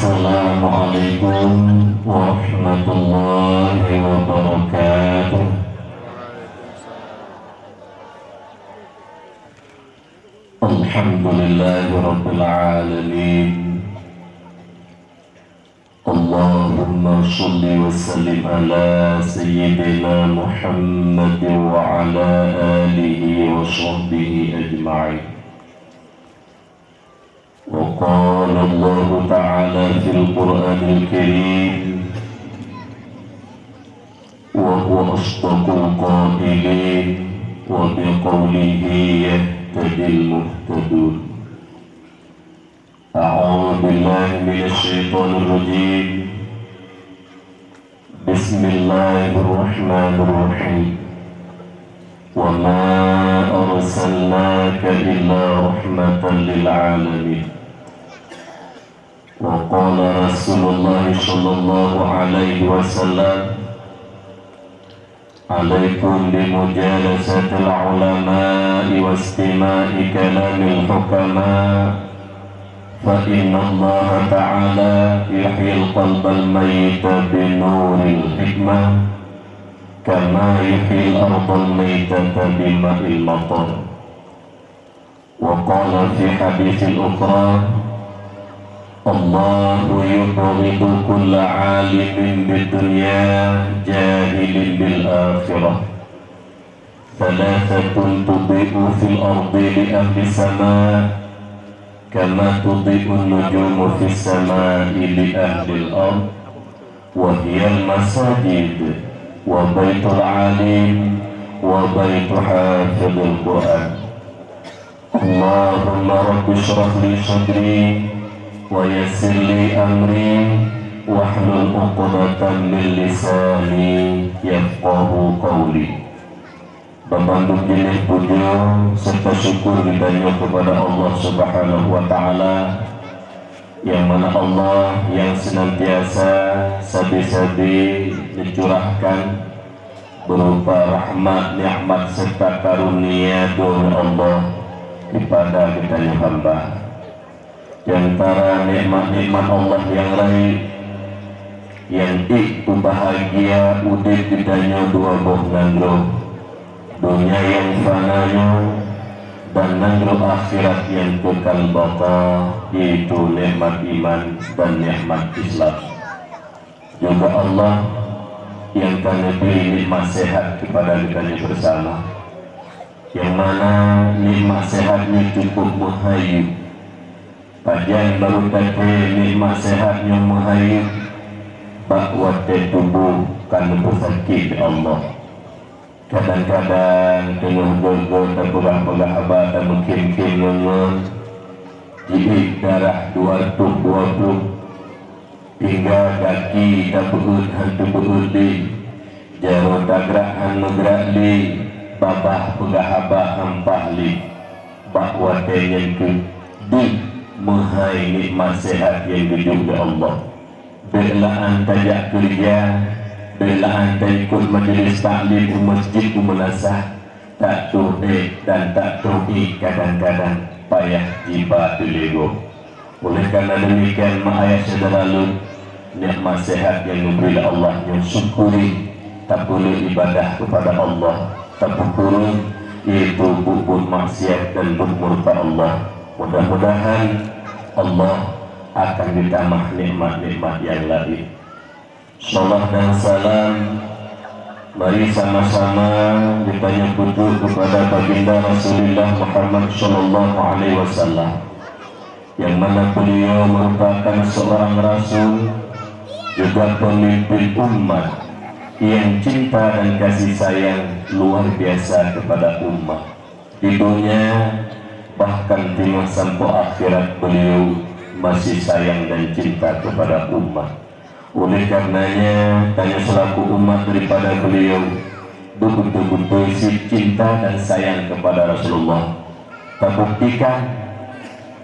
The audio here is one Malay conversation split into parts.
Assalamualaikum warahmatullahi wabarakatuh. Alhamdulillahi rabbil alamin. Allahumma sholli wa sallim ala sayyidina Muhammad wa ala alihi wa sahbihi ajma'in. وقال الله تعالى في القرآن الكريم وهو أصدق القائلين وبقوله يهتدي المهتدون. أعوذ بالله من الشيطان الرجيم. بسم الله الرحمن الرحيم. وما أرسلناك إلا رحمة للعالمين. وقال رسول الله صلى الله عليه وسلم عليكم بمجالسة العلماء واستماع كلام الحكماء فإن الله تعالى يحيي القلب الميت بنور الحكمة كما يحيي الأرض الميتة بماء المطر. وقال في حديث الأخرى الله يبغض كل عالم بالدنيا جاهل بالآخرة. ثلاثة تضيء في الأرض لأهل السماء كما تضيء النجوم في السماء لأهل الأرض وهي المساجد وبيت العالم وبيت حافظ القرآن. اللهم رب اشرح لي صدري ويسر لي أمري واحلل عقدة من لساني yafqahu qawli. Pembantu pilih puja serta syukur ditanya kepada Allah Subhanahu wa Ta'ala, yang mana Allah yang senantiasa sabi-sabi mencurahkan berupa rahmat, nikmat serta karunia dari Allah kepada kita hamba. Di antara nikmat-nikmat Allah yang lain yang itu bahagia udip ditanya dua buah nangro, dunia yang fananya dan nangro akhirat yang kekal baka, yaitu nikmat iman dan nikmat Islam. Juga Allah yang akan beri nikmat sehat kepada kita bersama, yang mana nikmat sehatnya cukup menghayu. Kajian baru tadi nikmat sehatnya menghayu bahwa tubuh kan bersakit Allah. Kadang-kadang tengah gol-gol terpegah-pegah abad dan mungkin-mungkin nyon jihik darah 220 hingga kaki tak beut hantu beut di jaro tagrahan megrak di babah pegah abah hampah li bahwa tenyen ke di mahai nikmat sehat yang dijung oleh Allah. Belaan tajak kerja, belaan tak ikut majlis taklim masjid melasah, tak tuhi dan tak tuhi kadang-kadang payah jiba dilego. Oleh karena demikian ayat saudara lu, nikmat sehat yang diberi Allah yang syukuri, tak boleh ibadah kepada Allah, tak boleh itu bubut maksiat dan bermurka Allah. Mudah-mudahan Allah akan ditambah nikmat-nikmat yang lain. Salam dan salam mari sama-sama ditanya putu kepada baginda Rasulullah Muhammad sallallahu alaihi wasallam, yang mana beliau merupakan seorang rasul juga pemimpin umat yang cinta dan kasih sayang luar biasa kepada umat. Di dunia bahkan di sampai akhirat beliau masih sayang dan cinta kepada umat. Oleh karenanya tanya selaku umat daripada beliau betul-betul cinta dan sayang kepada Rasulullah. Terbuktikan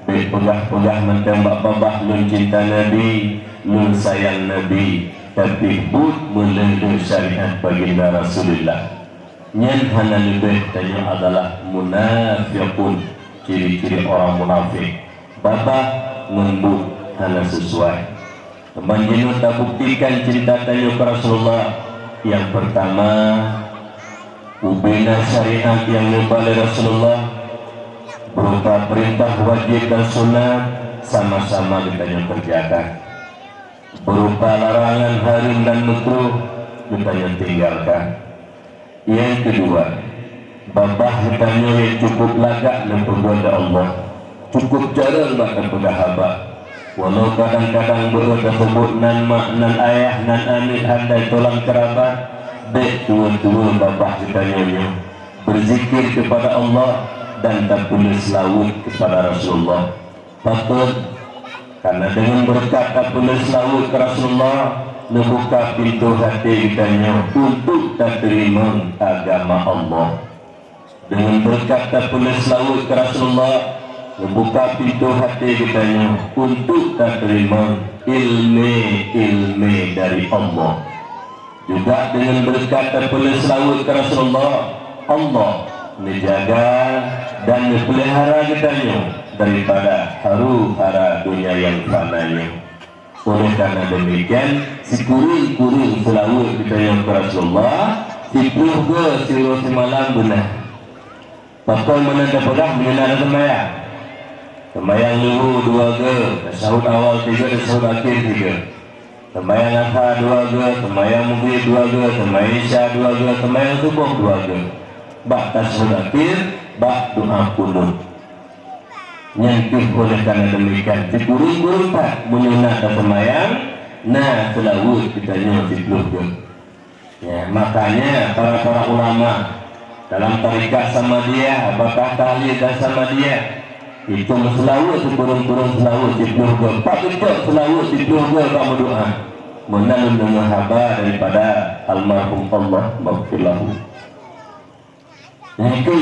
pegah-pegah mentembak babah lun cinta Nabi, lun sayang Nabi, tapi but melenggang syariat baginda Rasulullah. Nyan hana lebih tanya adalah munafiqun, ciri-ciri orang munafik. Babah membut hana sesuai, Manjinut tak buktikan cinta tanya ke Rasulullah. Yang pertama, ubina syariat yang dibalai Rasulullah berupa perintah wajib dan sunat sama-sama ditanya kerjakan, berupa larangan haram dan makruh ditanya tinggalkan. Yang kedua, babah ditanya yang cukup lagak dan perbuatan Allah, cukup jarang bahkan berdahabak. Walau kadang-kadang berada sebut nan mak, nan ayah, nan anik, handai tulang kerabat, dek tua-tua babah ditanya berzikir kepada Allah dan tak boleh selawut kepada Rasulullah. Patut, karena dengan berkat tak boleh selawut ke Rasulullah, membuka pintu hati kitanya untuk tak terima agama Allah. Dengan berkat tak boleh selawut ke Rasulullah, membuka pintu hati kitanya untuk tak terima ilmu dari Allah. Juga dengan berkat tak boleh selawut ke Rasulullah, Allah menjaga dan memelihara kitanya daripada haru-hara dunia yang fananya. Oleh karena demikian, si kuring-kuring selawut kitanya ke Rasulullah, si puluh si malam benar. Pasal mana dapat mengenal sembahyang. Sembahyang luhur 2 ge, tasawuf awal 3, tasawuf akhir 3. Sembahyang asar 2 ge, sembahyang maghrib 2 ge, sembahyang isya 2 ge, sembahyang subuh 2 ge. Bak tasawuf akhir, bak doa kunut. Nyantuh oleh karena demikian, si kurung-kurung tak menyunat dan sembahyang, nah selawut kitanya si puluh ge. Ya, makanya para ulama dalam tarikat sama dia, apakah tahlil dan sama dia, itu selawut sekurang-kurang selawut di puluh pak itu selawut di puluh kamu doa menalun dengan haba daripada almarhum Allah maghfirlahu. Itu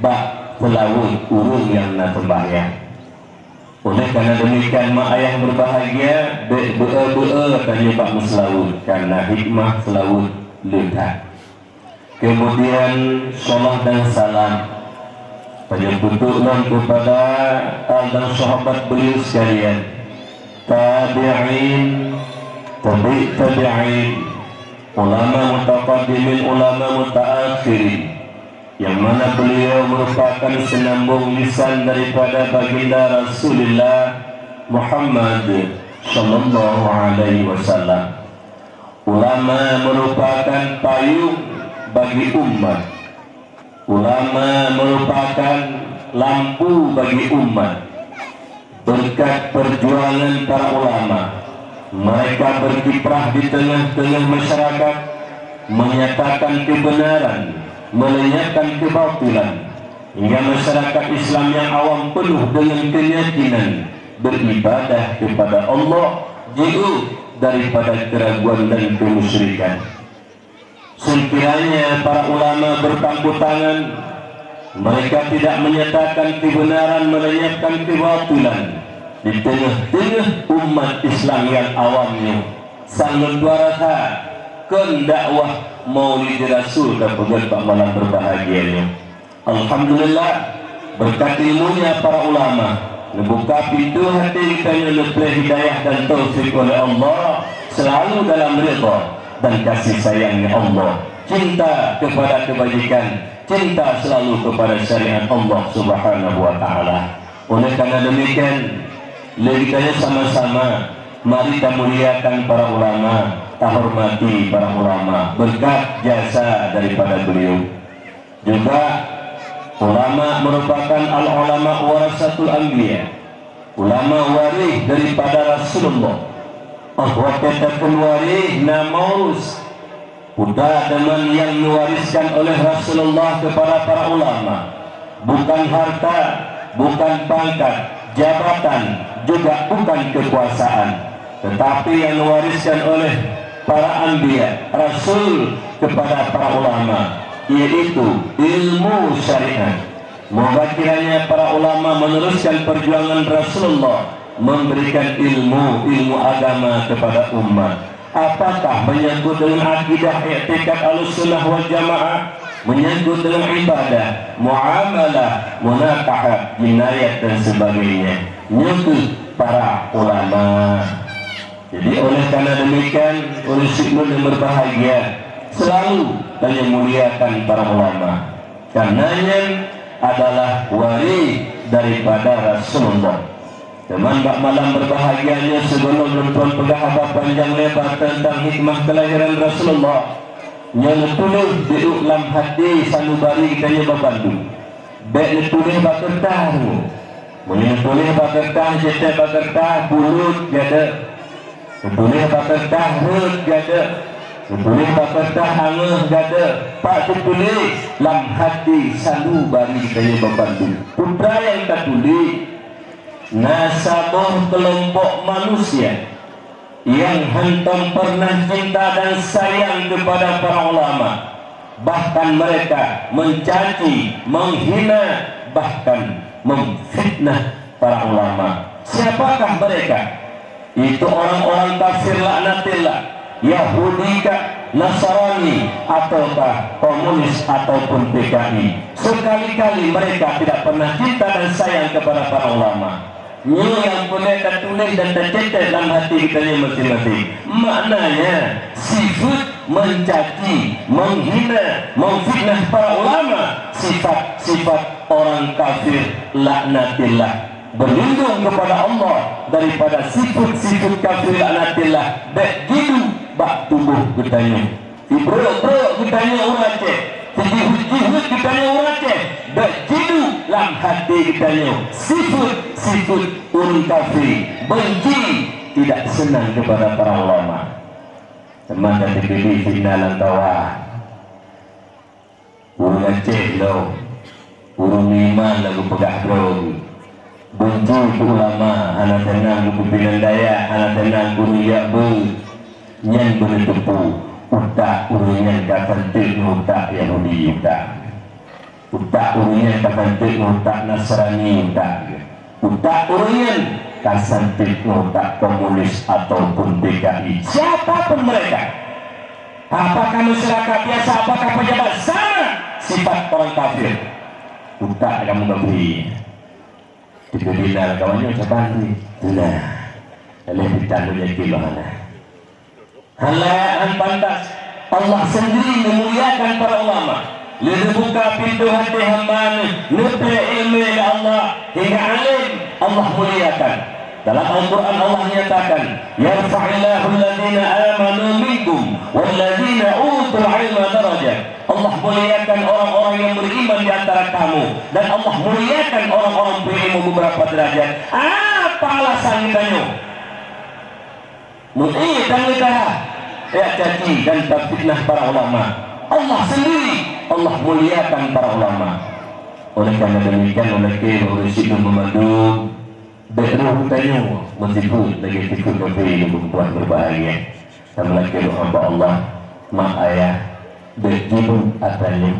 bak selawut urung yang nak sembahyang. Oleh karena demikian mak ayah berbahagia doa tanya pak selawut karena hikmah selawut lekat. Kemudian salat dan salam penyebutkan kepada dan sahabat beliau sekalian, tabi'in, tabi'in, ulama mutaqaddimin, ulama mutaakhirin, yang mana beliau merupakan senambung lisan daripada baginda Rasulullah Muhammad sallallahu alaihi wasallam. Ulama merupakan payung bagi umat. Ulama merupakan lampu bagi umat. Berkat perjuangan para ulama, mereka berkiprah di tengah-tengah masyarakat, menyatakan kebenaran, melenyapkan kebatilan, hingga masyarakat Islam yang awam penuh dengan keyakinan beribadah kepada Allah, jauh daripada keraguan dan kemusyrikan. Sekiranya para ulama berpangku tangan, mereka tidak menyatakan kebenaran, melenyapkan kebatilan di tengah-tengah umat Islam yang awamnya sangat berasa kendakwah Maulid Rasul dan pejabat malam berbahagianya. Alhamdulillah, berkat ilmunya para ulama membuka pintu hati kita yang lebih hidayah dan taufik oleh Allah, selalu dalam ridha dan kasih sayangnya Allah, cinta kepada kebajikan, cinta selalu kepada syariat Allah subhanahu wa ta'ala. Oleh karena demikian, kita sama-sama mari kita muliakan para ulama, kita hormati para ulama berkat jasa daripada beliau. Juga ulama merupakan al-ulama warasatul anbiya, ulama waris daripada Rasulullah. Katakan waris namus, budak teman yang mewariskan oleh Rasulullah kepada para ulama, bukan harta, bukan pangkat, jabatan, juga bukan kekuasaan, tetapi yang mewariskan oleh para anbiya, Rasul kepada para ulama, yaitu ilmu syariat. Moga kiranya para ulama meneruskan perjuangan Rasulullah, memberikan ilmu agama kepada umat. Apakah menyangkut dengan akidah, i'tikad Ahlussunnah wal Jamaah, menyangkut dengan ibadah, muamalah, munakahat, jinayat dan sebagainya, menyangkut para ulama. Jadi oleh karena demikian, oleh Syekh yang berbahagia selalu dan yang muliakan para ulama, karenanya adalah wali daripada Rasulullah. Teman bak malam berbahagianya sebelum tuan pegah panjang lebar tentang hikmah kelahiran Rasulullah yang tulis di dalam hati sanubari kita yang berbantu. Baik tulis bakertah tu, boleh tulis bakertah, cetak bakertah, bulut gada, tulis bakertah, hut gada, tulis bakertah, angah gada. Pak tulis dalam hati sanubari kita yang berbantu. Putra yang kita tulis nasabah kelompok manusia yang hentam pernah cinta dan sayang kepada para ulama, bahkan mereka mencaci, menghina, bahkan memfitnah para ulama. Siapakah mereka? Itu orang-orang kafir laknatillah, Yahudi kah, Nasrani, ataukah komunis ataupun PKI. Sekali-kali mereka tidak pernah cinta dan sayang kepada para ulama. Yang boleh tertulis dan tercetak dalam hati kita masing-masing. Maknanya sifat mencaci, menghina, memfitnah para ulama, sifat-sifat orang kafir laknatillah. Berlindung kepada Allah daripada sifat-sifat kafir laknatillah. Baik jidu bak tubuh kitanya, bro kitanya orang cek, sejihut kitanya orang cek, baik jidu dalam hati kitanya sifat orang kafir, benci, tidak senang kepada para ulama. Teman dan dipilih finalan kawan urung Aceh lo, urung iman lagu pegah bro, benci ke ulama, anak tenang ke pimpinan daya, anak tenang ke riak ber nyan berdepu utak urunyan kafan tek utak Yahudi utak urunyan kafan tek utak Nasrani utak urunyan kasantik utak komunis ataupun PKI. Siapapun mereka, apakah masyarakat biasa, apakah pejabat, sama sifat orang kafir. Utak kamu beri diberilah kawannya ucapan nah lebih tangguhnya gimana halaan pantas. Allah sendiri memuliakan para ulama. Lalu buka pintu hati hamba nubi ilmu Allah hingga alim Allah muliakan. Dalam Al-Quran Allah nyatakan yarfa'illahu alladhina amanu minkum walladhina utul ilma darajat. Allah muliakan orang-orang yang beriman di antara kamu, dan Allah muliakan orang-orang berilmu beberapa derajat. Apa alasan kitanya? Dan kita ya caci dan fitnah para ulama. Allah sendiri Allah muliakan para ulama. Oleh karena demikian, oleh Syekh memandu beruh tanya meskipun lagi tikun kafir membuat berbahagia. Dan lagi hamba Allah mak ayah berjibu atanya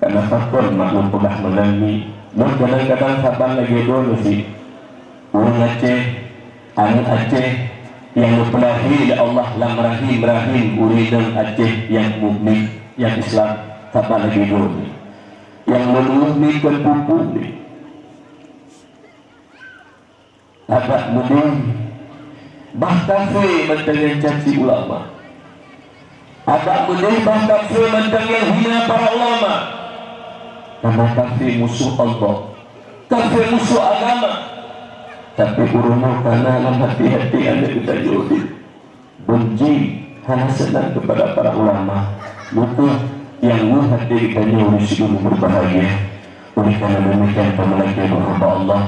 karena faktor maklum pernah mengalami. Mun kadang-kadang saban lagi dulu sih orang Aceh, anak Aceh yang mempelahi Allah lam rahim uridang Aceh yang mukmin, yang Islam saban lagi dulu yang melumikan pupu agak muding bahkan mendengar caci ulama, agak muding bahkan mendengar hina para ulama, karena kafir musuh Allah, kafir musuh agama. Tapi urunmu karena dalam hati-hati anda kita jodi benci hanya senang kepada para ulama, bukan yang hati kita nyuri sebelum berbahagia. Oleh karena demikian pemelaki berhamba Allah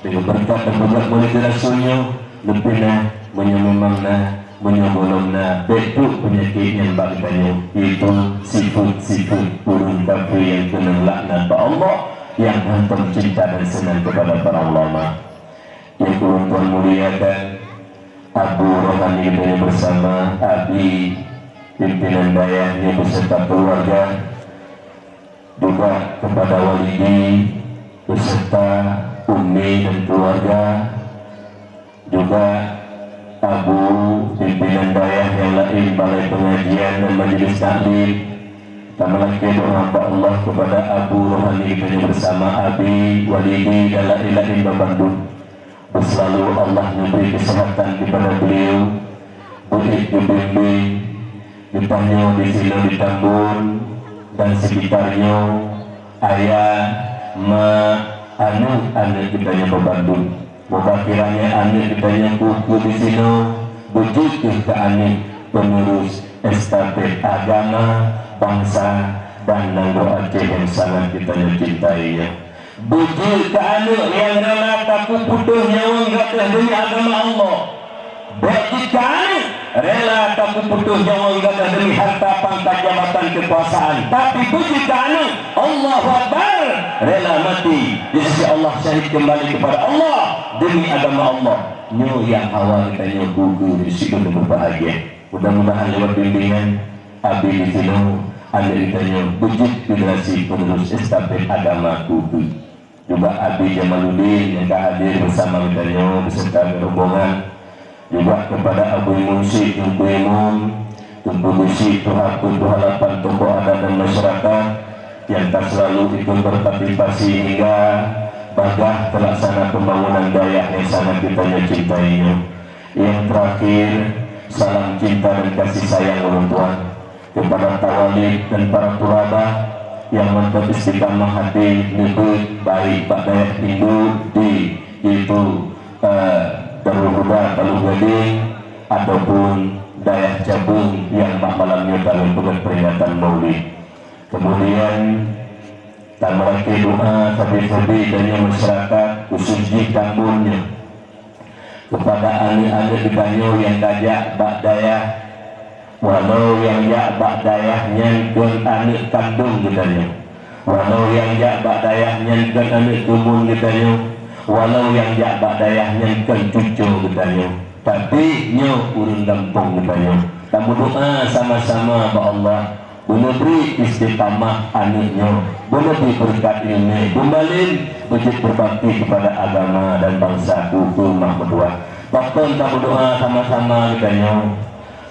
dengan berkat dan berkat boleh Rasulnya lebihlah menyemangna menyobolongna betul penyakit yang bagainya itu sifat-sifat urun kafir yang kena laknat Allah yang hantam cinta dan senang kepada para ulama. Yang Tuhan muliakan Abu Rohani bersama Abi pimpinan dayahnya beserta keluarga, juga kepada walidi beserta Umi dan keluarga, juga Abu pimpinan dayah yang lain, balai pengajian dan majelis taklim. Tamlaki doa Allah kepada Abu Rohani bersama Abi walidi dan lain-lain Bandung. Selalu Allah memberi kesehatan kepada beliau, boleh dibimbing, ditanya di sini di Tambun dan sekitarnya, ayah, mak, anak kitanya berbandung. Moga kiranya anak kitanya kuku di sini, bujuk ke anak pengurus estafet agama, bangsa dan negara Aceh yang sangat kitanya cintainya. Bujuk ke anak yang rela takut putus nyawa enggak demi agama Allah. Bagi anak rela takut putus nyawa enggak demi harta pangkat jabatan kekuasaan. Tapi bujuk ke anak Allahu Akbar, rela mati di sisi Allah, syahid kembali kepada Allah demi agama Allah. Nyo yang awal kita gugur di situ berbahagia. Mudah-mudahan lewat bimbingan Abi di sini ada kita bujuk generasi penerus estafet agama gugur. Juga Abi Jamaluddin yang hadir bersama kita beserta rombongan. Juga kepada Abu Munsi Tunku Imam, Tunku Gusi, Tuhan halapan tokoh adat dan masyarakat yang tak selalu ikut berpartisipasi hingga bagah terlaksana pembangunan dayak yang sangat kita cintainya. Yang terakhir, salam cinta dan kasih sayang orang tua kepada tawalid dan para puraba yang mantap istiqamah hati nyebut baik Pak Dayak Hindu di itu Darul Huda Talu Gading ataupun Dayak Jabung yang malamnya dalam peringatan Maulid. Kemudian tamarake doa sabi-sabi dari masyarakat khususnya kampungnya kepada anak-anak ditanya yang gajah Bak Dayah, walau yang ya Bak Dayahnya ke anak kandung ditanya, walau yang ya Bak Dayahnya ke anak kumun ditanya, walau yang ya Bak Dayahnya ke cucu ditanya, tapi nyo urun kampung ditanya. Kamu doa sama-sama Pak Allah, boleh beri istiqamah anaknya, boleh beri berkat ilmu, kembali wujud berbakti kepada agama dan bangsa hukum berdua. Bahkan kamu doa sama-sama katanya,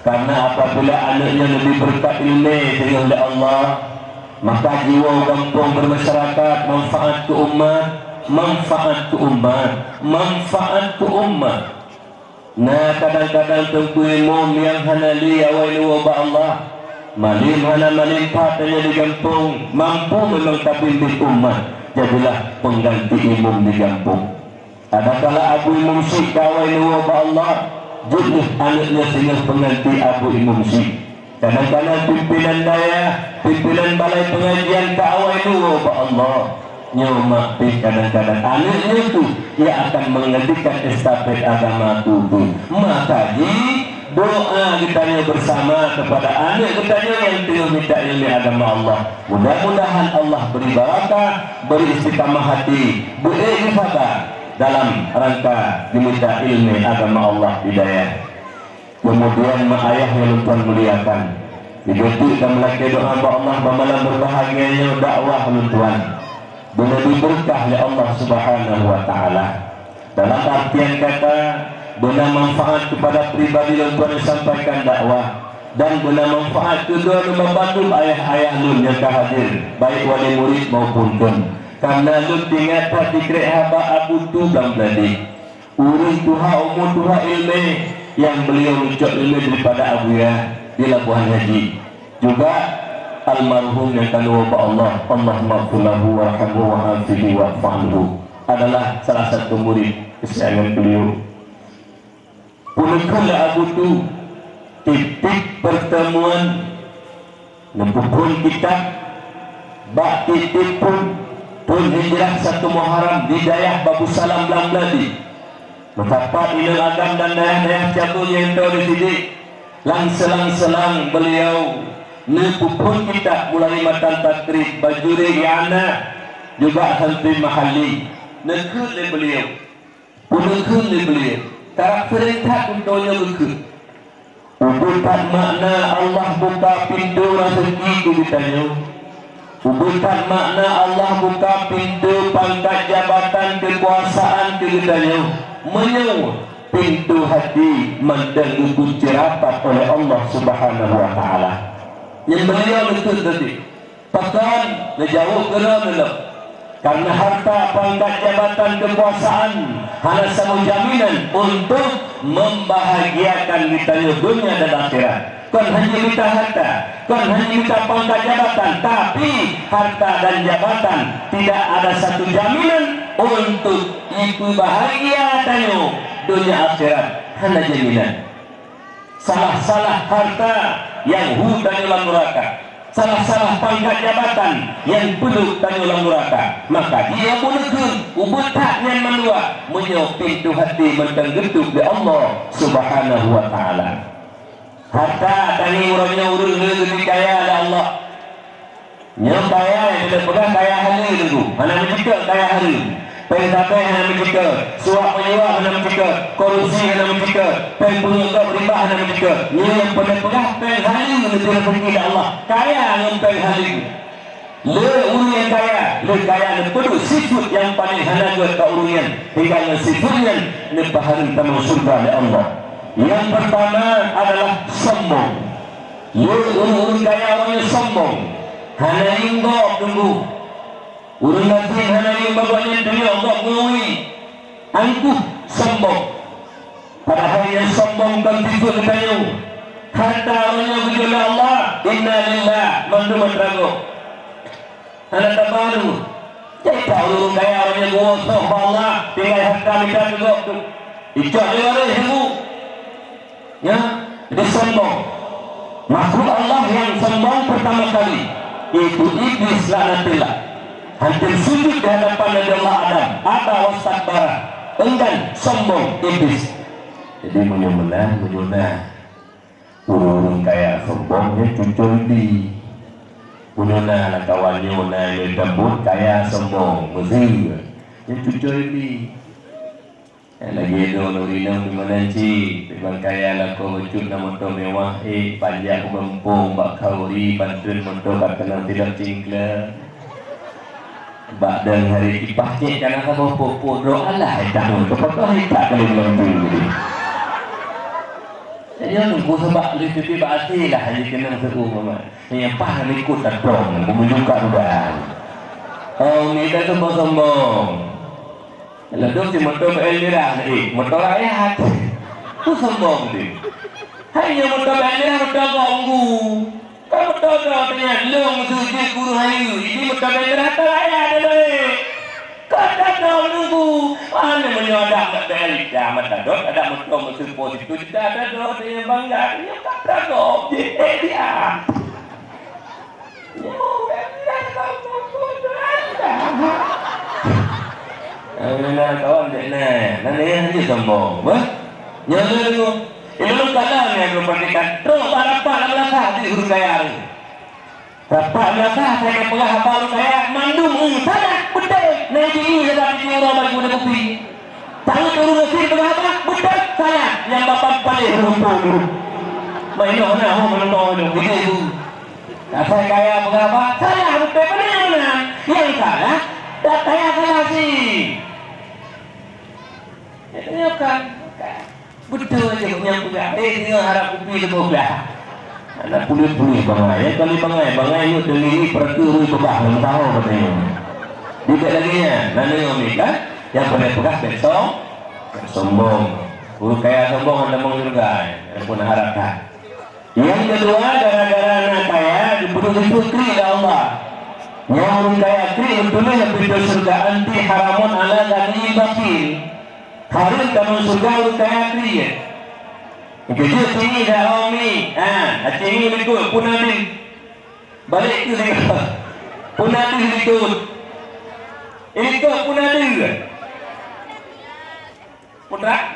karena apabila anaknya lebih berkat ilmu oleh Allah, maka jiwa kampung bermasyarakat, manfaat ke umat, manfaat ke umat, manfaat ke umat. Nah kadang-kadang Tunku Imam yang hanali awal wabah Allah malim hana melimpah tanya di kampung, mampu memang tabimbing umat, jadilah pengganti imam di kampung. Adakala Abu Imam Syekh kawai wabah Allah, jadilah anaknya sehingga pengganti Abu Imam Syekh. Kadang-kadang pimpinan daya, pimpinan balai pengajian kawai wabah Allah, nyomak kadang-kadang anaknya itu ia akan menghentikan estafet agama tubuh. Maka doa kita bersama kepada anak kita yang tengah minta ilmu agama Allah. Mudah-mudahan Allah beri barakah, beri istiqamah hati, beri ifadah dalam rangka diminta ilmu agama Allah hidayah. Kemudian ayah yang Tuhan muliakan, dibentuk dan melaki doa Allah malam berbahagianya dakwah Tuhan, boleh diberkah oleh Allah Subhanahu wa taala. Dalam artian kata guna manfaat kepada pribadi yang Tuhan sampaikan dakwah, dan guna manfaat kedua membantu ayah-ayah lun yang hadir, baik wali murid maupun pun. Karena lun tinggal tak dikrek haba abu tu bang tadi urus tuha umur tuha ilmu yang beliau ucap ilmu daripada Abu Ya di Labuhan Haji. Juga almarhum yang kanu wa Allah, Allahumma qullahu warhamhu wa afihi wa fa'anhu, adalah salah satu murid kesayangan beliau. Punuklah Abu tu titik pertemuan membukukan kitab bak titik pun hijrah 1 Muharram di Dayah Babu Salam Lamladi. Betapa ilmu agam dan dayah-dayah cabul yang tahu di sini lang-selang beliau membukukan kitab mulai matan takrib bajuri yana juga henti mahali nekul beliau punukul beliau karakteristik untuknya begitu. Ubutan makna Allah buka pintu rezeki itu ditanya. Ubutan makna Allah buka pintu pangkat jabatan kekuasaan itu ditanya. Menyewa pintu hati mendengar kunci rapat oleh Allah Subhanahu wa taala. Yang beliau betul tadi. Bahkan ngejauh kerana karena harta pangkat jabatan kekuasaan hanya satu jaminan untuk membahagiakan kita di dunia dan akhirat. Kan hanya minta harta, kan hanya minta pangkat jabatan, tapi harta dan jabatan tidak ada satu jaminan untuk itu bahagia tanyo dunia akhirat. Hanya jaminan. Salah-salah harta yang hutan dalam neraka, salah-salah pangkat jabatan yang peluk tanyo dalam neraka, maka dia bolehkan ubutaknya menua menyok pintu hati mentenggetuk di Allah Subhanahu wa taala. Harta tani urangnya urus lebih kaya ada Allah. Yang kaya yang tidak pernah kaya hari dulu. Mana menjika kaya hari. Pencapai yang menjika. Suap menyuap yang menjika. Korupsi yang menjika. Penpungutak riba yang menjika. Yang pernah pen hari lebih rezeki Allah. Kaya yang pen hari. Le urang yang kaya. Le kaya yang penuh sifat yang paling hanaga ke urungan. Hingga sifatnya ini baharu tamu surga oleh Allah. Yang pertama adalah sombong. Urun kaya orangnya sombong. Hana inggok tunggu. Urun lazim hana inggok banyak dunia inggok ngui. Angkuh sombong. Padahal yang sombong kan tipu ketanya. Harta orangnya berjala Allah. Inna lillah mandu matrago. Hana tabaru. Jadi tak urun kaya orangnya gua sombong Allah. Tinggal harta minta juga tu. Ijak dia ada hebu. Ya, dia sombong. Makhluk Allah yang sombong pertama kali itu iblis laknatillah. Hampir sujud di hadapan Nabi Allah Adam. Aba wastakbara. Enggan sombong iblis. Jadi menyumenah. Urung kaya sombongnya cucul di. Menyumenah lah kawannya yang gambut kaya sombong. Mesir. Yang cucul di. Lagi nurina di mana ci, memang kaya lah kau wujud nama motor mewah, panjang mempung, bak kauri, bantuan motor bak kenal tidak cingkla. Bak dan hari dipahnya karena kamu popo doa lah, tak untuk apa tak kalau belum dulu. Jadi aku sebab lebih berarti lah hari kenal seru mama. Yang paham ikut tak dong, memujukan udah. Oh ni dah sombong. Lalu si motor berelirah ni, motor ayat. Tu sombong ni. Hanya motor berelirah motor ganggu. Kan motor kau tanya long suji guru hayu. Ini motor berelirah tak ayat ni. Kata kau nunggu. Mana menyodak tak berelirah mata dot ada motor mesin positif tidak ada dot yang bangga. Yang kata kau dia. Yo berelirah kau motor. Nah, kawan dek nanti hanya sombong, bah? Nyala dulu. Ini kalah ni aku perhatikan. Terus berapa lama di huruf kaya ni? Berapa lama saya pernah baru kaya mandum sana betul. Nanti ini sudah di orang bagi muda kopi. Tangan turun nasi berapa? Betul saya yang bapak paling rumput. Main mana? Aku menonton itu. Saya kaya berapa? Saya betul mana? Yang salah. Tak kaya kalah sih. Ini kan betul je punya pula. Dia harap kopi lebih belah. Anak pulih-pulih bangai. Kali bangai itu diri perkuru pegah. Belum tahu katanya. Tidak lagi ya. Nanti ngomong kan. Yang boleh pegah besok. Sombong. Kaya sombong anda mau juga. Yang pun harapkan. Yang kedua gara-gara anak kaya diputri Allah. Yang orang kaya kiri betulnya pintu surga anti haramun ala gani bakil. Harus kamu surga orang kaya kiri ya. Kerja sini dah Omi. Acing ini ikut punadi. Balik ke dia. Punadi ikut. Ikut punadi. Putra.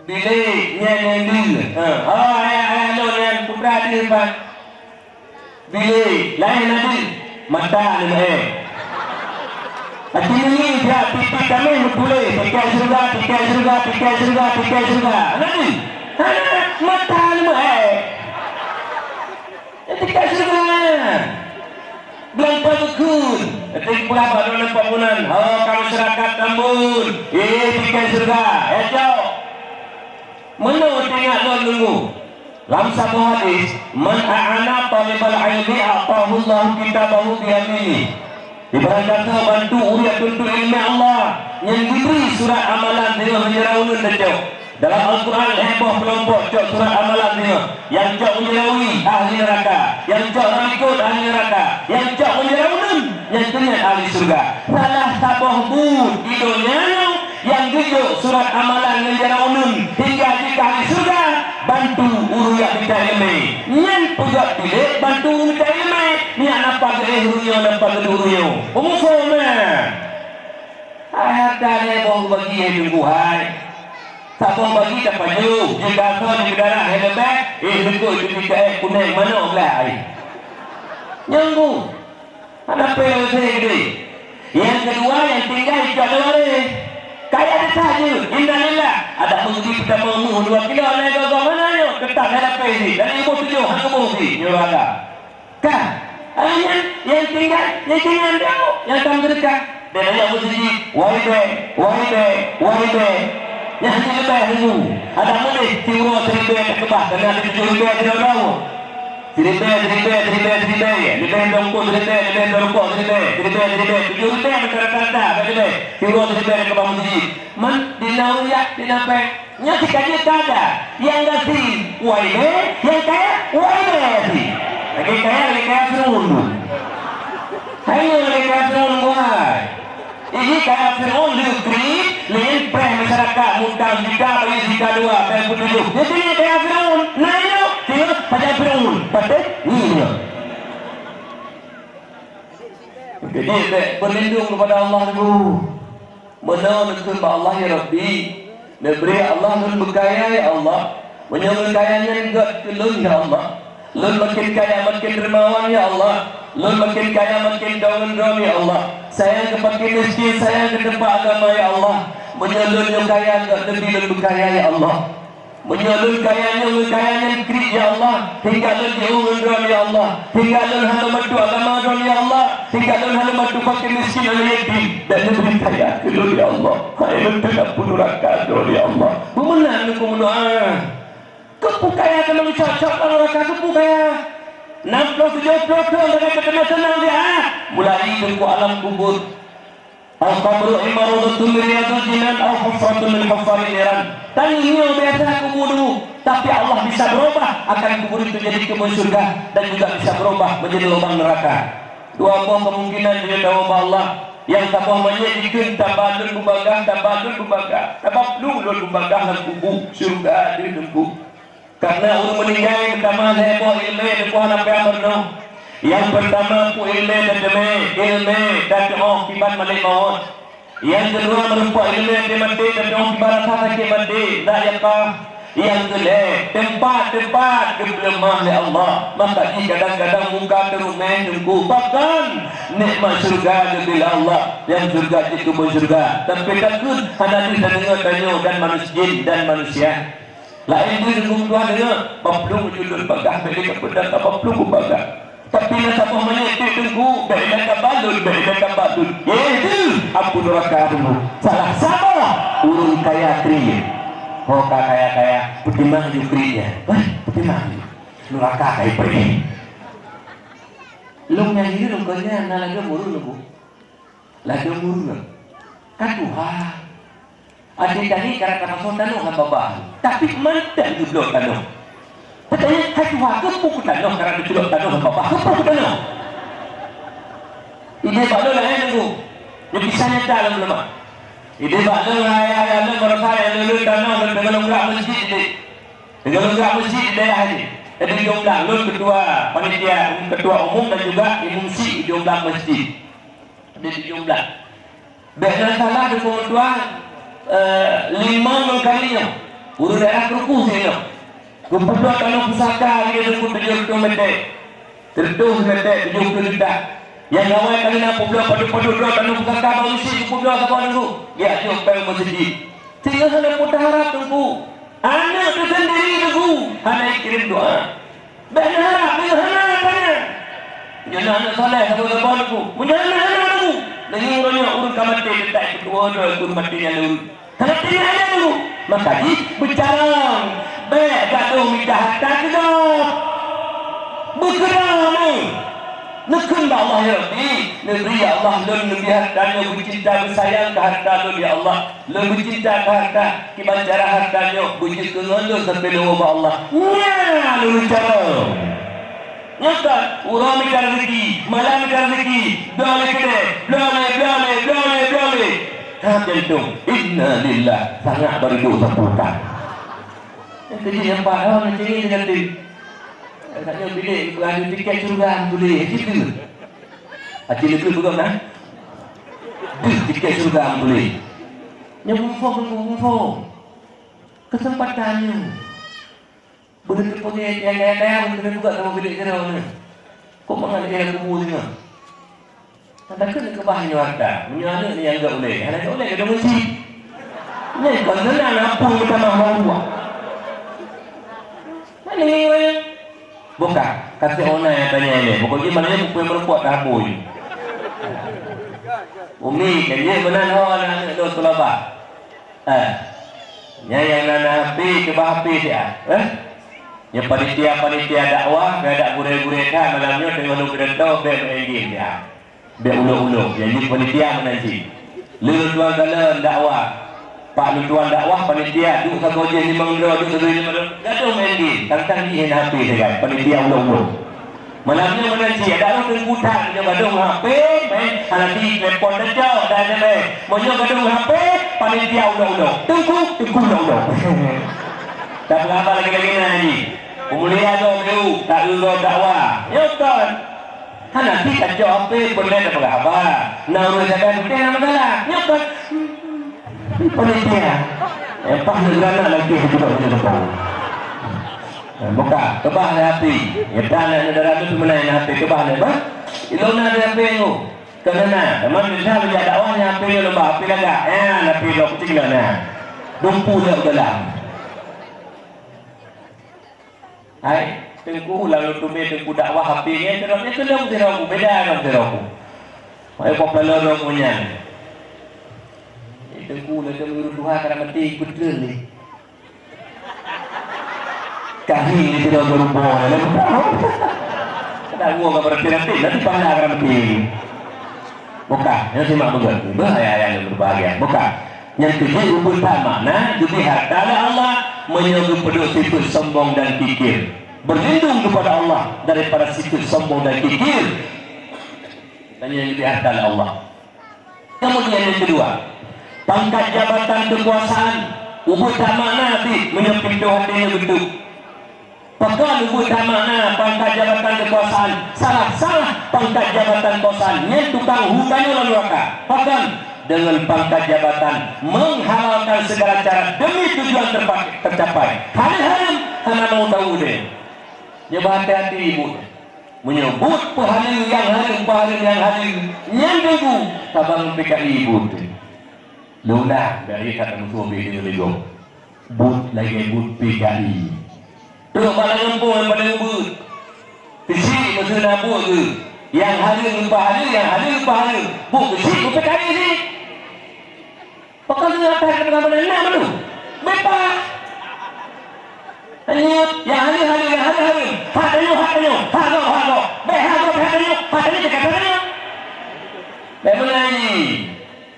Bilik nyanyi. Ayah yang putra dia pak. Bilik lain nanti mata ni Acing ini dia pipi kami boleh pikai surga. Nanti mata ni pikai surga. Belang pagkun. Nanti pula baru nampak punan. Kamu masyarakat Tambun. Pikai surga. Jauh. Menurut tengah nunggu. Dalam satu hadis, man a'ana talibal ilmi a'tahu Allah kitabahu biyamini. Ibarat kata bantu uriat untuk ilmu Allah yang diberi surat amalan dia menjerawun dan jauh. Dalam Al-Quran heboh kelompok cok surat amalan dia yang cok menjerawi ahli neraka, yang cok ikut ahli neraka, yang cok menjerawun yang kenyat ahli surga. Salah sabah bud hidupnya yang tujuh surat amalan menjerawun hingga jika ahli surga bantu uriat kita ilmu. Yang pujak bilik bantu kita ilmu. Ni anak apa ke hurunyo dapat hurunyo. Umusulnya. Ayat kali bong bagi hidup hai. Sabong bagi dapat ju. Jika kau di darah helebek, dekut jika kuning mana belah ai. Nyambung. Ada pel segede. Yang kedua yang tinggal di luar ni. Kaya ada saja. Innalillah. Ada menguji kita menguh 2 kilo nego ke mana yo? Ketak ada pel ni. Dan ibu 7 hang ibu si nyuraga. Kan? Yang tinggal dia yang kamu dekat dan yang bersiji wahide yang hanya lebih dulu ada mulai tiru seribu ke bawah dengan 7 ribu tidak tahu seribu lebih dongkok seribu 7 ribu berkata-kata tiru seribu ke bawah bersiji man dinauyak dinapai nya dikaji kada yang kasih wahide yang kaya wahide lagi kaya Fir'aun. Hanya mereka Fir'aun buat. Ini kaya Fir'aun negeri, lain preh masyarakat mutang jika bagi jika dua, kaya petunjuk. Jadi ini kaya Fir'aun. Nah ini, tengok pada Fir'aun. Pada ini. Jadi berlindung kepada Allah dulu. Menawan kepada Allah ya Rabbi. Neberi Allah dan berkaya ya Allah. Menyambut kayanya enggak kelun ya Allah. Lun makin kaya makin dermawan ya Allah. Lun makin kaya makin daun-daun ya Allah. Sayang kepada miskin, sayang ke tempat agama ya Allah. Menyalun yang kaya enggak lebih lun berkaya ya Allah. Menyalun kayanya negeri ya Allah. Hingga lun jauh ya Allah. Hingga lun hal madu agama ya Allah. Hingga lun hal madu fakir miskin dan yatim. Dan lebih kaya ke lun ya Allah. Hai lun tidak pun neraka ya Allah. Bumenang aku mendoa. Kepukaya kalau cocok kalau rasa kepukaya 60-70 dengan ketemu senang dia mulai tunggu alam kubur al-qabru imarudatun riyadul jinan al-hufratun min hufarin niran tanya biasa kubur dulu tapi Allah bisa berubah akan kubur itu jadi kebun surga dan juga bisa berubah menjadi lubang neraka dua buah kemungkinan dia dalam Allah yang tabah menjadikan tabadul bubagah tabab lulul bubagah dan kubur surga di tunggu. Karena orang meninggal pertama heboh ilmu depan apa yang benar. Yang pertama ku ilmu dan doa kibat malik maut. Yang kedua merupakan ilmu dan mati dan doa kibat rasa sakit mati. Yang kedua tempat kebelemah oleh Allah. Maka kadang-kadang muka terumeh nunggu. Bahkan nikmat surga bila Allah yang surga itu pun surga. Tapi takut hanya kita dengar tanya dan manusia. Lain dia dengan Tuhan dia Baplung julur bagah Mereka pedang baplung bagah Tapi nak apa menyekit tengku Mereka balun Yaitu Ampun neraka dulu Salah sama Urun kaya kri Hoka kaya Pertimang jukrinya Pertimang Neraka kaya pergi Long yang ini Longkanya Lagi murun Lagi murun Kaduha Adik tadi karena masuk tanah dengan babah. Tapi mantan duduk tanah. Katanya hati waktu pukul tanah karena duduk tanah dengan babah. Pukul tanah. Ide balon lah yang nunggu. Yang bisanya dalam lemah. Ide balon lah yang merasa yang lulus tanah dengan longgak masjid ini. Dengan longgak masjid di daerah ini. Jadi jumlah lulus ketua umum dan juga imumsi jumlah masjid. Jadi jumlah. Baiklah salah dengan tuan. 5 kalinya urut daerah kerukuh saya kumpulkan tanah pusaka dia dukung 70 meter terus meter 70 meter yang awal kali nak pulau padu-padu tanah pusaka baru si pulau apa dulu dia jumpa masjid sehingga sana pun harap tunggu anak tu sendiri tunggu hanya kirim doa berharap jangan anak soleh satu lepas tunggu menjana tunggu dengan orangnya urut kamati letak kedua urut matinya dulu kalau tidak ada dulu maka bicara baik gaduh minta harta kedok berkerana nekun Allah ya Rabbi Negeri ya Allah, lebih hartanya bercinta bersayang ke harta lu ya Allah. Lebih cinta ke harta, kiban cara hartanya bujuk ke ngono sampai lu Allah. Ya, lu cara. Nyata, orang mikir rezeki, malam mikir rezeki, dole kede, dole. Tapi itu, inna lillah, sangat berdosa putar. Yang kecil yang parah, macam ini nanti. Katanya bilik, berada tiket surga, boleh, gitu. Acil itu bukan kan? Tiket surga, boleh. Yang bungfo. Kesempatannya. Boleh terpakai yang kaya-kaya, boleh buka sama bilik kerana. Kok mengalir yang kubu ni? Takkan kebahagiaan warga. Menyana ni yang tak boleh. Yang tak boleh, kena menci. Ni kau senang apa yang kita mahu buat. Mana ni? Bukan. Kasih orang yang tanya ni. Pokoknya mana yang punya perempuan tak habis. Umi, kerja benar orang nak dua selabak. Yang nak api, kebah api dia. Yang panitia dakwah, ada gure-gure kan malamnya dengan berentau BMG dia. Biar ulu-ulu, jadi panitia menanti. Lalu tuan dalam dakwah, Pak tuan dakwah panitia duduk satu je 5 duduk satu je 5 gaduh MG, tentang dia HP dia panitia ulu-ulu. Malamnya menanti ada orang tengkutan dia gaduh HP, main nanti telefon dia dan dia mau gaduh HP, panitia ulu-ulu. Tengku ulu-ulu. Tak berapa lagi ni. Pemulihan dulu, tak dulu dakwah. Ya kan? Hana kita jawab boleh tak berapa? Namun jangan kita nama dalam. Ya kan? Panitia. Pas negara lagi kita boleh. Buka, kebah hati. Ya tanah negara itu sebenarnya hati kebah ni, bah. Ilona ada hati tu. Kerana teman kita berjaya dakwahnya hati lembah, hati lagak. Hati lo kecil na. Dumpu dia dalam. Hai, tengku lalu tumbe tengku dakwah HP ni terusnya kelong terau beda orang terau. Ai popular orang punya. Tengku nak menurut Tuhan kerana mati putra ni. Kami ni tidak berubah. Tak gua enggak berhenti nanti pahala kerana mati. Bukan, yang simak betul. Bahaya yang berbahagia. Bukan. Yang kedua utama, jadi harta Allah menyebut penduduk sifat sombong dan kikir. Berlindung kepada Allah daripada sifat sombong dan kikir. Dan yang lebih harta Allah. Kemudian yang kedua, pangkat jabatan kekuasaan utama nanti menyebut pintu hatinya betul. Pekan utama pangkat jabatan kekuasaan salah pangkat jabatan kekuasaan yang tukang hutannya lalu neraka. Pekan dengan pangkat jabatan menghalalkan segala cara demi tujuan tercapai. Haram hanya mau tahu dia. Dia berhati-hati ibu. Menyebut pahala yang hadir. Nyandagu tabang PKI ibu. Luna dari kata musuh beli lego. But lagi but PKI. Terus malam pun pada but. Fisik mesti nak but ke. Yang hadir pahala. But fisik PKI ni. Pokok dia akan dengan benar dulu. Bebas. Hanya yang hari. Hatanya. Hatanya cakap. Bagaimana ni?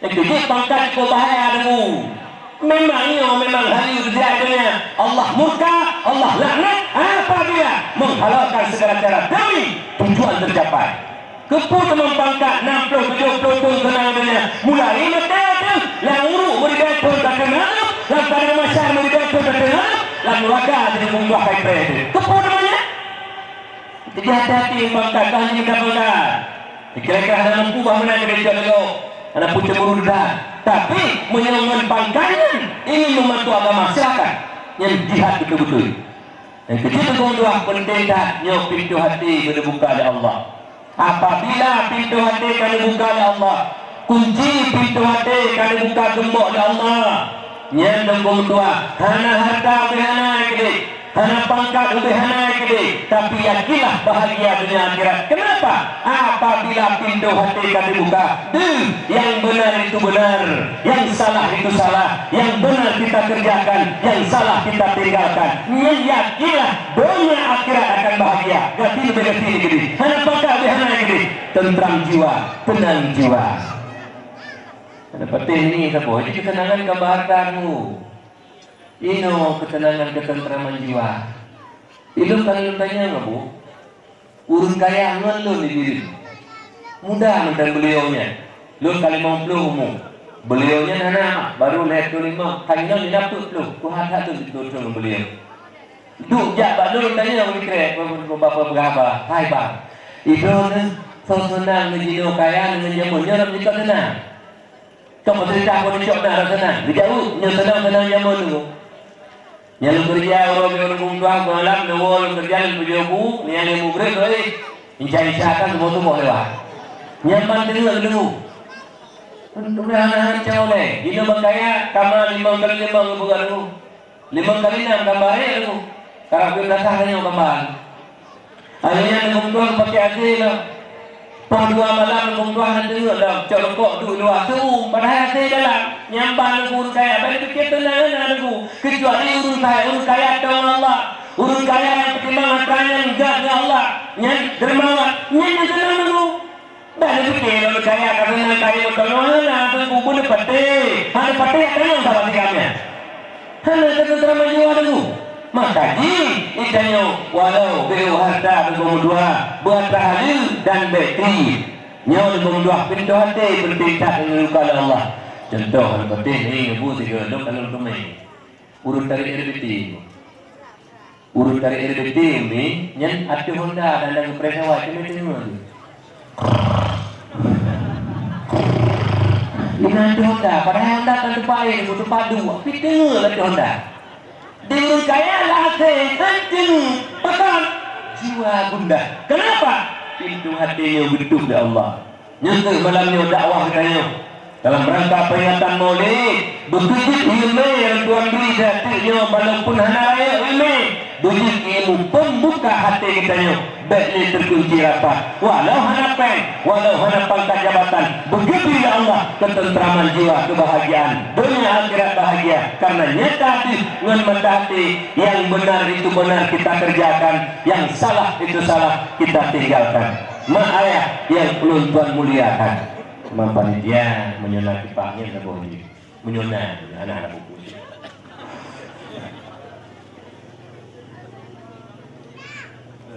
Itu pangkat kau bahaya dulu. Memang hari kerjanya Allah murka, Allah laknat apabila menghalalkan segala cara demi tujuan tercapai. Keputusan mempangkat 60-70 tahun kenangannya mulai mata yang urut berikan pertakanan dan pada masyarakat berikan pertakanan dan neraka jadi bunga hybrid. Keputusannya jadi hati-hati mempangkat hanya mempangkat. Kira-kira ada mengubah mana kerja dulu ada pucuk berudah tapi menyelenggarkan pangkatan ingin membantu agama masyarakat yang jihad betul-betul. Yang kedua penting nyok pintu hati dibuka oleh Allah. Apabila pintu hati kami buka oleh Allah, kunci pintu hati kami buka gembok oleh Allah. Yang nombor dua, hana harta behana gede, hana pangkat behana gede, tapi yakinlah bahagia dunia akhirat. Kenapa? Apabila pintu hati kami buka, yang benar itu benar, yang salah itu salah, yang benar kita kerjakan, yang salah kita tinggalkan. Yakinlah dunia akhirat akan bahagia. Gati lebih gede, hana pangkat behana gede. tentram jiwa, tenang jiwa. Ada penting ni apa? Jadi ketenangan kebahagiaanmu. Ino ketenangan ketentraman jiwa. Itu kalau tanya nggak bu? Urun kaya ngelun di diri. Mudah mentan beliaunya. Lu kali mau belum beliaunya nana baru lihat tu lima. Kalinya ni dapat lu. Tuhan tak tu betul beliau. Duk jak baru tanya orang kira bapa berapa. Hai bang. Itu ni senang menjadi kaya dengan jamunya dalam jika senang. Kau cerita pun cok dah senang. Dijauh senang jamun tu. Yang kerja orang tua malam nawal kerja berjobu ni yang mugre doi mencari syaitan semua lewat nyaman dengar dulu untuk anak jauh le dina bakaya kama 5 kali 5 bukan dulu 5 kali 6 kambare dulu kalau kita sahnya kambal akhirnya nunggu pakai hasil dua malam nunggu nanti dah colok tu dua tu padahal hasil dalam nyambang urun kaya balik fikir tenang aku kecuali urun kaya dengan Allah urun kaya yang pertimbangan kaya enggak dengan Allah yang dermawan yang tenang aku balik fikir urun kaya karena kaya betul mana aku pun pate ada pate yang salah sikapnya hanya tenang jiwa aku maka itanya walau beu harta bergumdua buat tahlil dan bekri nyawa bergumdua pintu hati berpintak dengan kepada Allah. Contoh yang penting ni ibu tiga dok kalau tumai urut dari RBT ni nyen atu Honda dan dengan pesawat cuma ini atu Honda padahal Honda kan terbaik butuh padu piteng atu Honda dengan kaya lahir hancur pekan jiwa gundah. Kenapa? Pintu hatinya betul dari Allah. Nyata malamnya dakwah katanya dalam rangka peringatan Maulid begitu ilmu yang Tuhan beri hatinya walaupun hana raya ilmu begitu ilmu pembuka hati katanya baiknya terkunci rapat walau hana pangkat jabatan begitu ya Allah ketentraman jiwa kebahagiaan dunia akhirat bahagia karena nyata hati dengan mata hati yang benar itu benar kita kerjakan yang salah itu salah kita tinggalkan mak ayah yang perlu Tuhan muliakan panitia menyunat kipahnya tak boleh menyunat anak-anak buku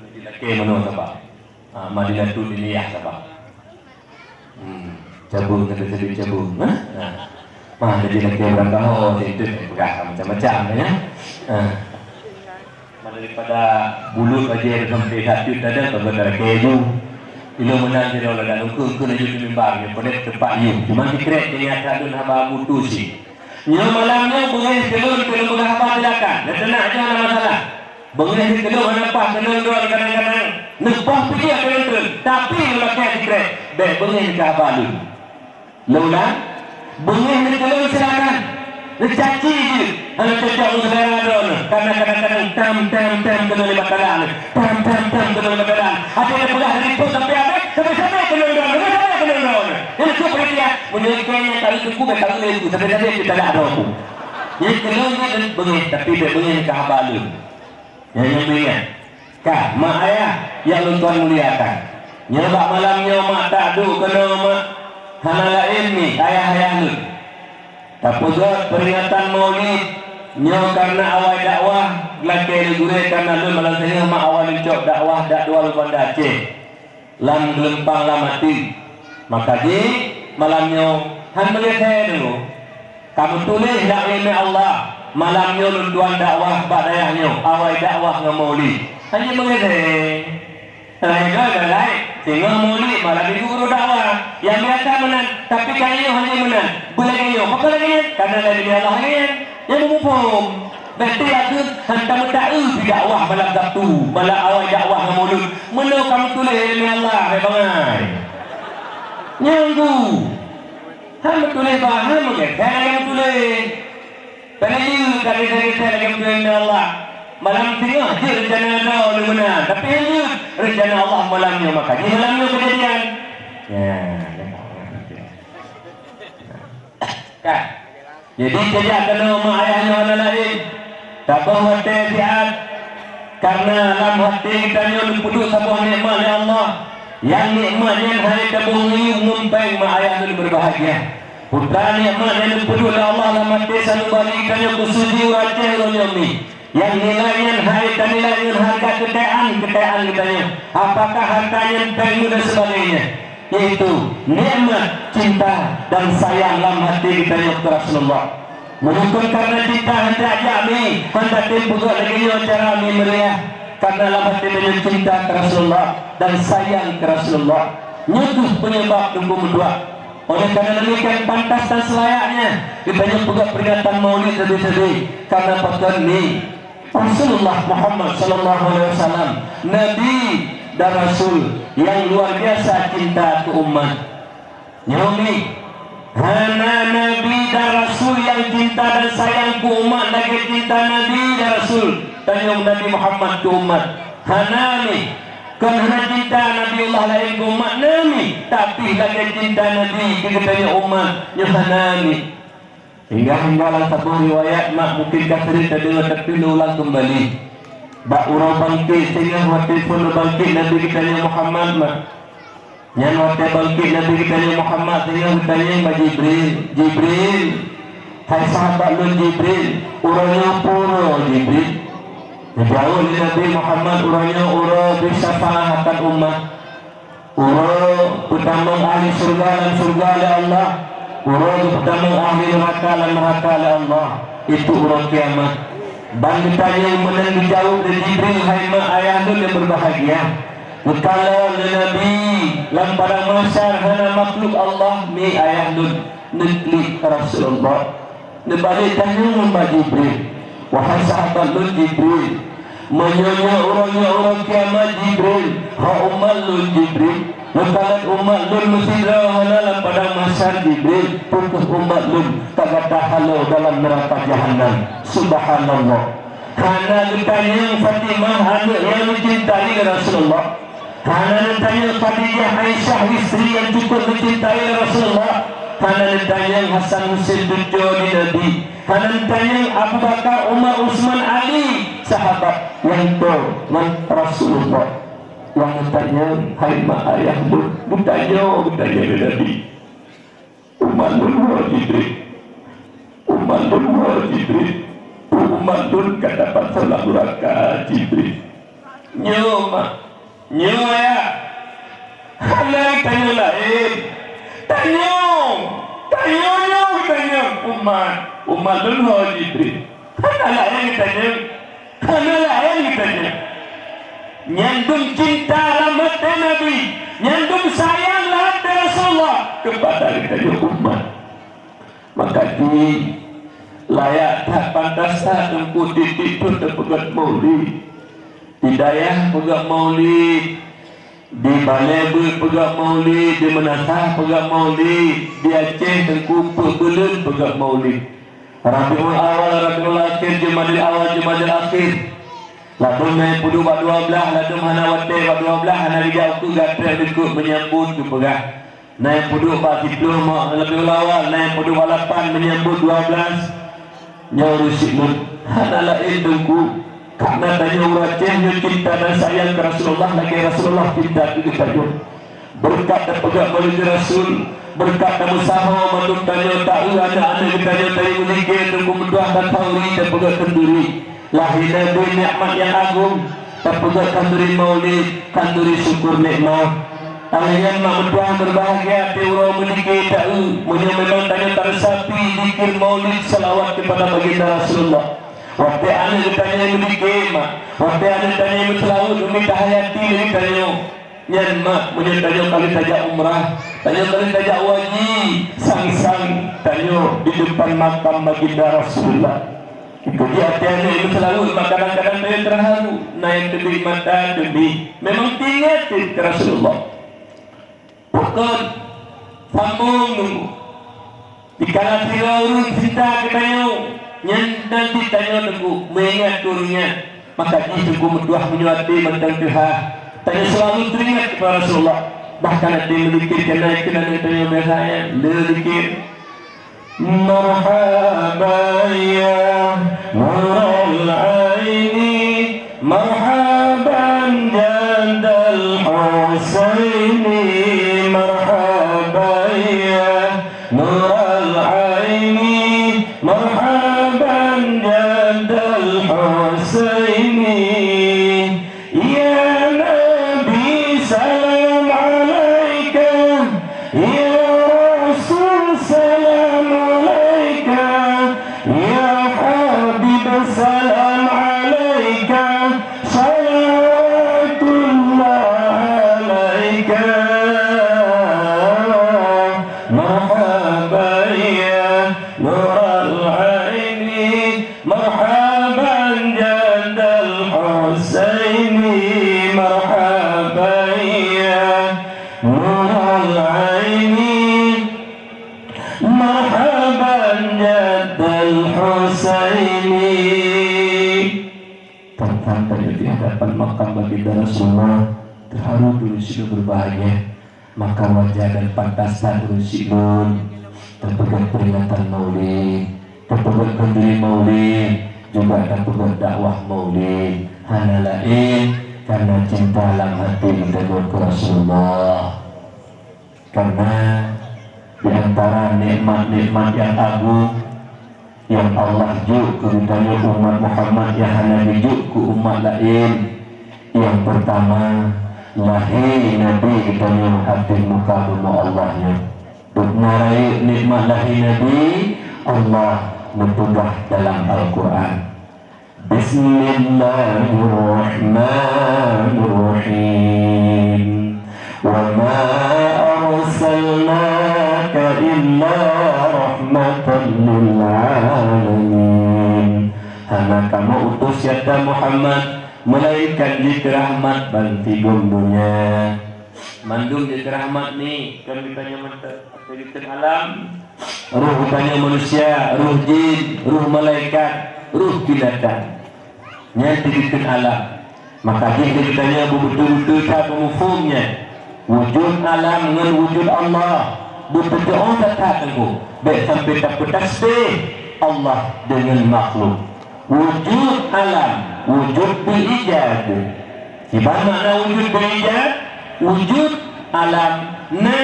dilaki menurut apa Madinah tu diliyah apa cabung kata cabung ada dilaki berangkah itu macam-macam ya daripada bulut aja sampai satu ada kebetulan keju ilo menang dia orang dalam kena jadi mimbar ni pada tempat you cuma dikrek dia kadun haba mutusi nya malamnya bungai kelun berhaba silakan dan tenang aja ada masalah bungai kelun nampak kelun dua kadang-kadang nepah pergi kelun tapi lelaki dikrek baik bungai ke haba lu lula bungai kelun silakan dicaci je hanya cecak saudara dulu karena kadang-kadang tam kena lima kalaan kena lima kalaan akhirnya pula hari pun sampai sampai kena dulu ini seperti dia menyelesaikannya kali itu kubek kali itu sampai kita tak ada aku yang kelongnya dan bengih tapi dia bengih ke abalun yang bengih kah mak ayah yang Tuhan muliakan nyebak malamnya mak tak ada kena mak hana lain ni ayah-ayah lu tapi juga peringatan Maulid nyo karena awal dakwah laki gure karena lu malam saya mak awal cok dakwah dak dua lupa Aceh lam gelempang lam mati maka di malamnya han melihat saya dulu kamu tulis dak ilmu Allah malamnya lu tuan dakwah badayahnya awal dakwah ngam Maulid hanya melihat saya lain tengok Maulid malam itu guru dakwah yang biasa menang tapi kayaknya hanya menang boleh kayaknya apa lagi karena dari Allah yang menghukum betul aku hantar mendakwa di dakwah malam Sabtu malam awal dakwah Maulid mana kamu tulis ilmu Allah bangai nyanggu kamu tulis faham ke saya yang tulis pengen kali saya lagi tulis ilmu Allah malam tengah je rencana ada oleh mana tapi hanya rencana Allah malamnya makanya malamnya kejadian kan jadi tidak kena mak ayahnya anak lain tak bawa hati sihat karena dalam hati kita ni puduk sebuah nikmat ya Allah Yang nikmatnya hari tabung ngumpeng mak ayah dulu berbahagia. Putra nikmat yang dipeduli Allah lah mati selalu balikannya kusuji wajah ronyami. Yang nilainya hari dan nilainya harga kekayaan katanya. Apakah hartanya pengu dan sebagainya. Yaitu nikmat cinta dan sayang dalam hati katanya Rasulullah. Mungkin karena cinta hendak jami, hendak timbul lagi acara mi meriah. Karena dalam hati dengan cinta ke Rasulullah dan sayang ke Rasulullah, nyuguh penyebab tunggu mendua. Oleh karena demikian pantas dan selayaknya kita juga peringatan Maulid sedih-sedih karena pada ini Rasulullah Muhammad sallallahu alaihi wasallam, Nabi dan Rasul yang luar biasa cinta ke umat. Nyomi hana Nabi dan Rasul yang cinta dan sayang ke umat lagi cinta Nabi dan Rasul. Tanya Nabi Muhammad ke umat hanami kan hana cinta Nabi Allah lain ke umat nami tapi lagi cinta Nabi kita tanya umat yang hanami hingga dalam satu riwayat mak mungkin cerita dengar tapi ulang kembali bak urang bangkit sehingga waktu pun bangkit Nabi kita yang Muhammad mak yang waktu bangkit Nabi kita yang Muhammad sehingga bertanya kepada Jibril hai sahabat lu Jibril urangnya pura Jibril. Jauh dari Nabi Muhammad urangnya ura bersyafaatan umat. Ura pertama ahli surga dan surga oleh Allah. Ura pertama ahli neraka dan neraka oleh Allah. Itu ura kiamat. Dan ditanya menang dijauh dari Jibril hai mak ayah lu yang berbahagia. Kalau Nabi dalam pada masyar hana makhluk Allah mi ayah lu negeri Rasulullah. Nebalik tanya Mbak Jibril. Wahai sahabat lu Jibril, menyonya orang kiamat Jibril, ha umat lu Jibril, lekalan umat lu mesti dalam pada masa Jibril, putus umat lu kagak tahalau dalam neraka jahanam. Subhanallah. Karena ditanya Fatimah anak yang mencintai Rasulullah, karena ditanya Khadijah Aisyah istri yang cukup mencintai Rasulullah, karena ditanya Hasan Husain tujuh di Nabi, karena ditanya Abu Bakar, Umar, Utsman, Ali, sahabat yang dengan Rasulullah. Yang ditanya hai mak ayah lu, ditanya Nabi. Umat lu Jibril, umat lu Jibril, umat lu kata pasal raka Jibril. Nyoma, ya. Kalau tanya lain. Tanya umat dulu Jibril. Karena yang ditanya, nyandung cinta rahmat Nabi, nyandung sayang rahmat Rasulullah kepada kita umat. Maka ini layak tak pantas tak tempuh titik pun terpegat maulid. Hidayah pegat maulid, di Balai pegat maulid, di Menasah pegat maulid, di Aceh Tengkumpul Belun pegat maulid. Rabiul awal, Rabiul akhir, Jumadil awal, Jumadil akhir. Lalu naik pudu bak 12, lalu mana wate bak 12, hana rijau tu gatel dekut menyambut tu pegah. Naik pudu bak 10 Rabiul awal, naik pudu bak 8 menyambut 12. Nyurusik mun hana lain dengku. Karena tanya wajah yang cinta dan sayang ke Rasulullah, lagi Rasulullah cinta itu saja. Berkat dan pegang melalui Rasul, berkat dan usaha manduk tanya tahu anak-anak tanya tahu uniknya tunggu mendoa dan tauri dan pegang kenduri. Lahir Nabi nikmat yang agung, dan pegang kenduri maulid, kenduri syukur nikmat. Kalian mak mendoa berbahagia, teura menikah tahu, memang tanya tersapi dikir maulid salawat kepada baginda Rasulullah. Waktu anda ditanya yang memiliki mak, waktu anda ditanya yang selalu meminta hayati ini tanya nyan mak, menyertanya kali tajak umrah, tanya kali tajak wajib, sang-sang tanya di depan makam baginda Rasulullah. Itu dia hati-hati itu selalu, kadang-kadang tanya terharu, naik demi mata demi, memang tinggal ke Rasulullah. Bukan sambung nunggu. Dikala tiga urut cinta ketanya nanti tanya tunggu mengingat turunnya, maka ini tunggu menduah menyuati mentang Tuhan. Tanya selalu teringat kepada Rasulullah. Bahkan nanti melikirkan naik ke dalam tanya biasanya melikir marhaban ya nurul aini marhaban jandal Husain bika marhaban ya nural aini marhaban jadal Husaini marhaban ya nural aini marhaban jadal Husaini. Tanpa di hadapan makam baginda Rasulullah, terharu dulu silun berbahagia. Maka wajah dan pantasnya dulu silun terpegang peringatan maulid, terpegang kenduri maulid, juga terpegang dakwah maulid. Hana lain karena cinta dalam hati kita ke Rasulullah. Karena di antara nikmat-nikmat yang agung yang Allah juk keridanya umat Muhammad yang hanya dijuk ke umat lain. Yang pertama, lahir Nabi ditanya hati muka rumah Allahnya. Untuk narai nikmat lahir Nabi, Allah mentegah dalam Al-Quran. Bismillahirrahmanirrahim. Wa ma arsalnaka illa rahmatan lil alamin. Hana kamu utus ya Muhammad melainkan jika rahmat bagi dunia. Mandum jika rahmat ni kan ditanya menteri alam, ruh tanya manusia, ruh jin, ruh malaikat, ruh binatang. Nya didikan alam. Maka jika ditanya betul-betul tak mufhumnya. Wujud alam dengan wujud Allah betul-betul orang tak tahu. Baik sampai tak bertasbih Allah dengan makhluk. Wujud alam, wujud bilijad. Ibarat makna wujud bilijad, wujud alam na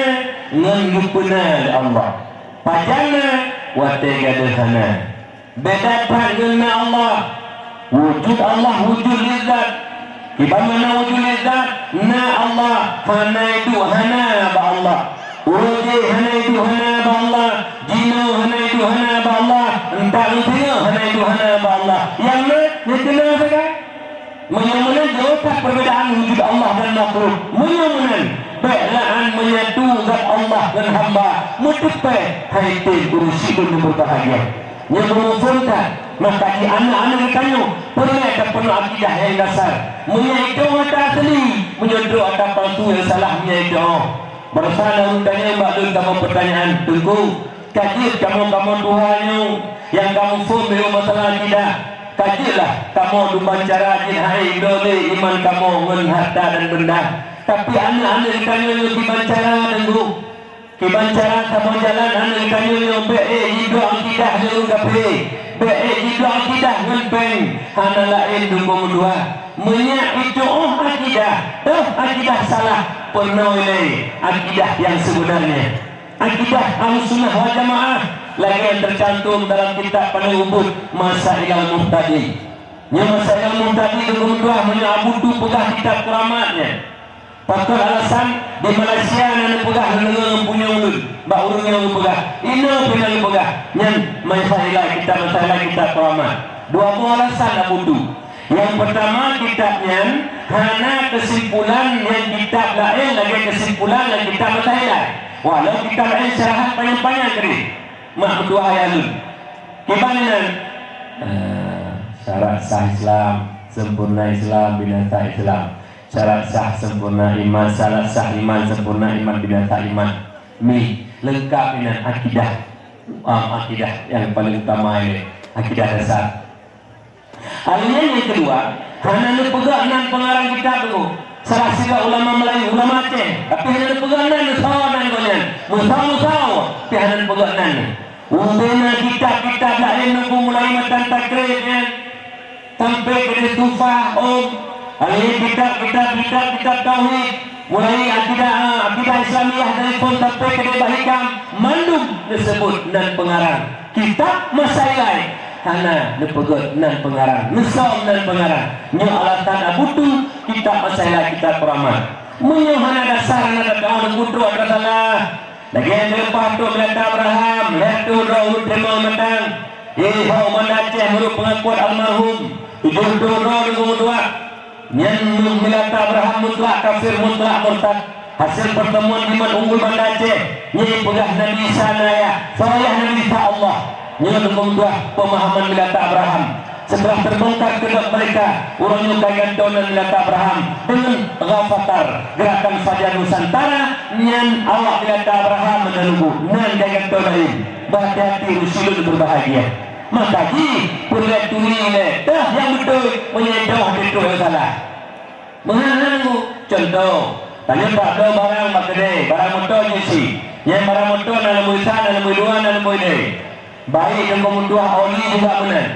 ngengupuna Allah. Pajana wa tegadahana. Beda dengan Allah. Wujud Allah wujud lizat. Ibarat makna wujud lizat na Allah, hana itu hana ba Allah. Wujud hana itu hana ba Allah. Jino hana itu hana ba Allah. Entah itu hana itu hana ba Allah. Yang mana kena saja. Menyamakan jauh perbedaan wujud Allah dan makhluk. Menyamakan belaan menyatu zat Allah dan hamba. Mutupai haitin urusi dan berbahagia. Yang mengumpulkan maka di anak-anak ditanya pernah ada penuh akidah yang dasar. Menyaitu mata asli, menyodok ada palsu yang salah menyaitu. Bersama undangnya Mbak Lun kamu pertanyaan tunggu kaji kamu Tuhannya yang kamu pun belum masalah akidah. Kajilah kamu membaca rajin hai dole iman kamu dengan harta dan benda. Tapi anak-anak ditanya yang dibacara tunggu kibancara kamu jalan anak ditanya yang hidup akidah dengan gape hidup akidah dengan pen hana lain tunggu dua menyak itu akidah akidah salah penoleh akidah yang sebenarnya akidah Ahlussunnah wal Jamaah lagi yang tercantum dalam kitab Paling Ubud Masail Muhtadi. Yang Masail Muhtadi itu kedua menyabudu pegah kitab keramatnya. Faktor alasan di Malaysia nana pegah dengan punya ulun, mbak urung yang pegah. Ini punya pegah. Yang masalah kitab keramat. Dua alasan abudu. Yang pertama kitabnya hana kesimpulan yang kitab lain lagi kesimpulan yang kitab masalah. Walau kitab lain syarahan panjang-panjang kiri. Mak kedua ayat gimana? Syarat sah Islam, sempurna Islam, binasa Islam. Syarat sah sempurna iman, syarat sah iman, sempurna iman, binasa iman. Lengkap dengan akidah. Akidah yang paling utama ini, akidah dasar. Aliran yang kedua, hanya pegang nan pengarang kitab itu. Salah satu ulama Melayu, ulama Aceh, tapi hanya pegang nan musawa nan gonya. Musawa, tapi hanya pegang nan. Undena kitab-kitab lain nunggu mulai matan takrifnya sampai ke Tufah ini kitab tauhid mulai akidah Islamiyah dari pun sampai ke Bahikam mandum disebut nan pengarang kitab masalah hana dipegot nan pengarang misal nan pengarang nyo alatan abutu kitab masalah kitab keramat menyo hana dasar hana kawan butuh ada salah. Lagi yang lepas tu berkata Abraham, lihat tu roh terima matang. Hau Aceh menurut pengakuan almarhum. Tujuh tu roh dengan dua. Yang berkata Abraham mutlak kafir mutlak murtad. hasil pertemuan di unggul Banda Aceh nyai pegah Nabi Isa naya saya Nabi Isa Allah nyai mengunggah pemahaman Milata Abraham. Setelah terbongkar kedok mereka urangnya kagan donan Milata Abraham dengan Ghafatar gerakan Fajar Nusantara nyan awak Milata Abraham menunggu nan kagan donan berhati-hati rusulun berbahagia. Maka ji perlu turi dah yang betul menyedah itu yang salah. Mengenangku contoh tanya tak ada barang makade barang motor je si yang barang motor dalam muisa dalam dua dalam ini baik yang kemudian oli juga benar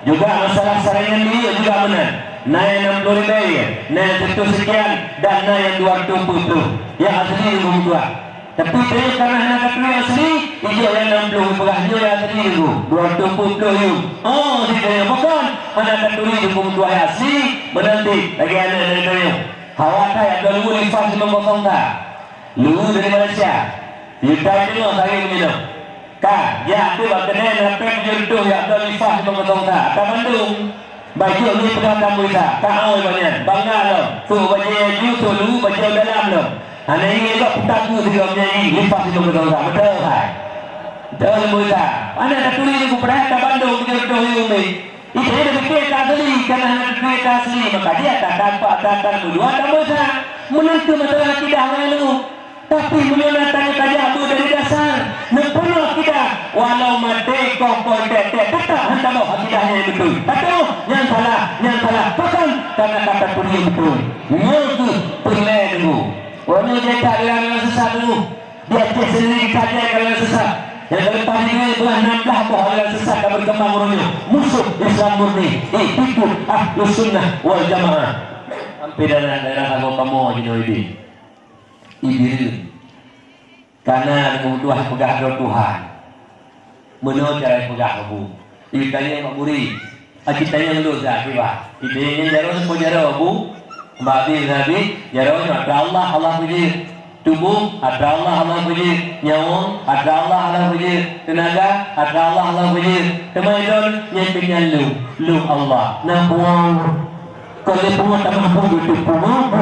juga masalah saringan dia juga benar naik 60 ribu naik 1 sekian dan naik 240 yang asli yang kemudian tapi saya karena anak kata asli hijau yang 60 berahnya yang asli itu 240 you oh dia bukan anak kata yang kemudian asli menanti lagi anak dari dia Hawa kaya ada lu di fas 50 tak? Lu dari Malaysia. Kita itu saya minum. Ka, ya tu bakene napek jodoh ya ada di fas 50 tak? Ka Bandung. Baju ni pegang kamu tak? Ka oi banyak. Bangga lo. Tu baju you tu lu baju dalam lo. Ana ini kok putaku juga menyanyi di fas 50 tak? Betul tak? Betul muda. Ana dah tulis aku pernah ke Bandung jodoh you ni. Itu dia berkata asli karena nak berkata asli maka dia tak dapat katakan berdua tak bisa menentu masalah akidah lalu tapi menyenangkan saja itu dari dasar nempulah kita walau mati kau tetap hendak bawa akidahnya yang betul atau yang salah bahkan karena kata pun yang betul itu perlai dulu orang dia tak dalam sesat dulu dia sendiri saja kalau sesat. Yang lepas ini telah 16 bahawa sesat dan berkembang orangnya musuh Islam murni itu Ahlus Sunnah wal Jamaah hampir daerah kamu ini ini karena kemudian pegah Tuhan menurut cara pegah kamu ditanya Mak Buri kita yang dulu sahaja kita yang jauh semua jauh Abu Mbak Nabi jauh ada Allah puji tubuh ada Allah puji nyawa ada Allah puji tenaga ada Allah puji kemajuan yang lu Allah nah buang kalau buang tak mampu itu buang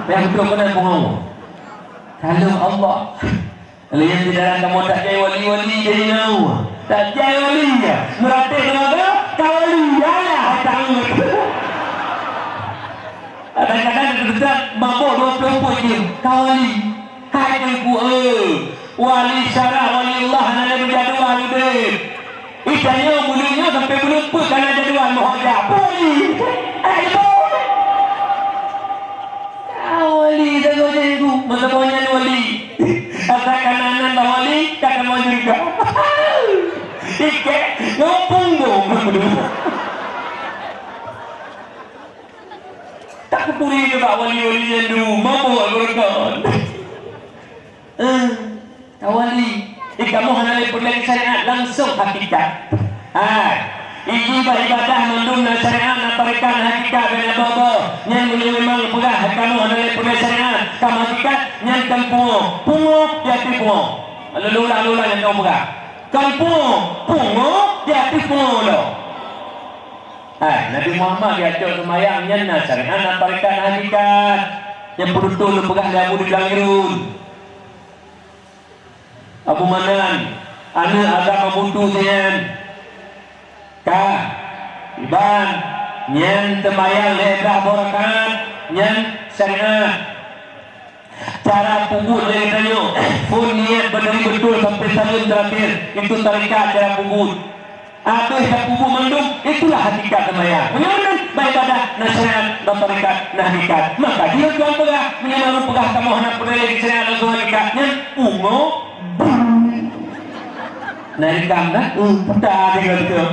yang betul kena buang kalau Allah yang tidak kamu tak jadi wali jadi nyawa tak jadi wali ya merata tenaga kawali ya tahu kadang-kadang kita mabuk 20 poin je kawali hai ibu wali syarah wali Allah nak menjadi wali beb itanya bulunya sampai berlupa kerana jadi wali muhajab wali ibu wali jago jago masa punya wali kata kanan wali kata mau juga ikat ngopung tak kepuri juga wali-wali yang dulu mabuk berkon wali kamu hendak perlai syariat langsung hakikat ibadah mendumna syariat nak tarikan hakikat dan apa-apa yang memang pegah kamu hendak perlai syariat kamu hakikat yang kan pungo jati pungo lula yang kamu pegah kan pungo jati pungo lo Nabi Muhammad dia ajak semayang nyana syariat nak tarikan hakikat yang betul pegang dia Abu Dilangirun Abu Manan anak agama buntu seyan ka iban nyen semayang ledah borakat nyen syariat cara punggut dari tanyo pun niat berdiri betul sampai salim terakhir itu tarikat cara punggut apa yang kubu mendung itulah hakikat semaya menyaman beribadah nasihat dan tarikat nahikat maka dia tuan pegah menyamaru pegah kamu hendak berdiri di syariat dan hakikatnya ungu naikkan dah tak ada betul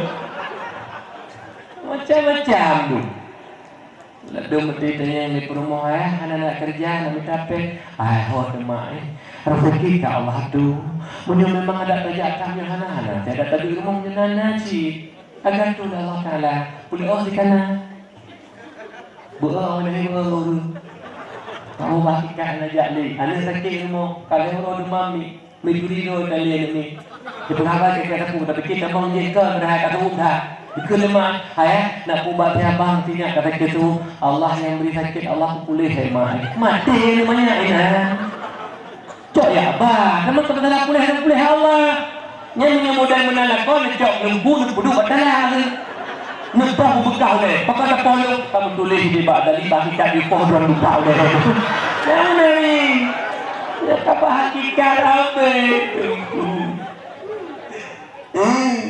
macam-macam tu lalu menteri tanya yang di rumah anak-anak kerja nak minta apa hot emak rezeki ke Allah tu punya memang ada kerjaan yang anak-anak saya ada tadi rumah punya nasi agar tu Allah Ta'ala boleh di kanan buah dari buah kamu bakikan anak jali anak sakit rumah kalau orang mami Menduri do kalian ni. Di pengawal kita kata pun tapi kita mau je ke berhak kata umdah. Lemah, nak ubat abang tinyak kata gitu. Allah yang beri sakit, Allah pulih mak. Mati namanya cok ya abah, namun kebetulan pulih Allah. Yang mudah menalakon cok lembu duduk badalah. Nubah bekah deh. Pakai polo kamu tulis di bawah dari bagi tak di pohon bekah deh. Mana ni? Ya apa hakikat apa?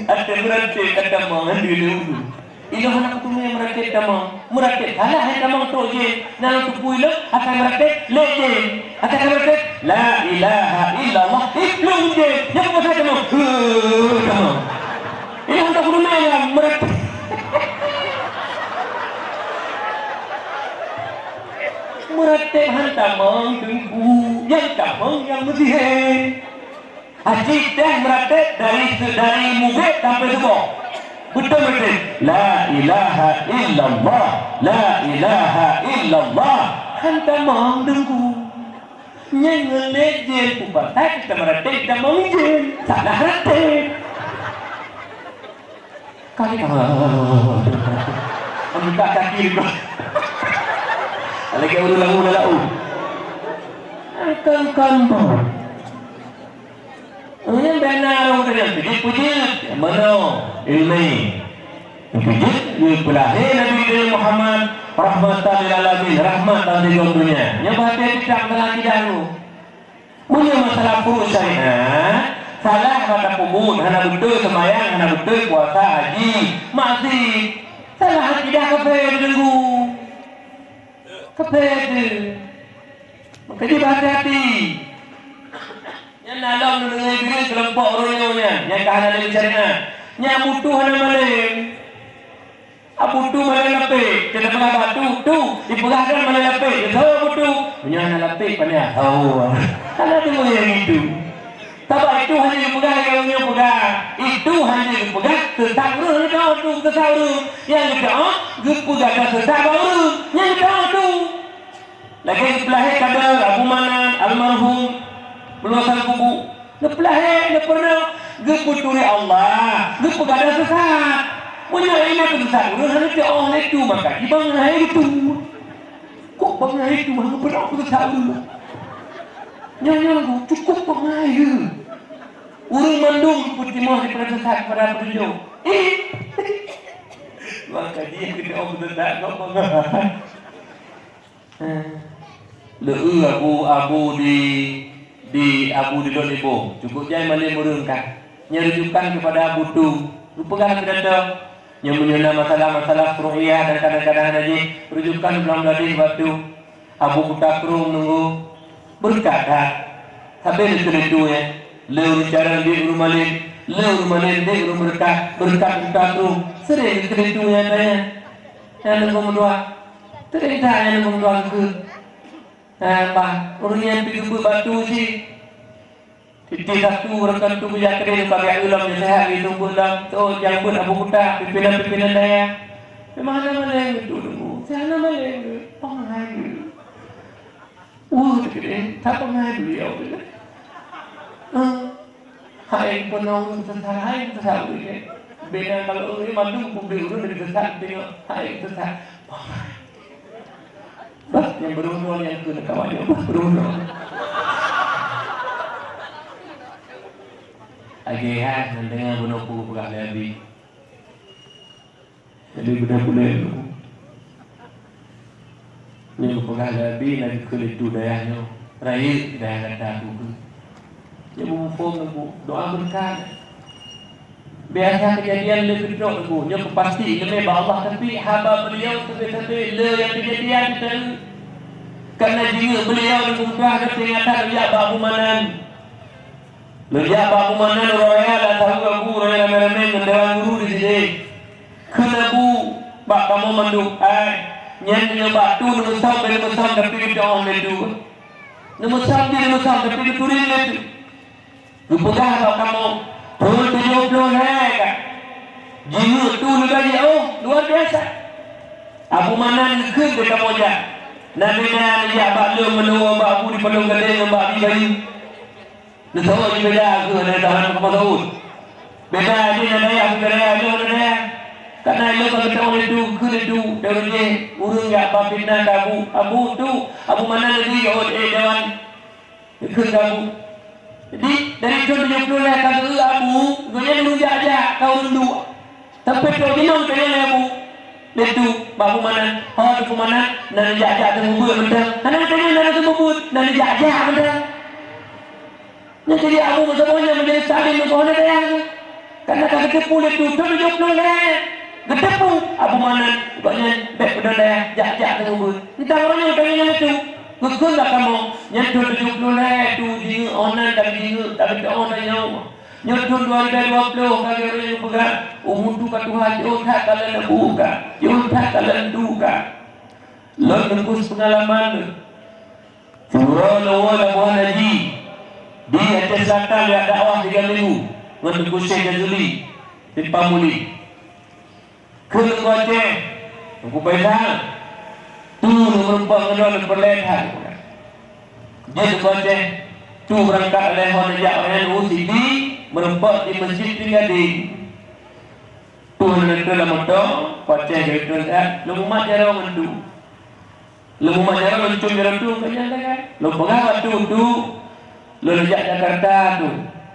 Ada merakit kata mangan dulu. Ilo anak tu yang merakit kama, merakit. Alah yang kama tu je. Nang tu puilo akan merakit leje. Akan merakit la ilaha illallah. Iklum je. Yang apa saya kama? Kama. Ilo hendak guru yang merakit. Merakit hantar mang tunggu. Yang kamang yang mesti. Haji teh merakit dari mugit sampai sebok. Betul-betul. La ilaha illallah. La ilaha illallah. Hantar mang tunggu. Yang ngelejel pupatai kita merakit kita mengjel. Salah merakit. Kali buka kaki kau. Lagi ulang lau. Akan kampung. Yang benar orang yang puji mana ilmu. Puji pelahir Nabi Muhammad rahmatan lil alamin, rahmat bagi dunia. Yang bahagia tidak lagi dahulu. Punya masalah pun syariat. Salah kata kubur, hana betul semayang, hana betul puasa haji, masih salah tidak keped dulu, keped. Maka dia hati-hati. Yang nalam dengan diri kelompok orangnya, yang kahana dari syariat, yang butuh hana maling, butuh maling lapik, tidak pernah batu, tu diperahkan maling lapik, dia tahu butuh, punya hana lapik pandai, tahu, karena dia yang itu. Sebab itu hanya dipegang yang pegang. Itu hanya dipegang tetangga itu tetangga yang dipegang dipegang tetangga yang dipegang itu. Lagi pelahir kadar Abu Manan almarhum beluasan kubu. Pelahir dia pernah diputuri Allah. Dipegang sesat. Punya ini tetangga hanya dia orang itu maka di bangsa itu. Kok bangsa itu mana pernah tetangga? Yang cukup pengayu. Urung mandung putih mau diperintahkan kepada penunjuk. Maka dia kena orang tetap kau pengayu. Leu abu di Dolibo. Cukup jai malih merungkah. Nyerujukan kepada Abu Tu. Lupakan kepada yang menyena masalah-masalah furu'iyah dan kadang-kadang haji. Rujukan belang-belang batu. Abu Kutakrum nunggu berkata sampai itu ya leu cara di rumah lain di rumah berkat itu sering itu ya tanya yang nunggu dua terita yang nunggu dua ke apa orangnya pergi batu sih titik satu rekan tu punya kering pakai ulam yang sehat itu ulam tu yang pun Abu Kuta pimpinan daya mana yang itu nunggu sana mana yang pengayu. Kira tak pernah beliau tu. Hai penong tentang hai tentang dia. Beda kalau orang mandu publik orang dari besar tengok hai tentang. Bah yang beruntung yang kena kawan dia beruntung. Agehan mendengar bunuh pukul lebih. Jadi benar-benar ni pegang lebih lagi kulit tu dayanya raih daya kata aku dia memform aku doa berkat biasa kejadian lebih dok aku dia pasti lebih Allah tapi hamba beliau sampai le yang kejadian itu karena jika beliau membuka ketingatan dia Abu Manan dia Abu Manan roya dan tahu aku roya ramai-ramai mendalam guru di sini kena bu bak kamu manduk Nyan batu numusam tapi dia orang ledu. Numusam tapi dia turin ledu. Rupanya kalau kamu turun 70 hek. Jiwa tu lagi luar biasa. Abu Manan ke kamu aja. Nabi dia balu menua babu di pelung gede ngambak di kayu. Netawa beda ke ada dalam kamu tahu. Beda dia ada yang beda ada. Karena lo kalau kita oleh tu, kena tu, dalam je urung ya babina kabu, abu tu, abu mana lagi oh dewan, kena kabu. Jadi dari tahun 70 lah kalau abu, gaya lu aja kau dulu. Tapi kalau minum kaya abu, letu babu mana, tu mana, nanti jaja tu bubur benda, anak kaya nanti tu bubur, nanti jaja benda. Jadi abu macam-macam menjadi saling berkonon dia. Karena kalau kita pulih tu, tahun 70 lah. Gedepu abu mana banyak bek benda jak dengan bubur. Entah orangnya tanya itu. Kekun lah kamu. Nyentuh 70 lah tu dia onan dan dia tapi onan yang nyentuh 2020 kali orang yang pegang umur tu kat Tuhan yo tak kalian buka. Yo tak kalian duka. Lo tembus pengalaman. Surah lawan Abu Haji. Di atas Selatan dia dakwah 3 minggu. Menembus Syekh Jazuli di Pamuli. Kena baca, aku baca, tu merupakan kenal perlehan. Jadi baca, tu berangkat oleh orang yang orang UCD merupakan di masjid Tingadi. Tu nanti dalam motor, baca gitu kan, lemak jarang mendu, lemak jarang mencung jarang tu, kaya kan, lemak tu, lelajak Jakarta tu,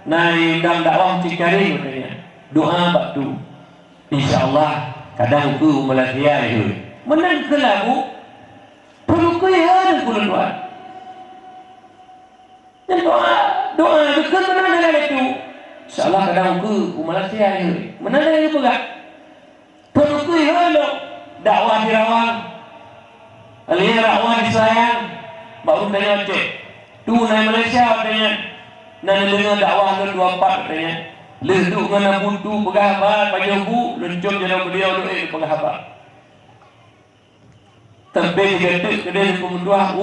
naik dalam dakwah Cikari katanya, doa batu, InsyaAllah. Kadang aku Malaysia itu menang ke lagu perlu kaya aku tuan dan doa itu kan menang dengan itu insyaAllah kadang aku Malaysia itu menang dengan itu enggak perlu kaya lo dakwah di Rawang alih dakwah di Sayang baru tanya cek tu naik Malaysia tanya nanti dengan dakwah ke 24 tanya Ledu dengan buntu pegahaba pajobu lencong jalan beliau doa pegahaba. Terbang detik kedai pemudua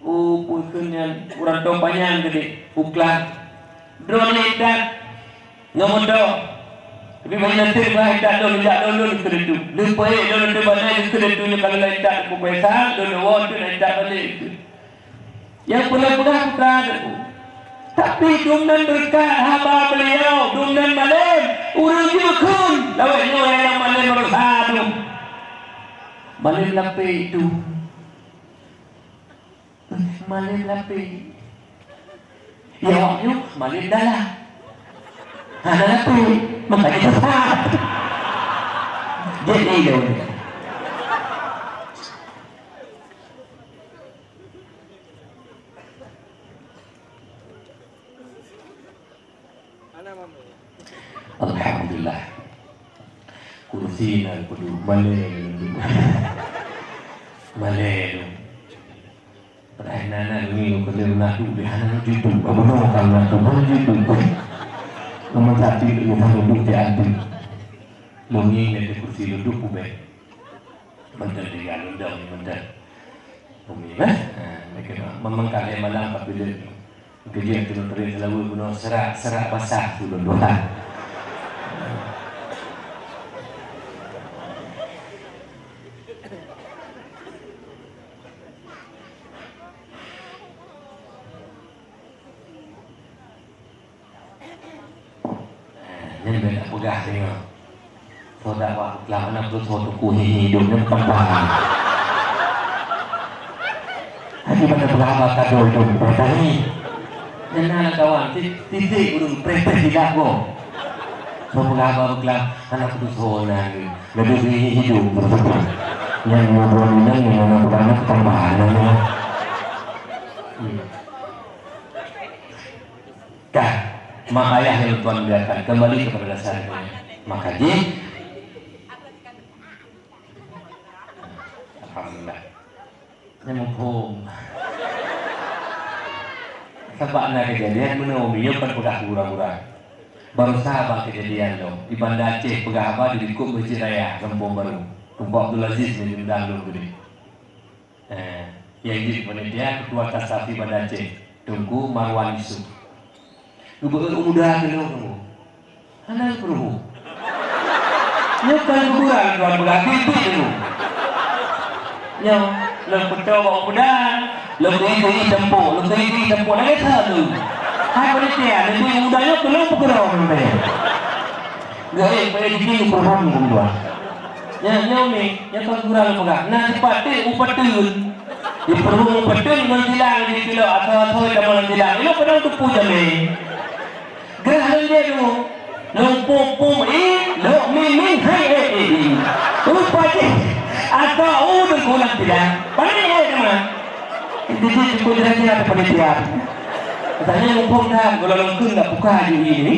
punya urang do panjang gede uklan. Drone ikan ngamondo. Tapi banyak terbaik tak do jak do kedetu. Lepai do banai kedetu ni kalau lain tak pupesa do won tu lain tak balik. Yang pula bukan tapi dumnan berkat hamba beliau, dumnan malam, urang jukun, lawaknya orang yang malam bersatu. Malam lapai itu, malam lapai. Ya waktu malam dalam, ada lapai, makanya besar. Jadi dia. Alhamdulillah. Kursi nak kudu Malay. Perainan ni lu perlu nak tu di hana jitu. Apa nak kalau tu mana jitu? Nomor satu lu duduk di antu. Lu ni di kursi duduk ube. Menteri dia undang ni menteri. Bumi lah. Memang kali malam apabila kerja tu terus selalu guna serak basah tu doa. Nên mình đã có gà đây mà thôi đã bảo làm nó cứ thôi cụ hì đúng nó không bằng hati pada berapa kadoi dong bertani nên là kawan titik urung prepare tidak kok berapa anak itu thôi là lebih hidup berbeda yang ngobrol ini yang anak tambahan Kah mak ayah yang Tuhan biarkan kembali kepada dasarnya. Maka alhamdulillah. Nyamuk sebab nak kejadian menawi kan pedah kurang-kurang. Baru sahabat kejadian dong di Banda Aceh pegah apa di Kup Masjid Raya Kampung Baru. Tumpuk Abdul Aziz di Dangdung gede. Yang jadi panitia ketua Tasafi Banda Aceh Tunggu Marwan Yusuf. Gubernur muda dulu, anak perlu. Nyokal gubernur tuan berarti itu dulu. Nyok, lepas coba muda, lepas ini tempo lagi satu. Hai panitia, nanti mudanya belum bergerak nanti. Gaya pada dikini perham kumpulan. Yang ni, yang kau kurang pegang. Nah cepat deh, upatun. Di perhum upatun mentilang di kilo atau dah mentilang. Ini pada untuk puja ni. Gerah dia tu, lumpur pum lo min hai upati atau udah kurang tidak. Paling ni cuma. Itu dia cukup derajat apa pada tiap. Katanya lumpur dah, kalau lumpur dah buka hari ini.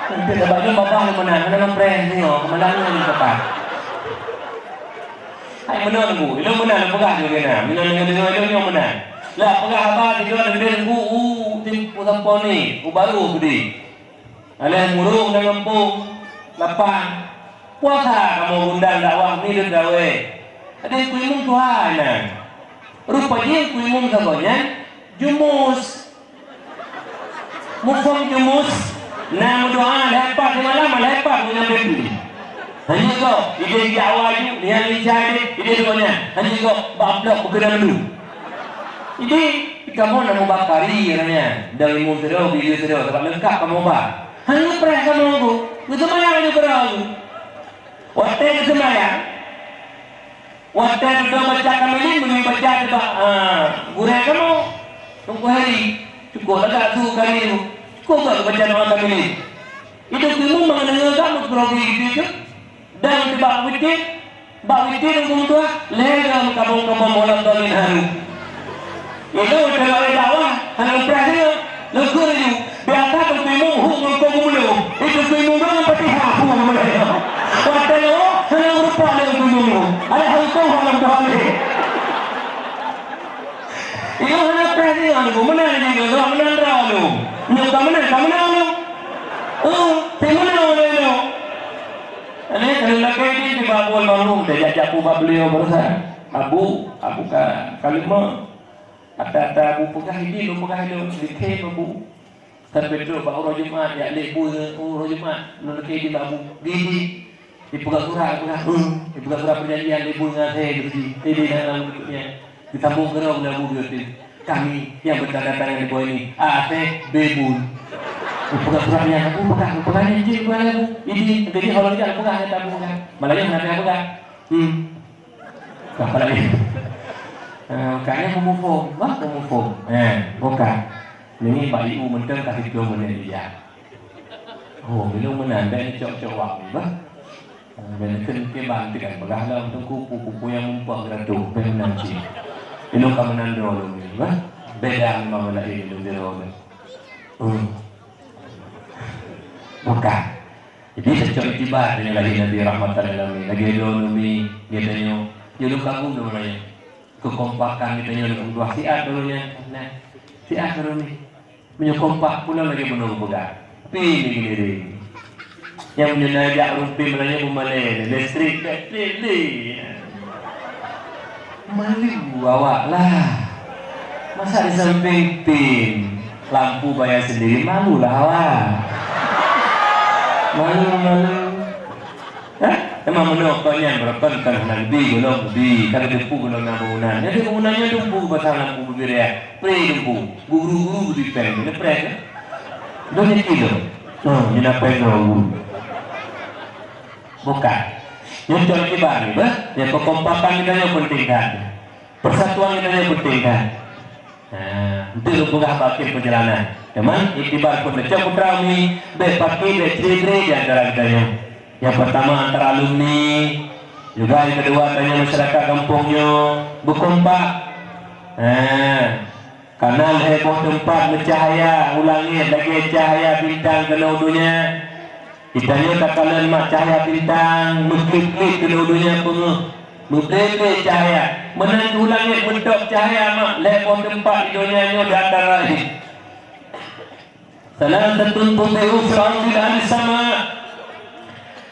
Nanti dah baju babah yang mana, mana mempreh ni, kemana ni cepat. Hai mana bu, itu mana pegah juga na, mana dengan itu yang mana. Lah pegah apa tiga dengan bu, tim pusat ni, baru budi. Alah murung dengan pung, lapang. Puasa kamu undang dakwah ni dan dawe. Ada kuimung Tuhan. Rupanya kuimung sagonya jumus. Mufam jumus. Nama doa lepas di malam lepas punya beli. Hanya kau ide di awal tu dia mencari ide doanya. Hanya kau bablok bergerak dulu. Ide kamu nama bakari katanya. Dari mutero video tero sebab lengkap kamu bah. Hanya perah kamu tu. Itu mana ada berau. Waktu itu semaya. Waktu itu baca kami ini baca coba gurau kamu. Tunggu hari cukup agak tu kali itu. Kau tak baca nama kami ni? Itu kamu mengenai kamu grogi itu dan tiba witir untuk tua lega kamu molam dolin haru. Itu kalau dakwah haru perahnya legur itu biasa tu kamu hukum kamu mulu. Itu kamu orang pasti hukum mulu. Waktu itu haru rupa le kamu. Ada hukum haru dolin. Itu haru perahnya aku mana ni kalau mana rawu. Nyok kamu ni. Tengok ni. Ini kalau lagi di babul malu, dia jatuh beliau berusaha. Abu kalimah. Ada abu pegah ini, lu pegah itu, dikhe abu. Terbetul bahu Jumat, ya lebu Jumat, nolke di babu gigi. Di pegah surah, di pegah surah perjanjian lebu ngase gitu. Ini dalam bentuknya ditambung kerau lebu gitu. Kami yang bertanda-tanda di bawah ini, bebu. Pegah-pegahnya aku pegahnya je aku. Ini jadi kalau dia pegahnya tak pegah. Malahnya nak pegah. Apa lagi? Kayaknya memufung, bukan. Ini Pak Ibu mentang kasih dua menit dia. Minum menanda ni cok-cok wang, bah. Dan ke bantikan pegah lah untuk kupu-kupu yang mumpah geratuh penanci. Minum kamenan dulu ni, bah. Beda memang lagi minum di rumah. Bukan. Jadi secara itibar dengan lagi Nabi Rahmatan Alamin. Lagi ekonomi kita nyo. Yulu kagum namanya. Kekompakan kita nyo dengan dua siat dulunya. Nah, siat dulu ni. Menyokompak pula lagi menunggu pegang. Pilih gini. Yang menyenajak rumpi melanya bumalai. Listrik. Malu awak lah. Masa di samping pin. Lampu bayar sendiri. Malu lah awak. Malu. Emang menurut kau yang berapa kan nabi golong di kalau dempu golong nabunan. Jadi kemunanya dempu pasal lampu berbeda. Pre dempu, guru di pen, ni pre kan? Dua kilo. Ni nak pen dulu. Bukan. Yang contoh kibar ni, yang kekompakan kita yang penting kan. Persatuan kita yang penting kan. Itu bukan bakil perjalanan. Teman, iktibar pun lecah putra ni, berpakir, berciri-ciri di antara kitanya. Yang pertama antara alumni, juga yang kedua tanya masyarakat kampungnya berkompak. Kanal heboh tempat bercahaya, ulangi lagi cahaya bintang ke laudunya. Kitanya tak kalah mak cahaya bintang, mengklik-klik ke laudunya penuh. Mengklik cahaya, menang ulangi bentuk cahaya mak heboh tempat hidupnya di antara ini. Salam tentu tubi'u fir'aun di sama.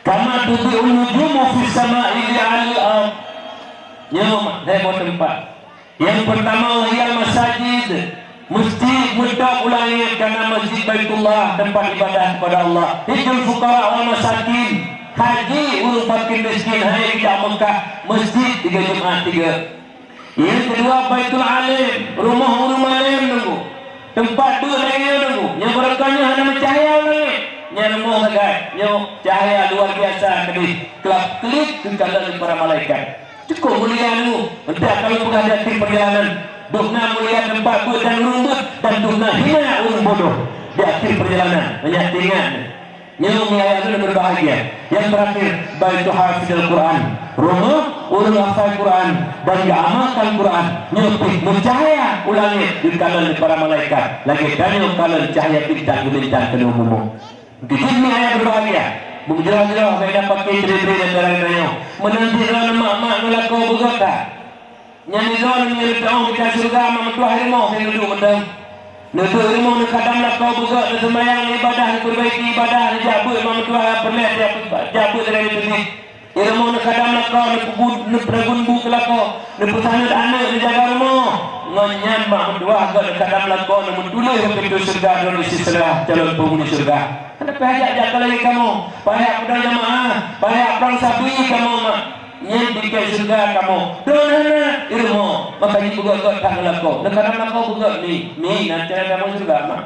Kama tubi'ul nujumu fis sama'i li'alil ard. Nyom, heboh tempat. Yang pertama wahiyal masajid. Masjid mendap ulangi karena masjid Baitullah, tempat ibadah kepada Allah. Hijul fuqara wal masakin. Haji ul fakir miskin, hai di Mekah, masjid 3 Jumat 3. Yang kedua Baitul Alim, rumah alim nunggu. Tempat dua lagi nunggu. Yang berkahnya hanya mencahaya lagi. Nyermo sagai, nyo cahaya luar biasa kali kelap kelip kekalahan para malaikat. Cukup mulia nu, entah kalau menghadapi perjalanan, dukna mulia tempat buat dan rumbut dan dukna hina orang bodoh di akhir perjalanan. Menyatingan, nyo mulia itu berbahagia. Yang terakhir, baitu hafizul Quran, rumah orang hafal Quran dan diamalkan Quran. Nyo mencahaya ulangi kekalahan para malaikat. Lagi dan kalau cahaya bintang kedua di sini ayat berbahagia. Berjelas-jelas saya dapat kiri-kiri dan darah-darahnya. Menanti dalam mak-mak melakau berkata. Nyanyi dalam yang tahu kita surga mak tua harimau saya duduk mentang. Nutu harimau nak kadang lakau berkata semayang ibadah perbaiki ibadah jabut mak tua perlet jabut dari itu ni. Harimau nak kadang lakau nak peragun buku lakau nak pesanut anak nak jaga rumah. Nganyan mak tua agak kadang lakau nak mentulis ke pintu surga dan isi serah calon penghuni surga. Kenapa ajak lagi kamu? Payah pedang jamaah, payah perang sapi kamu mak. Yang dikai surga kamu. Dona ilmu. Maka ini buka tak laku. Negara laku buka ni nanti kamu surga mak.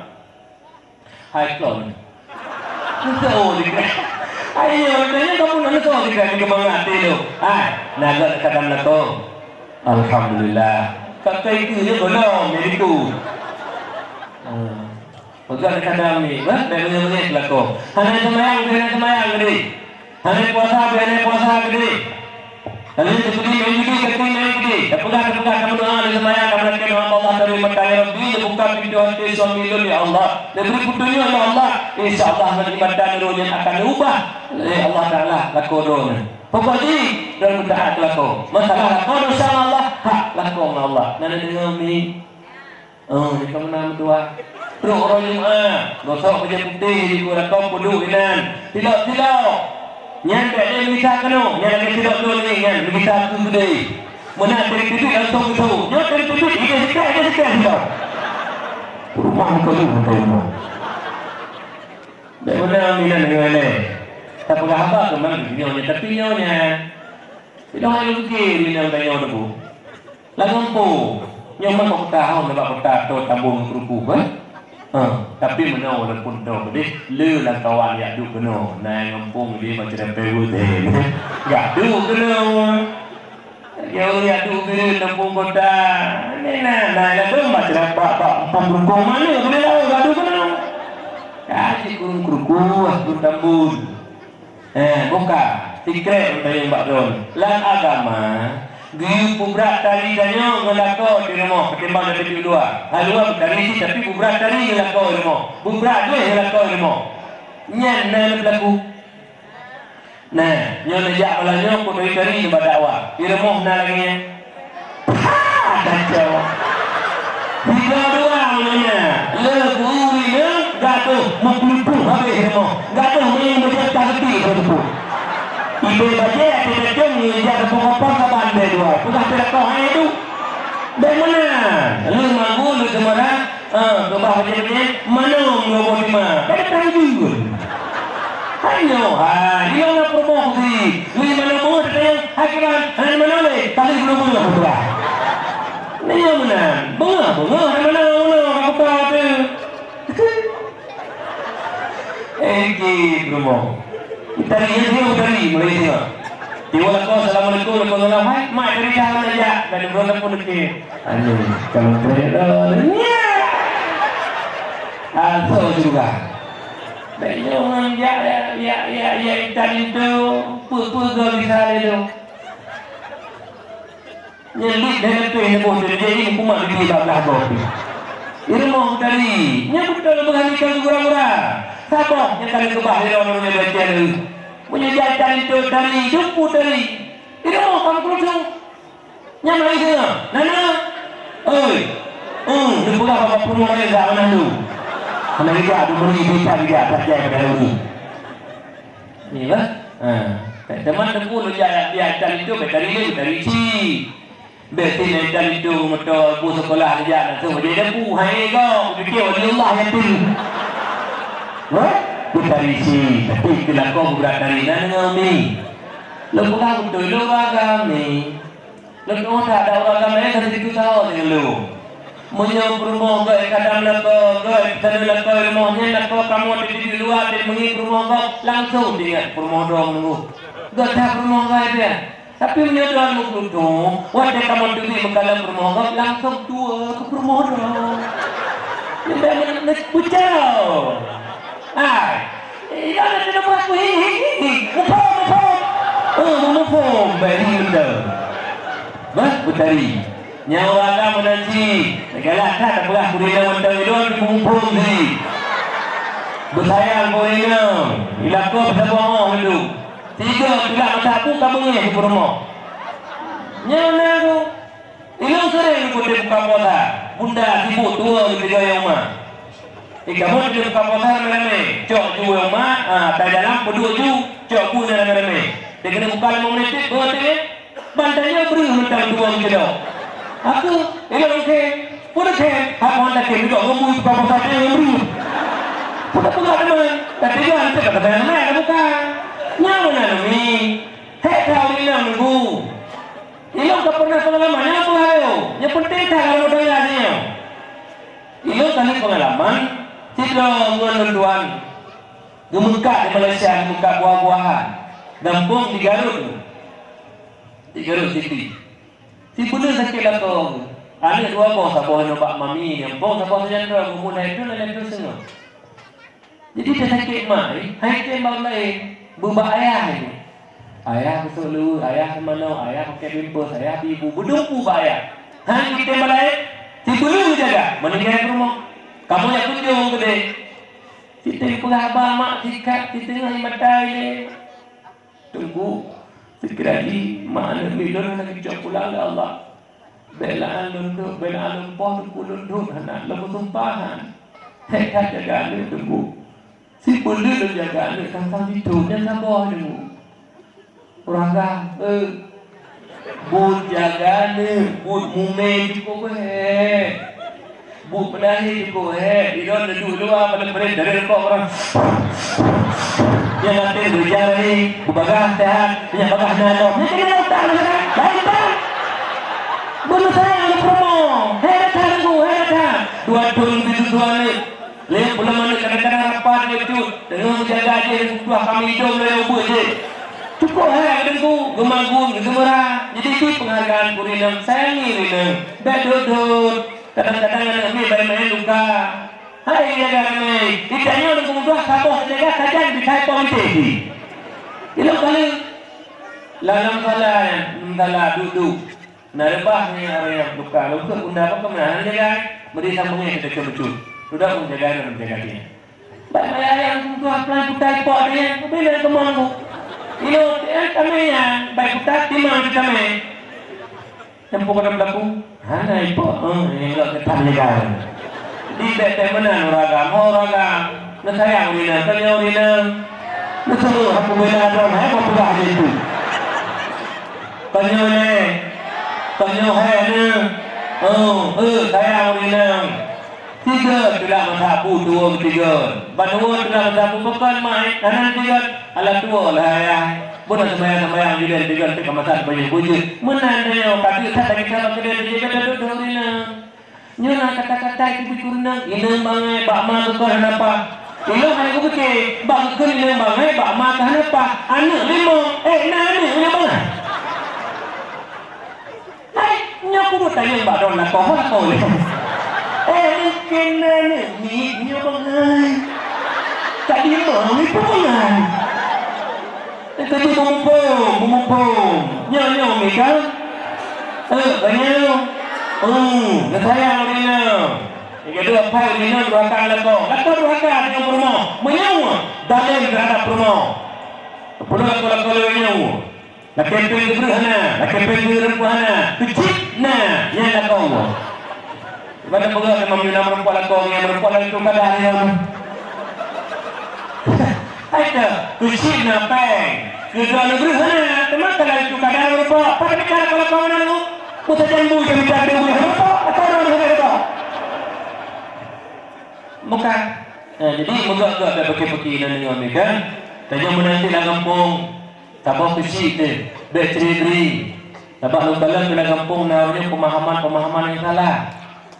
Hai klon. Tahu dikira. Ayo, tanya kamu nak tahu dikira ni kemangati tu. Hai, naga kadang laku. Alhamdulillah. Kata itu je belum jadi tu. Pegang kadang ni, banyak laku. Hanya semayang gede. Hanya puasa gede. Hanya judi main gede. Pegang kamu doa di semayang kamu nak kena Allah dari mata ya Rabbi buka pintu hati suami lu ya Allah. Diberi petunjuk ya Allah. Insyaallah nanti mata nurul yang akan diubah oleh Allah Taala laku doa. Pokoknya dalam taat laku. Masalah laku dosa Allah, hak laku Allah. Nana dengar ni. Ni kamu nama tua. Terus orang Jumaat, gosok kerja putih di kuala kau pudu inan. Tidak. Nyan tak ada bisa kena. Nyan lagi tidak dulu ni, nyan bisa tu gede. Mana dari titik langsung itu. Nyan dari titik dia sekat tidak. Rumah kau ni rumah. Dari mana minan dengan ni? Tak pernah apa ke mana nyonya tapi nyonya. Tidak ada lagi minan dengan nyonya tu. Langompo. Nyonya mau tahu nak tahu tambung kerupu, tapi menau dan pun tahu jadi lu dan kawan ya duk kena naik ngempung dia macam peru deh ya duk kena ya duk kena ngempung kota ni naik lah tu macam apa pemberkong mana kena tahu duk kena kasih kurung kurung tambun buka secret untuk yang bakron lan agama Gaya pubrak tari danyo ngelako di rumah ketimbang dari kedua. Halua dari si tapi pubrak tari ngelako di rumah. Pubrak dua ngelako di rumah. Nyan na berlaku. Nah, nyo najak malanyo pun dari berdakwah. Di rumah na lagi. Kacau. Tiga dua namanya. Leburina gatuh menglupu habis rumah. Gatuh main macam tahti bertupu. Ibu baca kita jom jaga pokok-pokok ke bandai dua. Sudah tidak kau hanya itu. Dari mana? Lu mampu lu semua kebah macam ni. Mana ngomong lima? Dari tahu. Hanya, dia nak promosi. Lu mana mau tertanya hakiman. Hanya mana le? Tali belum lah betul. Ni yang mana? Bunga. Mana aku tahu tu. Promo. Dari Malaysia. Tiwala ko, assalamualaikum warahmatullahi wabarakatuh. Mai dari jalan aja, dari berapa pun dekat. Aduh, kalau trader, so juga. Dari orang ya tadi tu, pur bisa itu. Nyelit dengan tu yang boleh jadi hukuman di belah bawah. Ini mau dari, nyebut dalam menghanikan kurang-kurang. Sabar yang kali kebah dia orang punya baca ni. Punya jalan itu dari jemput dari. Ini mau kamu kerucung. Nyamai dia. Nana. Dia pula apa pun orang yang mana tu. Mana dia ada beri bisa dia saja pada ini. Ni lah. Teman teman lu dia jalan itu dari si. Betul jalan itu motor bus sekolah dia. So dia pu hai kau. Dia Allah yang tu. Dari si tapi bila kau berat dari mana ni? Lu bukan betul lu agama ni. Lu tak ada agama ni kan itu tahu dengan lu. Menyau rumah kau, kadang lako, kau, tadi lako rumahnya lako kamu ada di luar, di mengi rumah kau, langsung dia rumah doang nunggu. Kau tak rumah kau dia. Tapi menyau doang nunggu tu, wadah kamu dulu mengkalam rumah kau, langsung tua ke rumah doang. Dia nak pucau. Ah, ini ada tidak aku hi, mupom, beri benda. Bah, putari. Nyawa kamu nanti negara tak pernah kurina mentang itu dikumpul ni bersayang kurina ilako bersama itu 3 tidak masa aku kamu ni ke rumah nyawa aku ilang sering aku buka puasa bunda sibuk tua di yang rumah kamu di buka puasa rame-rame cok jual rumah tak dalam berdua ju cok pun rame-rame dia kena buka 5 minit berarti bantanya beri mentang 2 kilo aku ilang ke pun ke aku hendak ke juga ngomong buka puasa yang beri pun teman tapi dia nanti kata mana bukan nyawa ni hei kau ini nunggu ilang tak pernah pengalaman apa ayo yang penting tak kalau modal ni ilang kali pengalaman tidak menentuan gemuka di Malaysia gemuka buah-buahan gampung di Garut City si benar sakit aku ada 2 bos apa nampak mami yang bos apa saja mulai itu lain tu semua jadi dia sakit mai hai tembak lain bubak ayah ni ayah betul ayah mana ayah pakai pimpus ayah ibu bedumpu ayah hai kita balai si belum jaga meninggal rumah kamu yang kunjung gede kita pengabah mak sikat kita dengan mata ini tunggu sekira lagi mana milon lagi cak pulang ya Allah belaan lunduk belaan lumpah lunduk anak lepas sumpahan hei tak jaga ni tunggu si boleh lu jaga ni tentang hidupnya sabar dulu orang bud jaga ni bud mumen juga bud pedahi juga di dalam duduk luar pada dari kau orang yang nanti berjalan ni bagah sehat punya bagah nanom ni kena tak baik tak bunuh saya yang promo hei datang 2 tahun ni lihat pula mana kadang-kadang rapat dia tu dengan menjaga dia tuah kami hidup dia ubah je cukup kadang-kadang gemagun gemerah jadi itu penghargaan kurinam sayangi rinam baik duduk kadang-kadang anak ni baik main luka hai jaga ni tidaknya orang kemudian sabar jaga saja di saya politik itu kali lalam salah duduk narabah ni area luka unda apa kemenangan jaga beri sambungnya kita kebetul sudah pun jaga dia baik ayah yang kemudian pelan putai pot dia bila kemangku ini kami yang baik putai timang kita kami yang pokok berlaku hana ipo yang enggak ketang jaga di bete mana ragam na sayang nina kanyaw nina na suruh aku bela doon hai ko pula itu kanyaw hai na sayang nina 3 tidak mensapu 2 3 banua tidak mensapu bukan mai kanan 3 ala 2 lah ya bukan sembahyang juga 3 kemasan banyak wujud menandanya kaki kata kita pakai dia duduk nina nyona kata-kata itu bikurna inang bangai bak ma ko hanapa ilo hai ko ke bang kun inang bangai bak ma ka hanapa anak 5 na ni nya bangai hai nya ko tanya bak don la ko le kena ni nya bangai tak dia ni ko bangai tadi mumpung nya mi kan banyak nasayang Rina. Yang kedua, Pak Rina durhaka lako durhaka dengan rumah. Menyawa dalam terhadap rumah. Pulau lako menyawa. Nakepeng berhana, nakepeng berhana. Kecil na yang lako. Pada pegawai memang minum perempuan lako yang perempuan lako kadang yang. Aida, kecil na peng. Kedua berhana, teman kalau itu kadang perempuan. Pada kalau lako mana Puta jambu yang berada di apa orang ada muka jadi moga ada pakai nan dengan mereka tanya menanti la kampung tabah fisik tu betri tabah lumbalan di kampung namanya pemahaman yang salah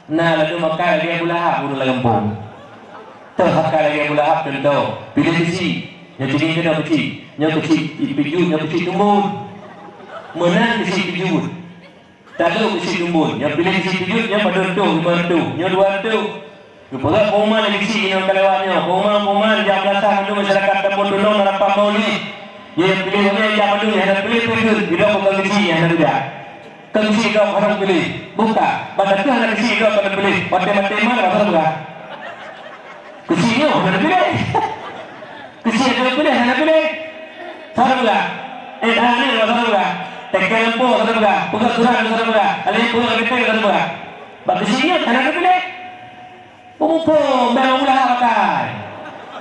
Nah, lalu makan lagi Abu Lahab udah lempung. Terhakal lagi Abu Lahab contoh. Pilih kecil, yang tinggi kena kecil, yang kecil pijut, yang kecil tumbun. Menang kecil pijut. Tak tahu kecil tumbun. Yang pilih kecil pijut, yang pada tu, yang dua tu. Kepada kuman yang kecil yang kelewatnya, kuman yang belasah itu masyarakat tempur dulu narapam mauli. Yang pilih yang madu yang ada pilih bila bukan kecil yang ada tidak. Kecil kau harus pilih, buka. Pada tu ada kecil kau harus pilih. Mati mana pasal buka? Kecilnya harus pilih. Kecil harus pilih, harus pilih. Harus buka. Dah ni harus buka. Tekan lampu harus buka. Buka surat harus buka. Alih pun harus buka. Bagi kecilnya harus pilih. Umum memang ulah pakai.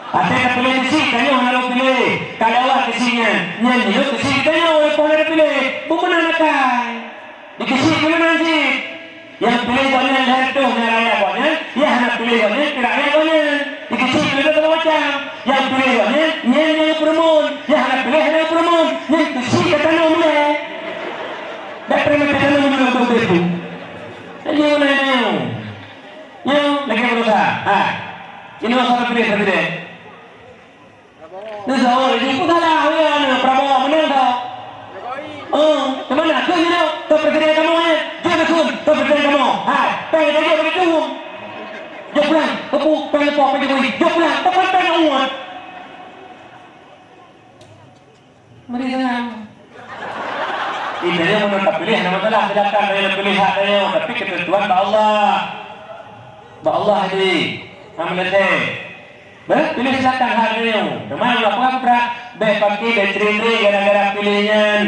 Ada yang pilih kecil, tanya harus pilih. Kalau awak kecilnya, nyanyi kecil, tanya oleh pun harus pilih. Bukan nak pakai. Di kecil pilih nanti. Yang pilih banyak leher tu, yang raya banyak. Yang nak pilih banyak, tidak raya banyak. Di kecil pilih tu macam. Yang pilih banyak, nyanyi permun. Yang nak pilih ada permun. Yang kecil kata nak boleh. Tak pernah kata nak boleh untuk itu. Jadi mana yang? Yang lagi berusaha. Ini masalah presiden. Ini soal ini pun salah. Prabowo menang tak? Kemana? Ke sini. Ke presiden kamu ni. Dia betul. Ke presiden kamu. Pengen dia begitu. Dia pulang. Aku pengen apa Jokowi. Dia pulang. Tepat pengen umat. Mari senang. Ini dia menurut pilih. Nama salah. Sedangkan dia pilih hak dia. Tapi ketentuan Allah. Allah ini amalnya. Pilih silakan hari ini. Kemana apa pakai betri gara-gara pilihan.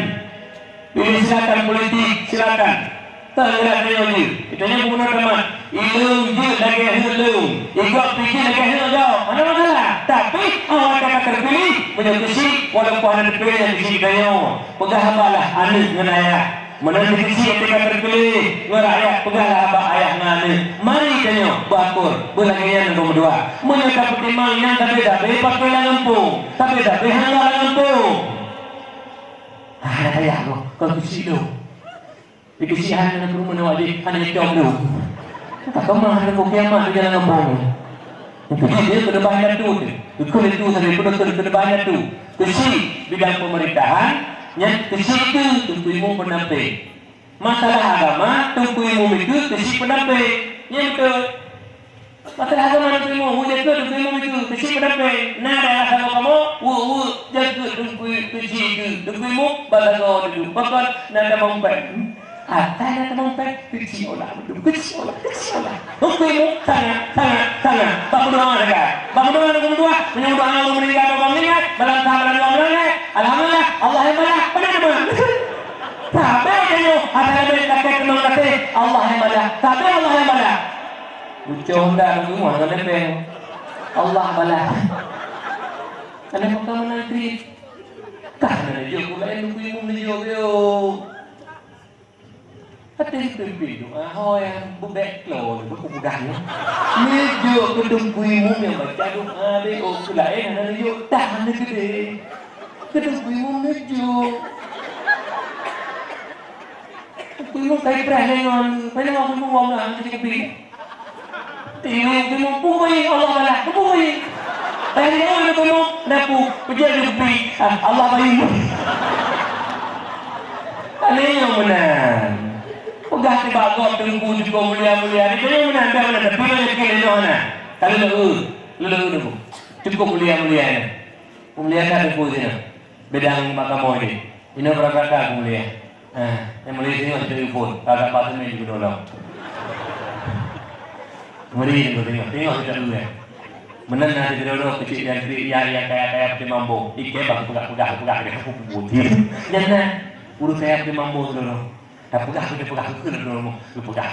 Pilih silakan politik silakan. Tergerak ini. Kita ni guna teman. Ilung je lagi ilung. Ikut fikir lagi ilung jauh. Mana masalah? Tapi awak kata terpilih menyukai walaupun ada pilih yang di sini kaya. Pegahabalah anak dengan ayah. Menang kecil ketika terpilih ngerayak pegala abah ayah ngane. Mari kanyo bakur berlagaian nombor dua. Menyeka pertimbangan tapi dah pakai lampung. Tapi dah hangga lampung. Ada ayah ko kalau kecil tu. Dikesihan dengan rumah nawadi hanya jom tu. Tak kemah ada kiamat di jalan lampung. Kecil dia ke depan tu. Kulit tu sampai ke depan tu. Kecil bidang pemerintahan. Yang kecil itu tunggu ilmu penampil. Masalah agama tunggu ilmu itu kecil penampil. Yang betul. Masalah agama tunggu ilmu jaga tunggu ilmu itu kecil penampil. Nada agama kamu jaga tunggu kecil itu tunggu ilmu balago dulu. Bahkan nada mampai. Nada mampai kecil olah kecil olah. Tunggu ilmu sangat. Bapak doa dekat. Bapak doa nombor dua menyambut anak meninggal bapa meninggal balang sahabat dua meninggal. Alhamdulillah Allah yang malah benar benar. Sampai kamu ada lebih kakek kenal kakek Allah yang malah. Sampai Allah yang malah. Ucap dah nunggu mana lebih Allah malah. Karena kamu nanti karena dia pula yang nunggu ilmu dia. Hati itu yang bubek lo, bubukahnya. Ni juga kedung kuimu yang baca doa deh, kelain ada juga tahan gede. Kedung kuimu ni juga. Kuimu kayak perangan, perangan kuimu orang jadi kepi. Kuimu pui Allah malah, pui. Tanya kuimu napu, pergi kepi. Allah bayu. Ini yang benar. Pegah di bagot tengku juga mulia-mulia. Itu yang mana anda tapi yang kira mana? Kalau lu cukup mulia-mulia. Mulia kan tengku sini. Bedang makam ini. Ini berapa kata mulia? Yang mulia sini masih telefon. Agak pasal ni juga nolong. Mulia ni tengok kita dulu ya. Menang nanti kita dulu kecil dan kaya peti mampu. Ike bang pegah dia aku putih. Jangan urus kaya peti mampu dulu. Tak pegah ke dulu. Lu pegah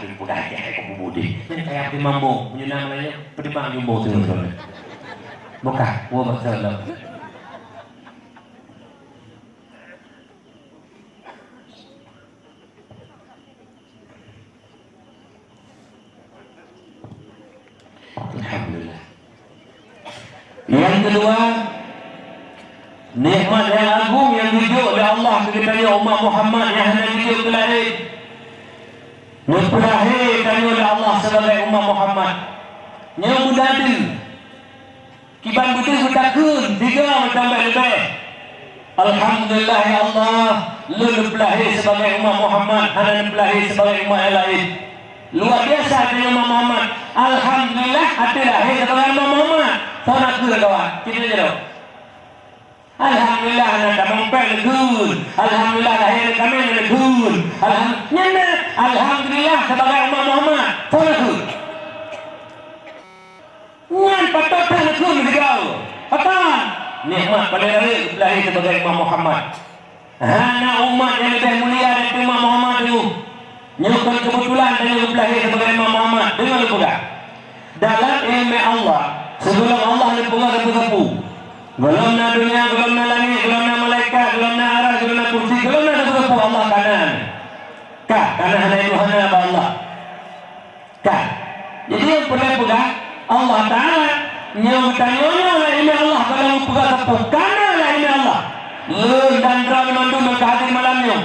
ya kau budi. Ini kayak di mambo, punya namanya pertimbang jumbo tu. Bukan, gua masalah. Alhamdulillah. Yang kedua, nikmat yang agung yang dijuk oleh Allah kepada umat Muhammad yang hendak dijuk ke langit. dilahirkan oleh Allah sebagai umat Muhammad. Nya budadil kiban betul betakun 3 tambah lebih. Alhamdulillah ya Allah, lu lahir sebagai umat Muhammad, hana lahir sebagai umat yang lain. Luar biasa dengan umat Muhammad. Alhamdulillah hati lahir sebagai umat Muhammad. Tahu nak ke kawan? Kita je tahu. Alhamdulillah nak mampai legun. Alhamdulillah lahir kami legun. Alhamdulillah sebagai umat Muhammad. Tahu nak ke? Nyan patutlah legun kau. Patut. Nikmat pada lahir sebagai umat Muhammad. Hana umat yang lebih mulia dari umat Muhammad itu. Nyukur kebetulan dan lahir sebagai umat Muhammad. Dengar lu pula. Dalam ilmu Allah, sebelum Allah lepuga kepu-kepu. Belum na dunia, belum na langit, belum na malaikat, belum na arah, belum na kursi, belum na kepu-kepu Allah kanan. Kah, kanan hanya Tuhan apa Allah. Kah. Jadi yang pula Allah Ta'ala nyurutannya lah ilmu Allah kalau lepuga kepu. Kanan lah ilmu Allah. Lun dan drang mandu menghadir malamnya.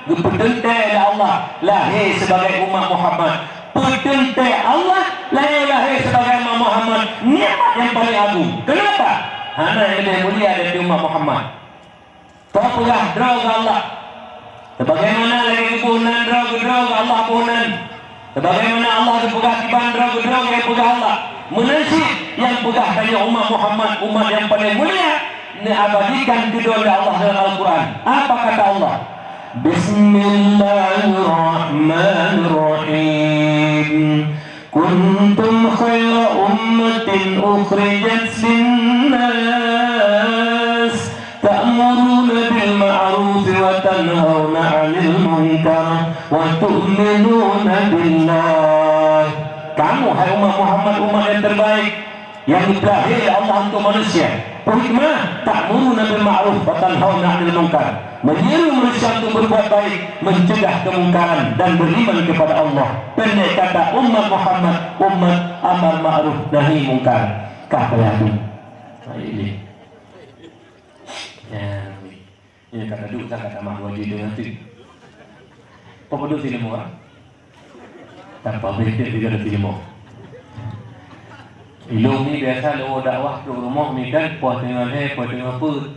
Bertentai Allah lahir sebagai umat Muhammad. Bertentai Allah lahir sebagai umat Muhammad. Nikmat yang paling agung. Kenapa? Hana yang lebih mulia dari umat Muhammad. Tahu pula draw ke Allah. Sebagaimana lagi kepunan draw ke Allah punan. Sebagaimana Allah kepegah kiban draw ke Allah. Menasib yang pegah dari umat Muhammad, umat yang paling mulia, diabadikan kedua oleh Allah dalam Al-Quran. Apa kata Allah? Bismillahirrahmanirrahim. Kuntum khayra ummatin ukhrijat linnas ta'muruna bil ma'ruf wa tanhauna 'anil munkar wa tu'minuna billah. Kamu hai umat Muhammad, umat yang terbaik yang dilahirkan Allah untuk manusia. Hikmah ta'muruna bil ma'ruf wa tanhauna 'anil munkar. Menyeru manusia untuk berbuat baik, mencegah kemungkaran dan beriman kepada Allah. Pendek kata umat Muhammad, umat amar ma'ruf nahi munkar. Kata itu. Ini. Ya, ini kata dulu saya kata mak wajib dengan tu. Apa dulu sini muka? Tanpa berhenti tidak ada sini muka. Ilmu ni biasa lewat dakwah ke rumah ni kan puas dengan puas dengan apa.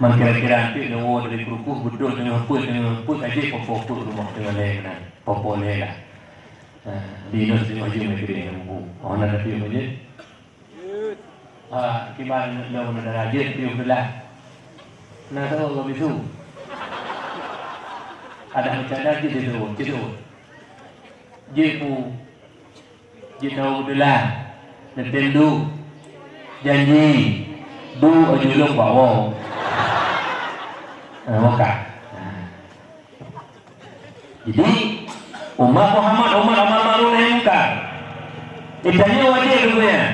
Man kira-kira nanti lewat dari kerukuh bedul dengan apa aja popo rumah dengan lain popo lah. Di Indonesia maju mereka dengan buku. Orang ada piu aja. Kiban lewat negara aja piu belah. Nah tahu kalau itu. Ada macam ada je tu. Je tahu belah. Tentu janji du ajulung bawa maka jadi umat Muhammad, umat amal ma'ruf nahi munkar. Itanya wajib dulunya.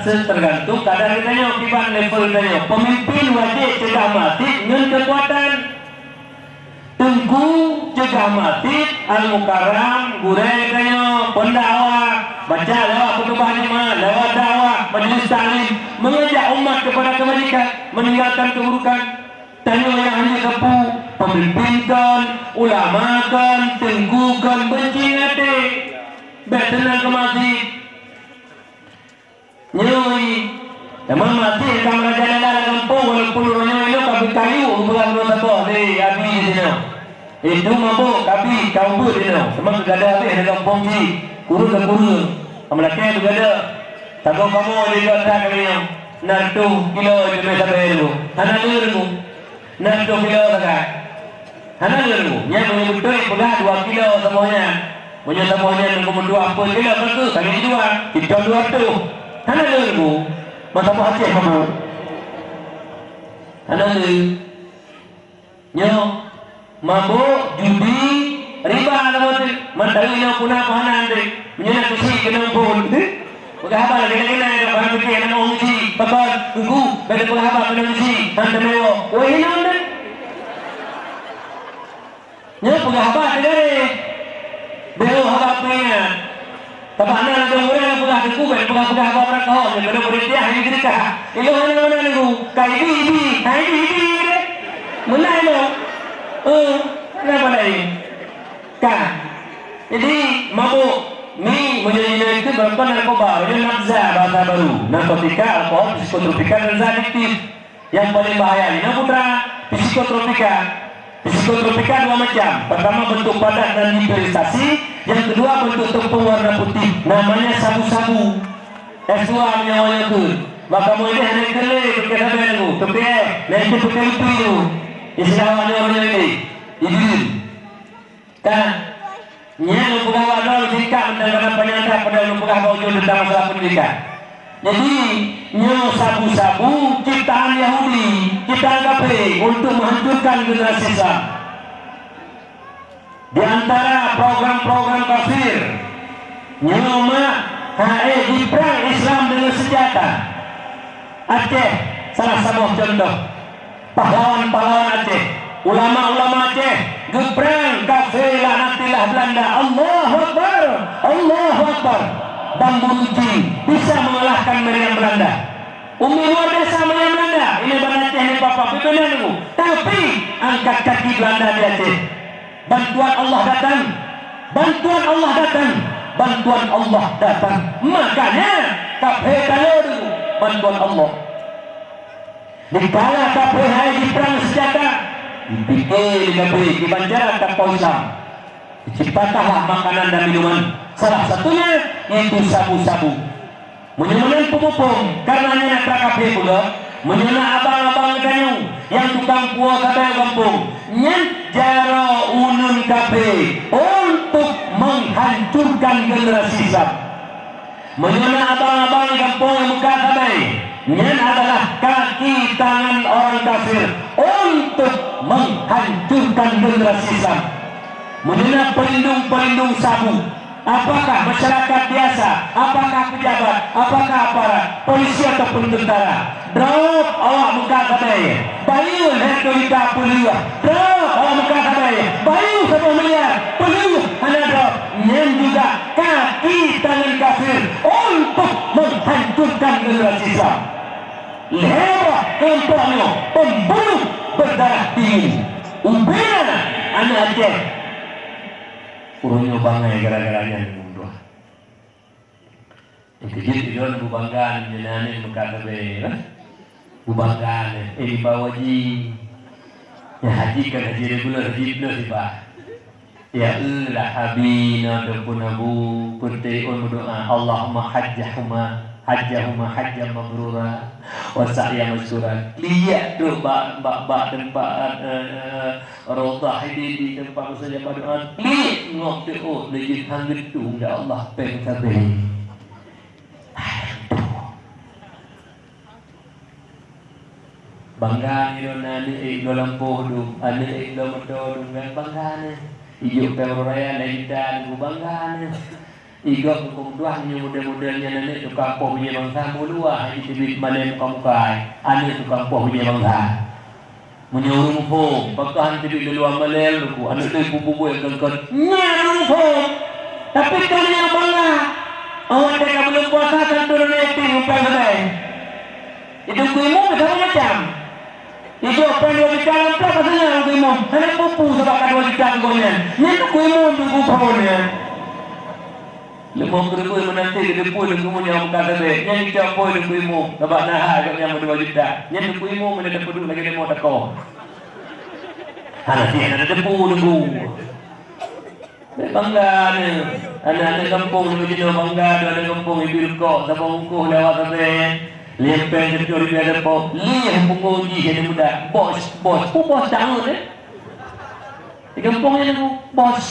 Tergantung kadar kitanya, kiban level kitanya. Pemimpin wajib cegah mati dengan kekuatan. Tengku cegah mati al-mukarram gurai kitanya pendakwah. Baca lewat khutbah jemaah, lewat dakwah, majlis taklim, mengajak umat kepada kebajikan, meninggalkan keburukan. Tanya yang hanya kepu, pemimpinkan, ulamakan, tenggukan, benci hati, bertenang ke masjid. Nyoi, teman mati kamu raja lala kampung, walaupun orangnya itu kapi kayu, bukan satu di api di sini. Itu mampu kapi kayu di sini. Teman sudah ada api di kampung ni. Kurun ke kurun amalaknya juga ada tahu kamu di kota kalian nartu kilo jumlah sampai itu hana lirmu nartu kilo tak hana lirmu yang menyebutkan pula 2 kilo semuanya punya semuanya mengumpul 2 kilo betul kali 2 kita 2 tu hana lirmu masa apa hasil kamu hana lir nyo mabuk judi riba nama tu mentari yang punah pahanan tu menyana kusi kena pun pegahaba kena ada bahan putih yang nama uji babar tunggu beda pegahaba kena uji handa mewo oh ini anda nya pegahaba tegare belo haba punya tabana ada orang pegah ku beda pegahaba orang kau yang beda berita hari kita ilo mana nunggu kai ibi menai lo kenapa lagi kan Jadi mabuk ni menyanyi itu berapa narkoba, ini nafza bahasa baru, narkotika, alkohol, psikotropika dan adiktif. Yang paling bahaya ini putra psikotropika. Psikotropika dua macam. Pertama bentuk padat dan hiperilisasi, yang kedua bentuk tepung warna putih, namanya sabu-sabu. S2 menyawanya itu. Maka mulai hari kelih ke sabar tu, ke naik ke itu itu. Istilahnya orang ini. Idin. Kan nya pegawai dulu jika mendengar penyandang pada pegawai baju tentang masalah pendidikan. Jadi nya sabu-sabu ciptaan Yahudi, ciptaan kafir untuk menghancurkan generasi Islam. Di antara program-program kafir, nya di perang Islam dengan senjata. Aceh salah satu contoh. Pahlawan-pahlawan Aceh, ulama-ulama Aceh geprang kafir laknatilah Belanda. Allahu Akbar, Allahu Akbar. Bambu ruji bisa mengalahkan meriam Belanda. Umi luar biasa meriam Belanda. Ini Banda Aceh ini papa benar itu. Tapi angkat kaki Belanda di Aceh. Bantuan Allah datang. Bantuan Allah datang. Bantuan Allah datang. Makanya kafir tahu dulu bantuan Allah. Dikala kafir hai di perang senjata, dipikir kafir di banjaran kapal Islam. Diciptakanlah makanan dan minuman. Salah satunya yaitu sabu-sabu. Menyuruh pemupung karenanya nak kafir pula. Menyuruh abang-abang kayu yang tukang puas sampai kampung. Nyen jaro unun kafir untuk menghancurkan generasi Islam. Menyuruh abang-abang kampung yang muka sampai. Nyen adalah kaki tangan orang kafir untuk menghancurkan generasi Islam. Menyuruh pelindung-pelindung sabu. Apakah masyarakat biasa, apakah pejabat, apakah aparat, polisi ataupun tentara. Drop awak muka sampai. Bayu hendolika peliwa. Drop awak muka sampai. Bayu sama melihat peliwa hanya drop. Nyen juga kaki tangan kafir untuk menghancurkan generasi Islam. Lebar kelompoknya pembunuh berdarah dingin. Umpina anak Aceh. Urunyo bangai gara-garanya ni mundur. Ikijit iyon bubanggan jenane mukatabe, bubanggan ini bawaji. Ya haji kan haji regular haji pak. Ya Allah habina dapunabu kunti berdoa Allahumma hajjahuma hajjam mabrura wa sa'ya masyura. Lihat tu bak tempat rodah di tempat saja pada li ngok tu lagi hangit tu ya Allah peng sabe. Bangga ni nani dalam podo ane dalam motor dengan bangga ni. Ijo peroraya dan bangga ni. Iga kemudian yang model-modelnya nenek tukang poh punya bangsa mulua ini tibit manem kamukai ane tukang poh punya bangsa menyuruh pun bakahan tibit luar malel luku ane tu bubu yang kengkot nyarung pun tapi kalau yang bangga awak mereka belum puasa kan turun eting upaya sedai itu kuimu sama macam itu apa yang bicara apa pasanya kuimu hanya pupu sebab kadua bicara gonya nyentuh kuimu untuk kupunya lemong kerbu menanti ke depan dengan kemudian berkata baik yang kita apa dengan kuimu sebab nah agak yang berdua juta yang kuimu mana dapat duduk lagi demo takau nanti ada debu bangga ni anak-anak kampung ni jenis bangga ada kampung ibu kok sabang ungkuh lewat sampai lempeng kecuri biar depo lihat penguji jadi muda bos jangan di kampungnya ni bos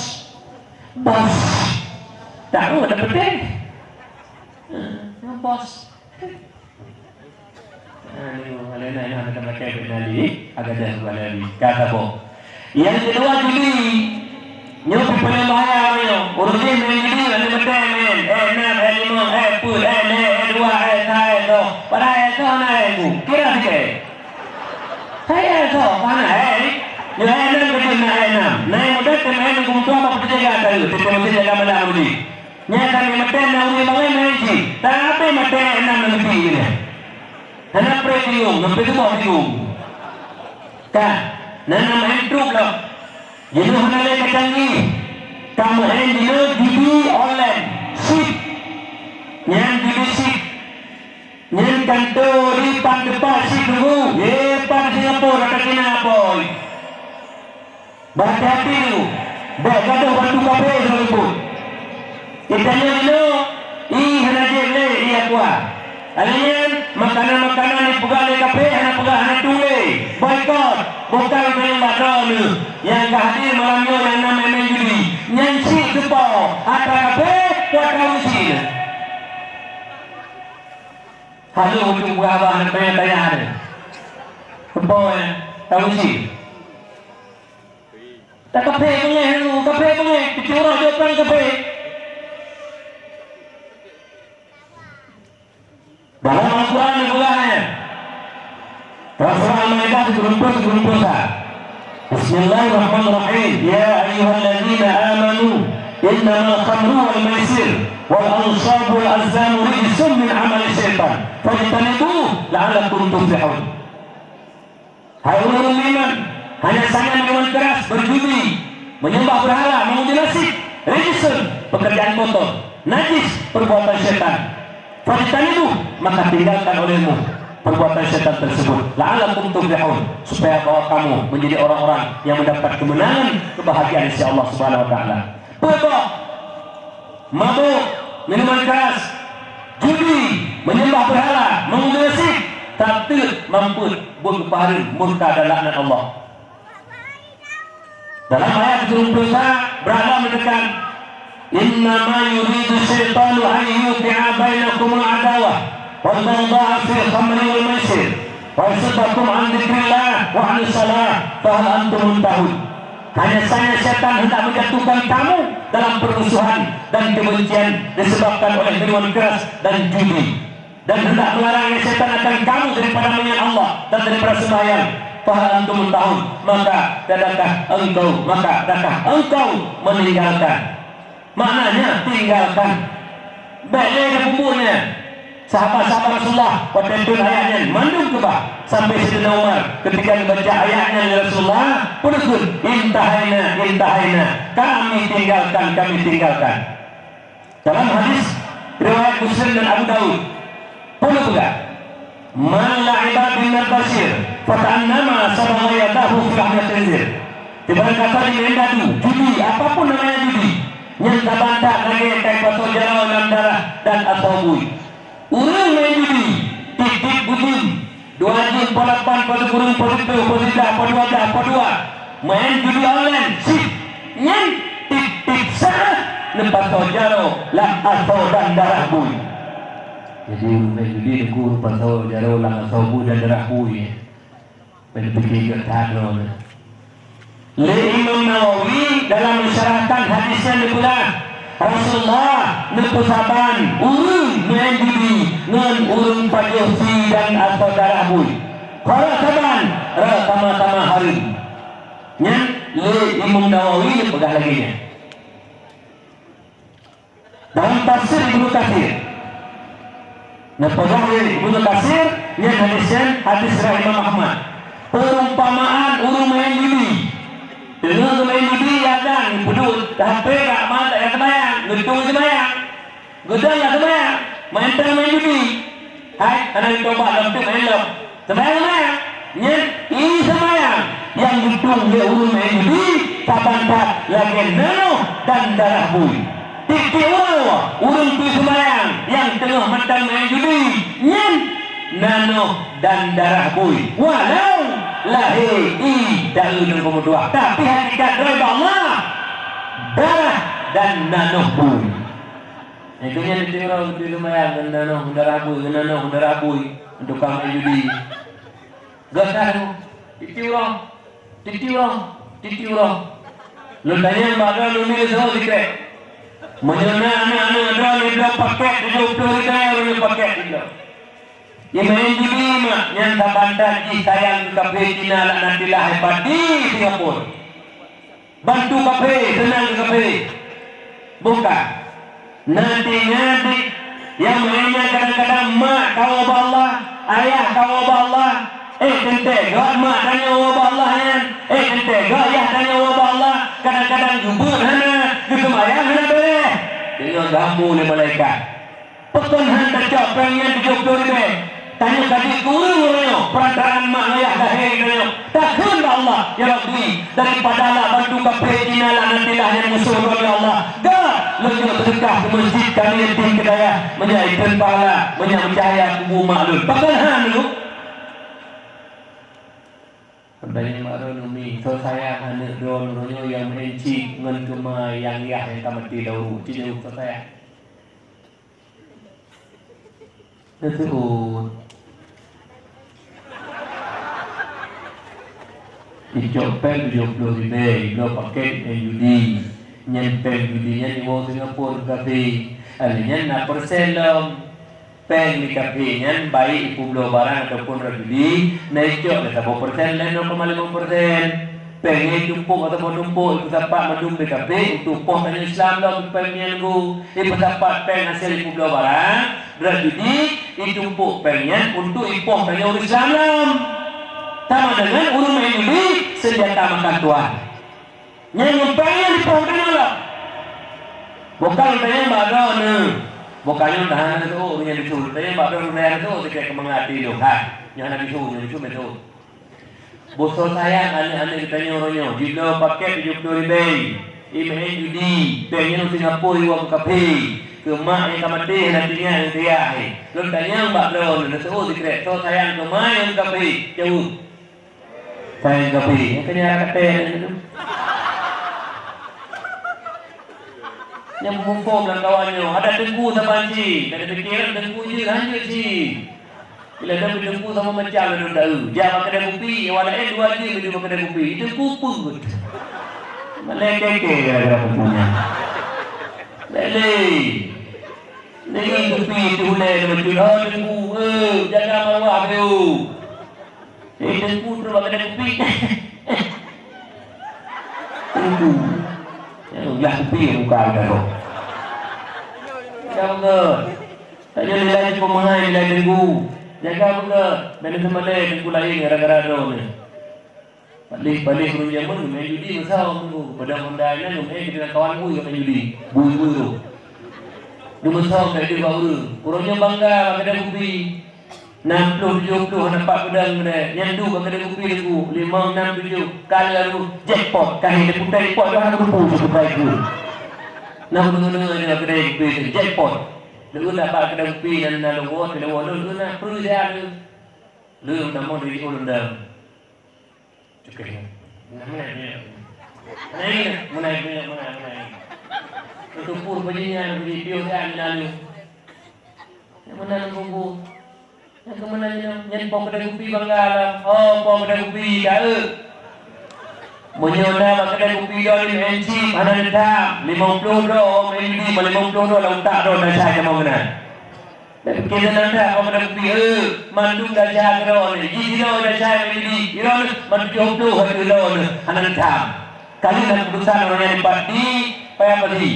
tahu ada penting bos alena ada pakai penali agak dah penali kata bo yang kedua jadi nyuruh paling bahaya ni urusin ini ada penting men enam lima pul dua saya tu pada itu naik kira sikit saya tu mana ni enam kecil enam mudah kemain kumtua apa penjaga tadi kita jaga malam ni nyata ni meten na uli bangai menci tapi meten enam lebih ni hana premium nampak tu premium kan nana main truk lah jenuh hana le kacang ni kamu dino judi online sip yang judi sip yang kantor di depan sip dulu pan Singapura kata kena boy berhati-hati dulu gaduh bantu kafe dulu kitanya dino hana jele iya kuah alian makanan-makanan ni pegang di kafe hana tule boykot bukan main bakal yang hadir malamnya yang namanya main judi nyansi sepau ada kafe buat kausi halo untuk berapa anak banyak tanya ada sepau kausi tak kafe punya dicurah depan kafe dalam Al-Quran dibulahnya Rasulullah Al-Maidah sebelum-sebelum Bismillahirrahmanirrahim ya ayyuhalladzina amanu innamal khamru wal maisir wal ansab wal azlam rijsun min amali syaitan fajtanibuhu la'allakum tuflihun. Hai orang beriman, hanya saja minuman keras, berjudi, menyembah berhala, mengundi nasib, rijsun pekerjaan kotor, najis perbuatan syaitan. Fajtanibuhu maka tinggalkan olehmu perbuatan syaitan tersebut la'allakum tuflihun supaya kamu menjadi orang-orang yang mendapat kemenangan kebahagiaan sisi Allah Subhanahu wa taala. Pebok, mabuk, minuman keras, judi, menyembah berhala, mengundi nasib tak mampu berkepaharan murka dan laknat Allah. Dalam ayat 70 berada mendekat innama yuridu syaitanu an yuqi'a bainakumul adawah wal baghdha'a fil khamri wal maisir wa yasuddakum an dzikrillah wa 'anis shalah fa hal antum muntahun. Hanya saja syaitan hendak menjatuhkan kamu dalam permusuhan dan kebencian disebabkan oleh minuman keras dan judi, dan hendak melarang syaitan akan kamu daripada mengingat Allah dan daripada sembahyang. Fa hal antum muntahun, maka adakah engkau meninggalkan. Maknanya tinggalkan. Baiklah ada bumbunya. Sahabat-sahabat Rasulullah pada itu ayatnya mandum ke bah sampai Sayyidina Umar ketika membaca ayatnya dari Rasulullah pun intahaina kami tinggalkan. Dalam hadis riwayat Muslim dan Abu Daud pun juga man la'iba bin basir fata'annama sabawayatahu fil ahmad khinzir. Tiba-tiba kata di mendadu judi apapun namanya judi yang terbantah lagi kayak pasal jarau dalam darah dan atau bui. Urang main judi, titik bujum, 2 jam 8 pada kurung positif, pada main judi online, sip, nyan, titik sah, lepas pasal jarau, lang atau dan darah bui. Jadi main judi deku pasal jarau, lang atau bui dan darah bui. Main fikir ketadron. Imam Nawawi dalam mensyarahkan hadisnya dibilang Rasulullah nepusaban urung main judi ngan urung pajosi dan atau darah bui. Kalau saban tama-tama hari. Nya Imam Nawawi pegang lagi nya. Dalam tafsir Ibnu Katsir. Pegang Ibnu Katsir nya hadis Imam Ahmad. Perumpamaan urung main judi dengan main judi dan pedut HP tak mana tak kebayang gedung kebayang gedang tak kebayang main judi hai anak coba dalam tu main lom kebayang nyet ini semayang yang gedung dia urun main judi kapan tak lagi nano dan darah bui titik urun tu semayang yang tengah matang main judi nyet nano dan darah bui walau lahir dari nombor 2 tapi hakikat dari Allah darah dan nanoh bui. Itunya ditirau di lumayan dan nanoh darah bui untuk kamu judi. Gak ditirau. Lu tanya bagai lu milih semua dikrek. Menyana anak-anak paket 20 ribu paket itu. Yang main judi mak yang tak bantan sayang kafe Cina lah nantilah hebat di Singapura. Bantu kafe, senang ke kafe. Buka. Nanti yang mainnya kadang-kadang mak kau ubah Allah, ayah kau ubah Allah. Kente gak mak tanya ubah Allah kan. Kente gak ayah tanya ubah Allah. Kadang-kadang gubur hana kesemayang nak boleh. Tengok gambu ni malaikat. Pekan hang tak cak pengen 70 ribu. Tanya kaki guru perantaraan mak ayah lahir tanya. Takkan Allah ya Rabbi daripada lah bantu kafe Cina lah nantilah yang musuh oleh Allah. Dah lebih sedekah ke masjid kami yatim kedaya menjadikan pahala mencahaya kubu maklum. Pekan hang tu. Tanya mak Umi, so sayang anak drone yang menci ngan kemai yang kamati dahulu. Cina so sayang. Tersebut Icopel 70 ribu Lo paket judi Nyempel judinya di bawah Singapura kafe Alinya nak persen lom Peng di kafe nya baik ipu belah barang ataupun judi Naik cok berapa persen lain 0,5%. Pengnya tumpuk ataupun tumpuk ipu sapat madum di kafe Tumpuk tanya Islam lom pengnya nunggu Ipu sapat peng hasil ipu belah barang judi ditumpuk pengnya untuk ipu tanya urus Islam lom sama dengan urut main judi senjata makan tuan. Yang pengen dipotong Allah. Bukan tanya badan ni. Bukannya tahan tu yang disuruh. Tanya badan tu sekian kemangati tu. Yang nak disuruh betul. Bosor sayang anak-anak ditanya orangnya. Jika paket 70 ribu. Main judi. Pengen Singapura iwa ke kafe. Ke mak yang kamati nantinya yang dia. Lalu tanya badan ni. Disuruh sekret. So sayang ke mak yang kafe. Jauh. Sayang kafe, yang kena kata yang menghukum dan kawannya ada dengku sama cik ada fikiran dengku je hanya cik bila dah berdengku sama macam ada tahu jangan kedai kopi walau 2 je berdua kedai kopi itu kupung mana keke gara-gara punya lele ni kopi itu hulai macam dengku jaga marwah tu dengku terus kedai kopi gelas kopi buka dah tu. Jaga ke? Tak ada nilai pemahal nilai dengku. Jaga ke? Mana sama dengku lain gara-gara tu ni. Balik rumah jaman main judi besar tu. Pada mondai ni kita kawan gue main judi. Bui tu. Dia besar kat dia baru. Orangnya bangga kedai kopi. 60 70 nampak pedang kedai. Nyandu kedai kopi dengku. 5 6 7 kali lalu jackpot. Kali dia putar jackpot dah aku pun putar aku. Nak dengar dia kedai kopi tu jackpot. Lu dapat kedai kopi dan lalu lu nak perlu dia lu nama diri ulun dah. Cukup. Mana. Itu pur bajinya video kan lalu. Yang mana nunggu. Yang kemana yang pom kedai kopi bangga lah. Oh, pom kedai kopi dah. Menyona kedai kopi dah ni encik ada dah 50 doh, maybe 50 doh lah tak doh dah saya mau kena. Dan kita dah pom kedai kopi mandung dah saya doh ni. Gigi doh dah saya maybe. Iron mandung 20 hari doh ni ada dah. Kali nak keputusan orang yang dipati payah padi.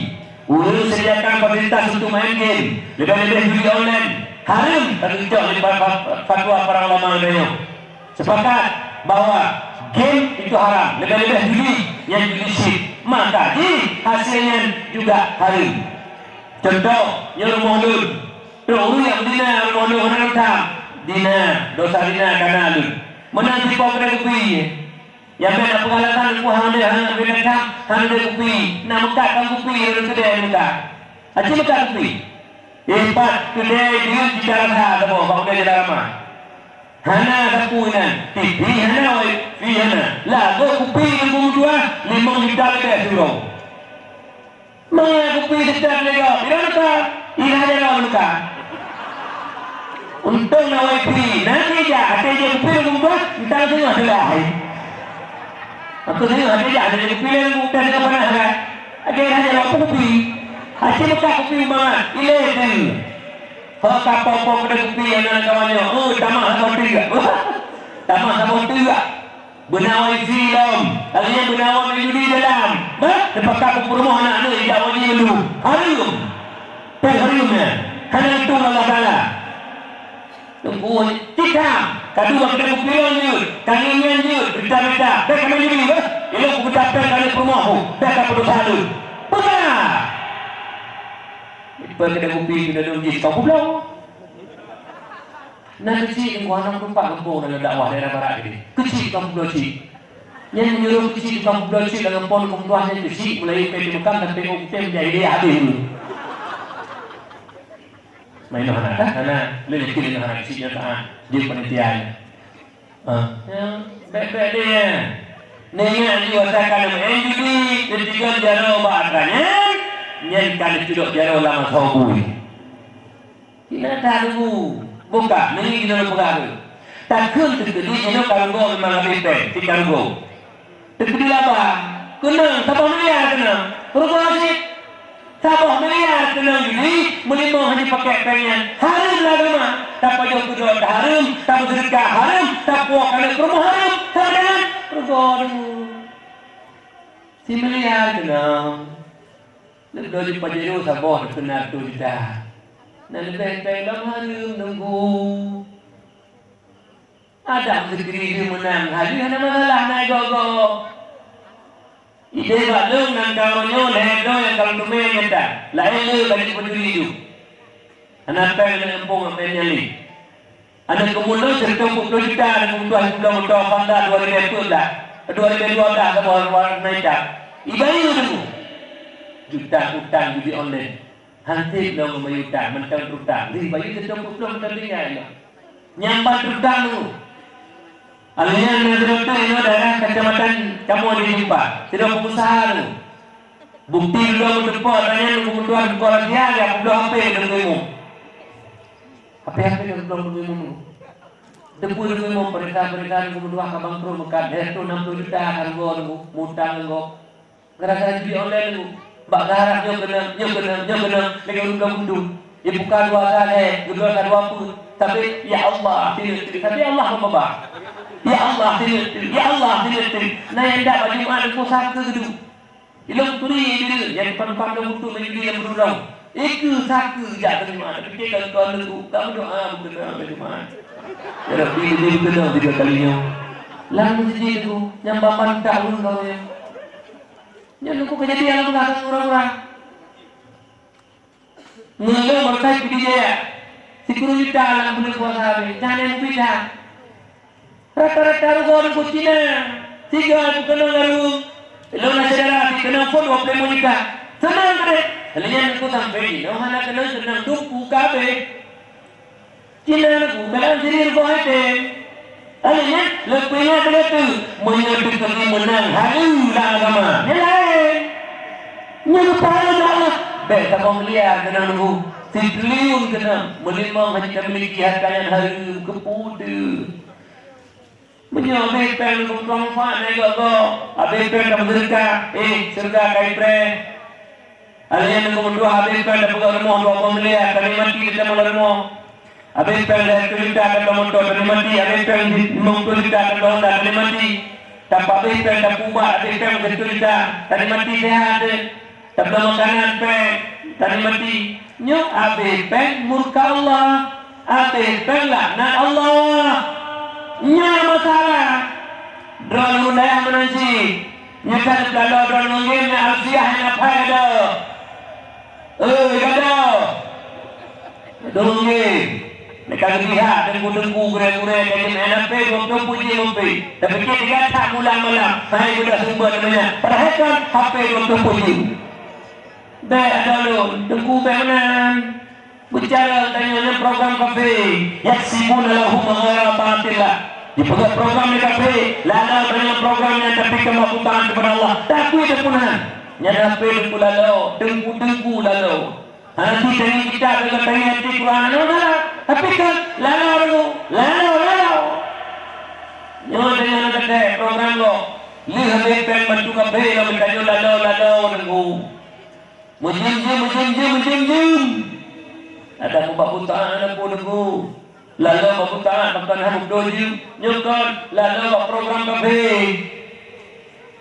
Urus sediakan fasilitas untuk main game. Lebih-lebih judi online. Haram terjejak oleh fatwa para ulama dunia. Sepakat bahawa game itu haram, lebih-lebih judi yang judi maka hasilnya juga haram. Contoh yang rumah Uru yang dina rumah menantang dina dosa dina karena menanti kau kedai kopi yang beda pengalaman ku hang dia beda hang dia kopi nak buka kopi dari kedai buka aja buka kopi empat kedai dia di dalam hal apa bang dia dalam mah hana kapunan TV hana oi fi hana la go kopi yang dua 5 juta lebih suruh mana kopi sedang lega bila nak ina dia lawan luka untung na wifi nanti je ada je kopi yang dua entah tengok dah aku tengok ada je ada kopi yang dua dengan panas kan ada dah kopi hasil buka kopi mana ile tu kalau kapal kedai kopi yang nak kawannya tamak sama tiga tamak sama tiga benar wifi lom kalian benar wifi judi dalam lepas kapal rumah anak ni tidak wajib dulu harum harimnya hanya itu Allah Ta'ala tunggu tikam kedua kedai kopi ni kangennya ni berita-berita dah kami judi ialah aku dapatkan kali rumahku dah kapal dosa Pegah. Ipa kena kopi kena dong kau pulau. Nak kecil yang gua nak tempat kampung dalam dakwah daerah barat ini. Kecil kampung pulau kecil. Yang menyuruh kecil kampung pulau kecil dalam pon kumpulannya kecil mulai ke Mekah sampai ke Uktem jadi dia habis dulu. Main anak karena lebih kiri anak kecilnya tak dia penelitian. Baik-baik dia. Nengat dia wasakan main judi ketiga jaro bahagiannya. Nyanyikan itu jaro lama sahabu. Kita tahu buka, ni kita nak buka. Takkan terjadi ini kalau go memang habis pay, tidak go. Terjadi apa? Kena, sabah miliar kena. Rupa asyik. Sabah miliar kena jadi melimah hanya pakai pengen. Harum lah agama. Tak payah kedua harum, tak bersedekah harum, tak puas kena rumah harum. Tak jangan. Rupa si miliar kena. Lebih dari pajero sabah kena tu dah. Dan lebih dalam harum nunggu. Ada segeri dia menang. Hari ada masalah naik gogo. Ide balung nang kawanyo lehdo yang kalau dume nyata. Lain le bagi pendiri itu. Anak pen yang empung apa nyali. Anak kemudian cerita pukul kita dan kemudian sudah mendoa panda 2000 dah. 2012 sama orang naik dah. Ibayu dulu. Juta utang judi online. Hanti dong mayuta mentang utang. Di bayi kita pukul tertinggal. Nyambat utang dulu. Alihnya negara itu daerah kecamatan kamu dijumpa. Tidak pengusaha tu. Bukti dulu mendepak tanya kemudian sekolah dia ada belum apa dengan kamu. Apa yang kita belum kamu? Depu kamu perintah kemudian kabang pro mekat itu 60 juta harga mutang ngok. Gara-gara judi online tu. Bak garap nyo kena lagi udah mundur. Ya bukan dua kali, dua apa. Tapi ya Allah, tapi Allah membabak. Ya Allah, ya Allah, nah yang tak baju mana kau satu tu. Ilmu turi ini yang depan-depan untuk menjadi yang berurang. Itu satu jatuh di mana. Tapi kalau kau lalu, kamu doa berdoa bagaimana? Ya Rabbi, dia berdoa 3 kalinya. Lalu sini tu, yang bapak tahun kau yang. Yang aku kejadian aku kata orang-orang. Mula berkait dia. Sikuru juta dalam bulan puasa habis. Jangan yang pindah. Rata-rata orang Cina, 3 kena lalu, lalu saudara kena phone apa mereka, senang kere, lainnya aku sampai ni, orang nak kena senang duku kabe, Cina aku kalau sendiri buat lainnya lepasnya ada tu, menyebut kami menang halu lah agama, lain, nyuruh Allah, betul kau melihat kena nunggu, triliun kena, melimang hanya kami memiliki harta yang halu kepudu. Menyamai pen untuk manfaat naik gogo. Habis pen dah bersedekah. Sedekah kai pen. Alihnya nombor 2 habis pen dah pegang rumah 2 miliar. Kami mati kita malah rumah. Habis pen dah cerita akan motor kami mati. Habis pen cerita akan Honda kami mati. Tanpa habis pen dah kubah. Habis pen cerita kami mati sehat. Tanpa makanan pen kami mati. Nyok habis pen murka Allah. Habis pen laknat Allah. Nya masalah drone mudaya menansi nyakal kalau drone mungkin alfiah nak pada kada dongeng nekak lihat dan kudengku gure-gure jadi menape waktu puji mumpi tapi kita tak mula-mula hai sudah sumber namanya perhatikan HP waktu puji baik ada lu dengku benan bicara tanya program kafe yaksibuna lahum gharabatillah di program di kafe lalu dengan program yang tapi kemampuan kepada Allah takui depunan nyada pe lalu dengku lalu nanti dengan kita dengan tanya di Quran tapi kan lalu nyo dengan ada program lo lihat pen bantu kafe lalu kajo lalu dengku mujim ada buat butaan ada pun dengku lalu buat butaan bahkan hamuk doji nyokon lalu buat program kafe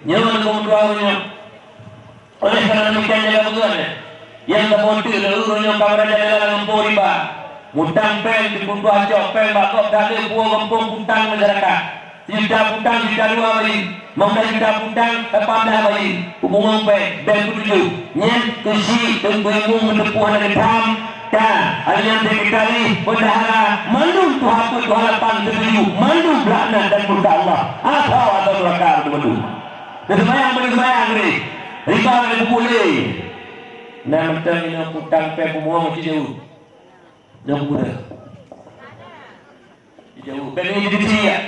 nyaman kemudiannya oleh karena demikian jaga betul yang kemudian lalu nyok kamera jaga dalam pori ba mutang pen di puntu acok pen bakok dalil buah gempung putang masyarakat Juta putang, juta dua bagi. Mamda juta putang, 18 bagi. Hubungan pe, dan kutuju. Nyen, kusi, tunggu-tunggu menepuhan dan tam. Ta, alian dekali bendahara mandum Tuhan tu harapan setuju mandum laknat dan murka Allah atau neraka betul. Dan sembahyang ni riba ni boleh. Nah mentang ini putang pe pemuang macam jauh. Jauh muda. Jauh. Ben ini di sini ya.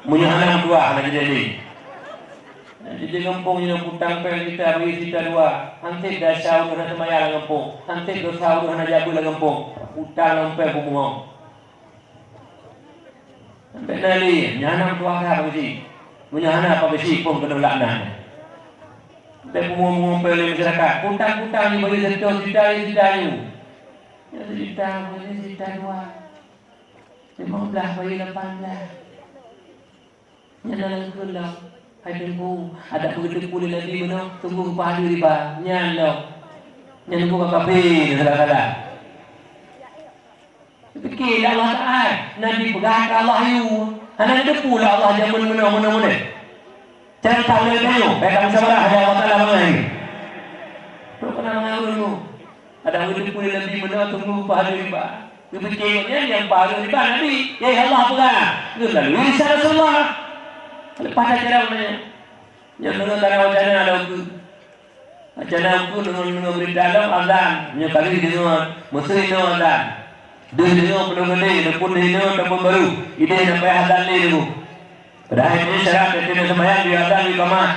Munyahanam dua nak jadi. Jadi ngempung yang putang pe kita bagi kita dua. Hantik dah syau kena semaya ngempung. Hantik dah syau kena jabu lah ngempung. Putang pe pemuang. Sampai nali nyanam dua kah bagi. Munyahana apa besi pun kena laknat. Sampai pemuang pe masyarakat. Putang ni bagi satu juta ni. Ya juta bagi juta dua. 15 bagi 18. Nyanam kelam. Hai tunggu, ada begitu pulih lagi mana? Tunggu pada riba, nyalo, nyalo buka kafe, salah. Fikir Allah Taala, Nabi pegang Allah you, anak itu pula Allah jamin mana. Jangan tahu lagi tu, baik kamu sabar ada Allah Taala mengenai. Kau kena mengaruh. Ada begitu pulih lagi mana? Tunggu pada riba. Fikirnya yang pada riba Nabi, ya Allah pegang. Lalu Rasulullah. Lepas acara mana? Yang dengan tanah wajana ada aku. Wajana aku dengan berita dalam azan. Yang kali dengan Mesir dengan azan. Dia dengan belum gede, dia pun dengan tempat baru. Ini sampai azan ni dulu. Padahal ini syarat dia tidak sembahyang di azan di kamar.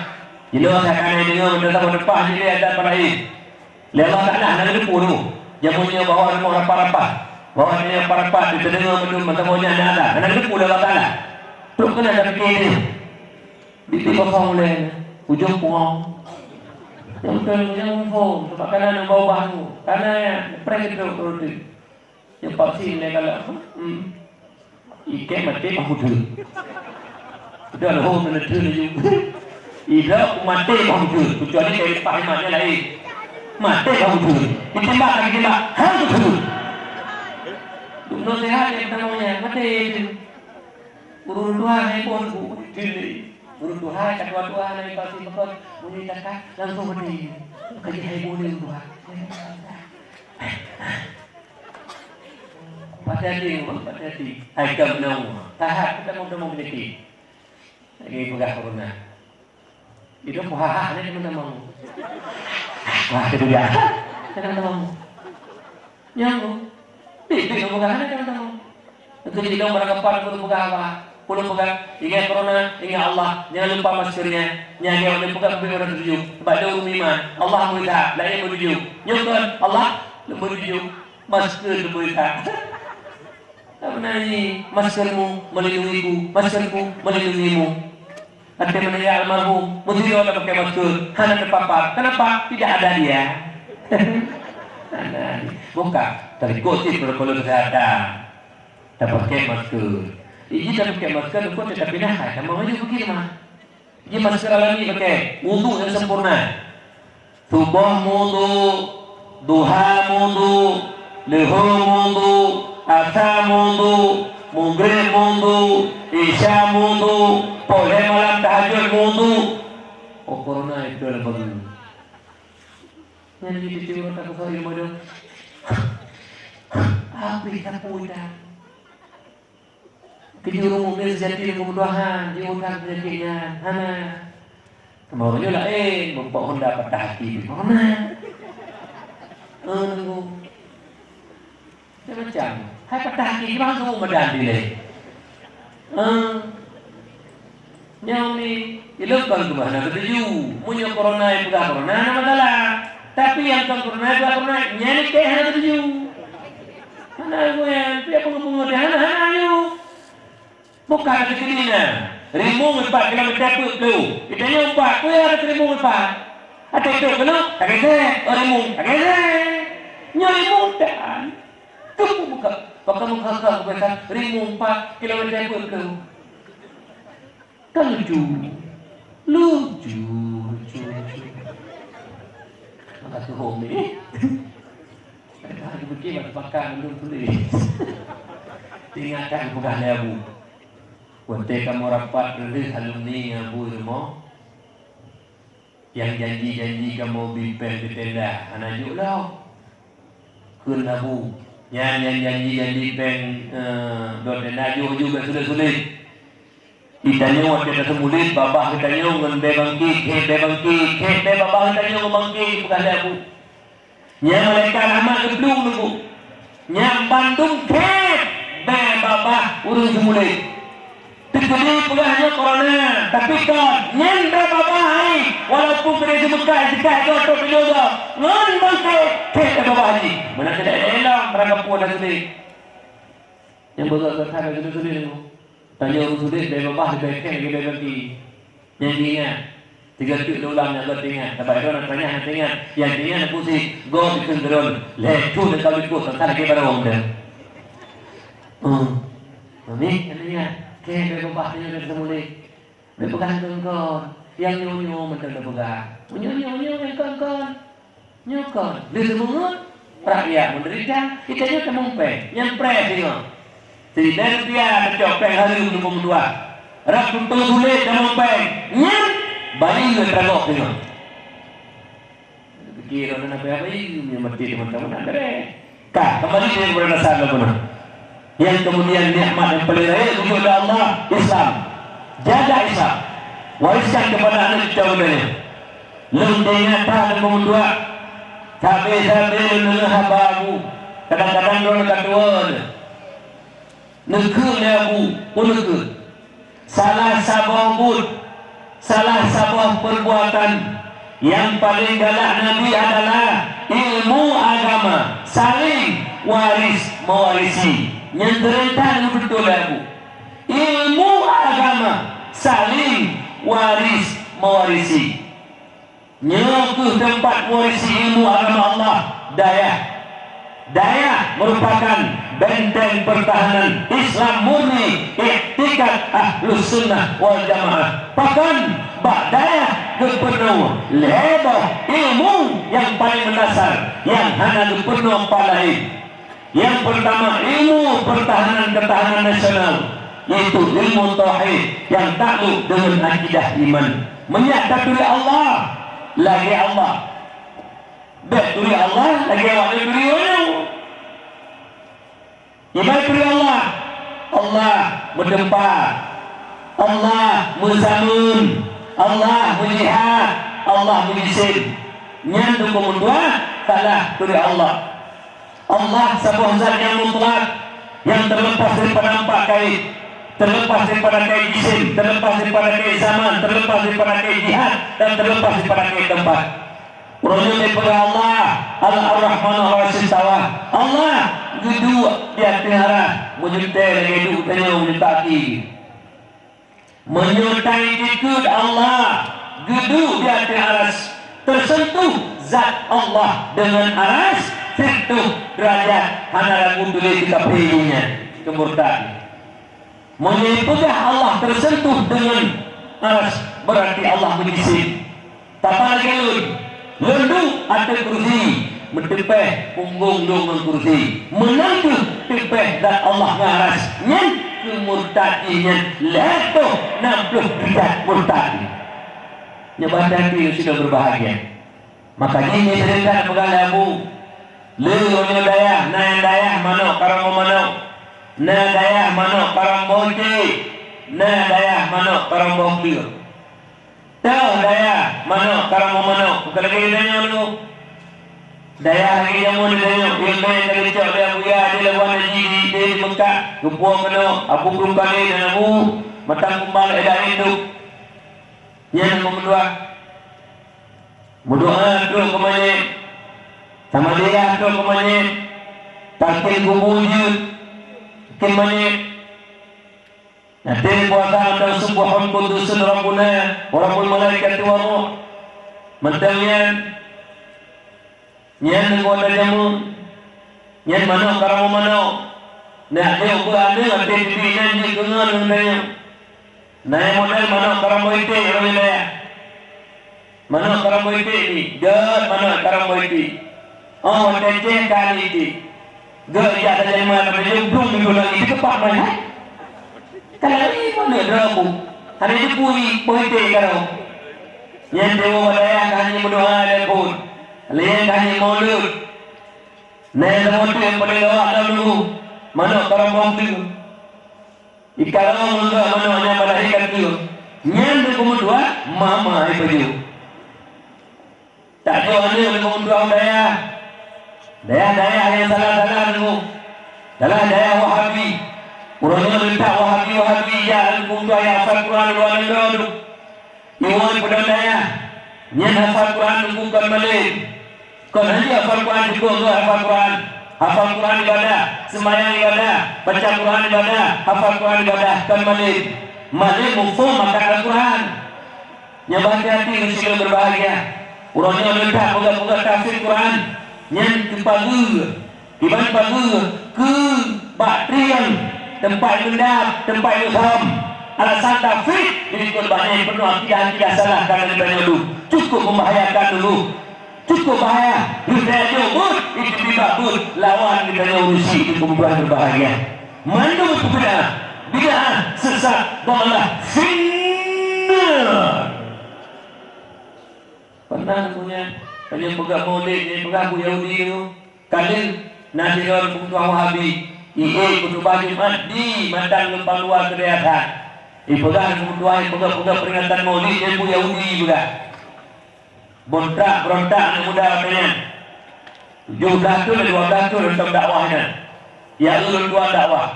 Jadi saya akan dengan benda sama depan jadi azan pada ini. Lewat tak nak nak depu dulu. Yang punya bawa rumah rapat-rapat. Bawa ni rapat-rapat dia dengar benda macam mana azan. Nak depu lewat tak nak. Tu kena ada fikir ni. Di kosong boleh ujung puang yang phone sebab kanan yang bawah tu kanan press itu yang pasti ni kalau ikan mati aku tu itu ada home dan tu ni ida mati aku tu kecuali dari Pak Imannya lain mati aku tu ditembak lagi tembak aku tu dulu sehat yang namanya mati urut dua ni pun urut Tuhan, kedua Tuhan yang kasih betul, bunyi cakap langsung berdiri. Kaji hai boleh Tuhan. Hati-hati. Hai kau menang. Tahan kita mau memiliki. Lagi pegah corona. Itu puhaha ni mana mau. Wah itu dia. Kita mau. Yang itu pegah ni kita mau. Itu jadi dong beranggapan untuk pegah apa? Pulau pegang, ingat corona, ingat Allah. Jangan lupa maskernya. Jangan lupa pegang orang tujuh. Pada iman, Allah mulia, lain menuju. Nyokon Allah menuju. Masker mulia. Apa ni? Maskermu melindungiku, maskerku melindungimu. Ada mana ya almarhum? Mesti orang pakai masker. Hanya terpapar. Kenapa? Tidak ada dia. Bukan. Terikutip protokol kesehatan. Tak pakai masker. Ini tak pakai masker, kau tak pindah. Kamu maju begini mah. Ini masker alami pakai. Wudu yang sempurna. Subuh wudu, duha wudu, luhur wudu, asar wudu, maghrib wudu, isya wudu, pagi malam tahajud wudu. Oh corona itu adalah bagus. Yang jadi tiba tak kau ilmu dong. Apa kita punya? Kejurung mobil sejati kemudahan, diundang penyakitnya, hana. Kemarunya lah membawa Honda patah hati. Mana? Nunggu. Macam, hai patah hati, gimana kamu medan dileh? Yang ni, ilokal tu mana ketuju. Punya corona yang bukan corona, nama masalah. Tapi yang kan corona, nyari ke hana ketuju. Hana aku yang, tiap pengumpul hana you. Bukan ada kini rimung 4 km tu. Kita ni 4, tu ada rimung 4. Ada itu kena, tak kena, rimung, tak kena. Nyari rimung tak. Tu buka. Pakai muka kata rimung 4 km tu. Kan lucu. Makasih homi. Ada begini makan belum tulis. Tinggalkan bukan lebu. Ketika kamu rapat dulu alumni ngabu rumah, yang janji-janji kamu bimbing di tenda, anak juga kun abu, yang janji peng dot tenda juga sulit. Itanya waktu kita semulit, babah kita nyon bebangki, babah kita nyon bangki bukan abu. Yang mereka nama gedung nunggu, yang Bandung babah urus semulit. Terjadi pulangnya corona, tapi kan nyen babah hai, walaupun kerja Mekah jika itu juga, ngon bangke babah haji. Mana tidak elang mereka pun ada sulit. Yang berkata ada sulit tu. Tanya orang sulit dari babah dari kita bagi. Yang ingat 3 titik ulang yang bertingat. Dapat orang tanya ingat. Yang ingat pusing, go bikin drone. Lecu dekat ikut tak lagi pada orang dah. Mami, ingat. Kaya babah tanya dari semula. Berpegang kongkon. Yang nyo macam dah pegang. Nyo yang kongkon. Nyokon. Dia semua rakyat menderita. Kita nyo temumpeng. Yang pres tengok. Tidak dia tercopeng hari untuk dua. Rak tuntut sulit temumpeng. Nyam. Bayi ke teragok tengok. Fikir orang nak bayi. Yang mati teman-teman ada. Kak, kembali dia kepada dasar lagu. Yang kemudian nikmat yang paling raya itu adalah Allah, Islam. Jaga Islam. Wariskan kepada anak kita udahnya. Lembenya tak memudua. Sampai-sampai dengan habamu. Kadang-kadang orang kedua. Negeri abu, negeri. Salah sabah perbuatan yang paling galak Nabi adalah ilmu agama. Saling waris mewarisi. Yang terentang betul aku. Ilmu agama saling waris mewarisi. Nyaku tempat mewarisi ilmu agama Allah. Daya merupakan benteng pertahanan Islam murni, iktikad Ahlus Sunnah wal Jamaah. Bahkan daya kepenuh lebar ilmu yang paling mendasar yang hanya kepenuh palai. Yang pertama ilmu ketahanan nasional, yaitu ilmu tauhid yang takluk dengan akidah iman. Menyatakan Allah lagi Allah. Betul Allah lagi Allah diri orang. Ibarat Allah. Allah berdempat. Allah menzamun. Allah menjihad. Allah menjisim. Nyandung kemudua salah diri Allah. Allah sebuah zat yang mutlak, yang terlepas daripada empat kait, terlepas daripada kait jisim, terlepas daripada kait zaman, terlepas daripada kait jihad, dan terlepas daripada kait tempat. Rujuk kepada Allah, Al-Rahman Ar-Rahim Tawah. Allah gedua di atas arah, menyertai lagi hidup tanya menyertai. Menyertai ikut Allah, gedua di atas aras, tersentuh zat Allah dengan aras. Sentuh derajat hanya lagu tulis kita pilihnya kemurtaan. Menyebutlah Allah tersentuh dengan aras berarti Allah menjisim. Tapal gelun lendu atas kursi mentepeh punggung dengan kursi menangguh tepeh dan Allah ngaras nyen kemurtadinya letuh 60 derajat murtadi. Nyebat hati sudah berbahagia. Makanya ini sedangkan pegalamu Lewanya daya, na daya mana karang mana, na daya mana karang bonci, na daya mana karang bonci. Tahu daya mana karang mana, bukan lagi daya mana. Daya lagi yang mana daya, yang lain lagi cakap dia buaya dia lawan haji di Mekah, gupuang mana, abu belum kali dan abu matang kumbal edah itu. Yang nomor 2, berdoa tu kemana? Sama dia tu kemana? Takil kubujud kemana? Nanti puasa dan subuhun kudusun Rabbuna Rabbul Malaikat wa Ruh. Mentangnya nyan ngota jamu nyan mana karamu mana nak dia buat ada nanti dibinan di kenal nanya naik modal mana karamu itu mana karamu itu ni dan mana karamu itu. Oh, tecek kali ini. Gak ada jadi mana, belum minggu lagi itu kepak mana? Kalau ini mana deramu? Hari itu pui pointe kalau. Yang dewa daya kami berdoa dan pun. Lain kami maulud. Naik motor yang paling awak dulu. Mana kalau mampu? Ikalau muda mana hanya pada ikan tu. Yang kedua mama ibu. Tak ada mana kedua daya. Daya yang salah dulu. Dalam daya Wahabi. Orangnya letak Wahabi ya kedua yang hafal Quran luar negara. Iwan pada daya. Yang hafal Quran bukan Malik. Kau nanti hafal Quran juga hafal Quran. Hafal Quran ibadah, sembahyang ibadah, baca Quran ibadah, hafal Quran ibadah, kan Malik mufhum makan Al-Quran. Yang hati-hati mesti berbahagia. Orangnya letak moga-moga tafsir Quran. Yang kepagi, iban pagi ke baktrian tempat mendap, tempat ilham. Alasan tafsir berikut banyak penuh akidah salah kerana banyak dulu. Cukup membahayakan dulu. Cukup bahaya. Kita jumpa itu dibabut lawan kita urusi itu pembuat berbahagia. Mana berbeda? Bid'ah, sesat, dalalah, finnar. Pernah punya yang pegang Maulid, yang pegang Abu Yahudi itu, kalian nasi orang pengtuan Wahabi, kutubah Jumat di Mantan Lempang Luar Kedaiatan. Pegang pengtuan, pegang peringatan Maulid, yang Abu Yahudi juga. Berontak anak muda katanya 17 tu dan 12 tu tentang dakwahnya. Ya ulun dua dakwah.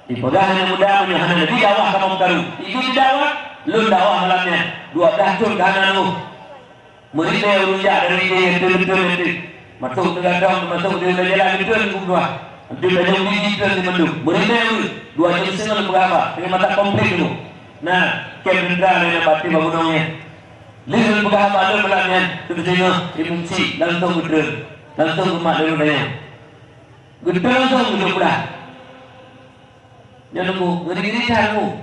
Dipegang anak muda menyahana Nabi dakwah kamu karu. Itu di dakwah, lun dakwah malamnya. 12 tu kanan lu. Mereka urujak dari dia betul-betul. Masuk ke gandang, masuk dia jalan betul berdua. Nanti banyak biji tu di mendung. Mereka dua jam setengah berapa? Dengan mata komplit dulu. Nah, kendra dengan bati bangunannya. Lihat pegang badan belakangnya, sebetulnya emosi langsung gedor, langsung kemak dulu daya. Gedor langsung gedor pula. Yang nunggu, ngeri-ngeri caramu.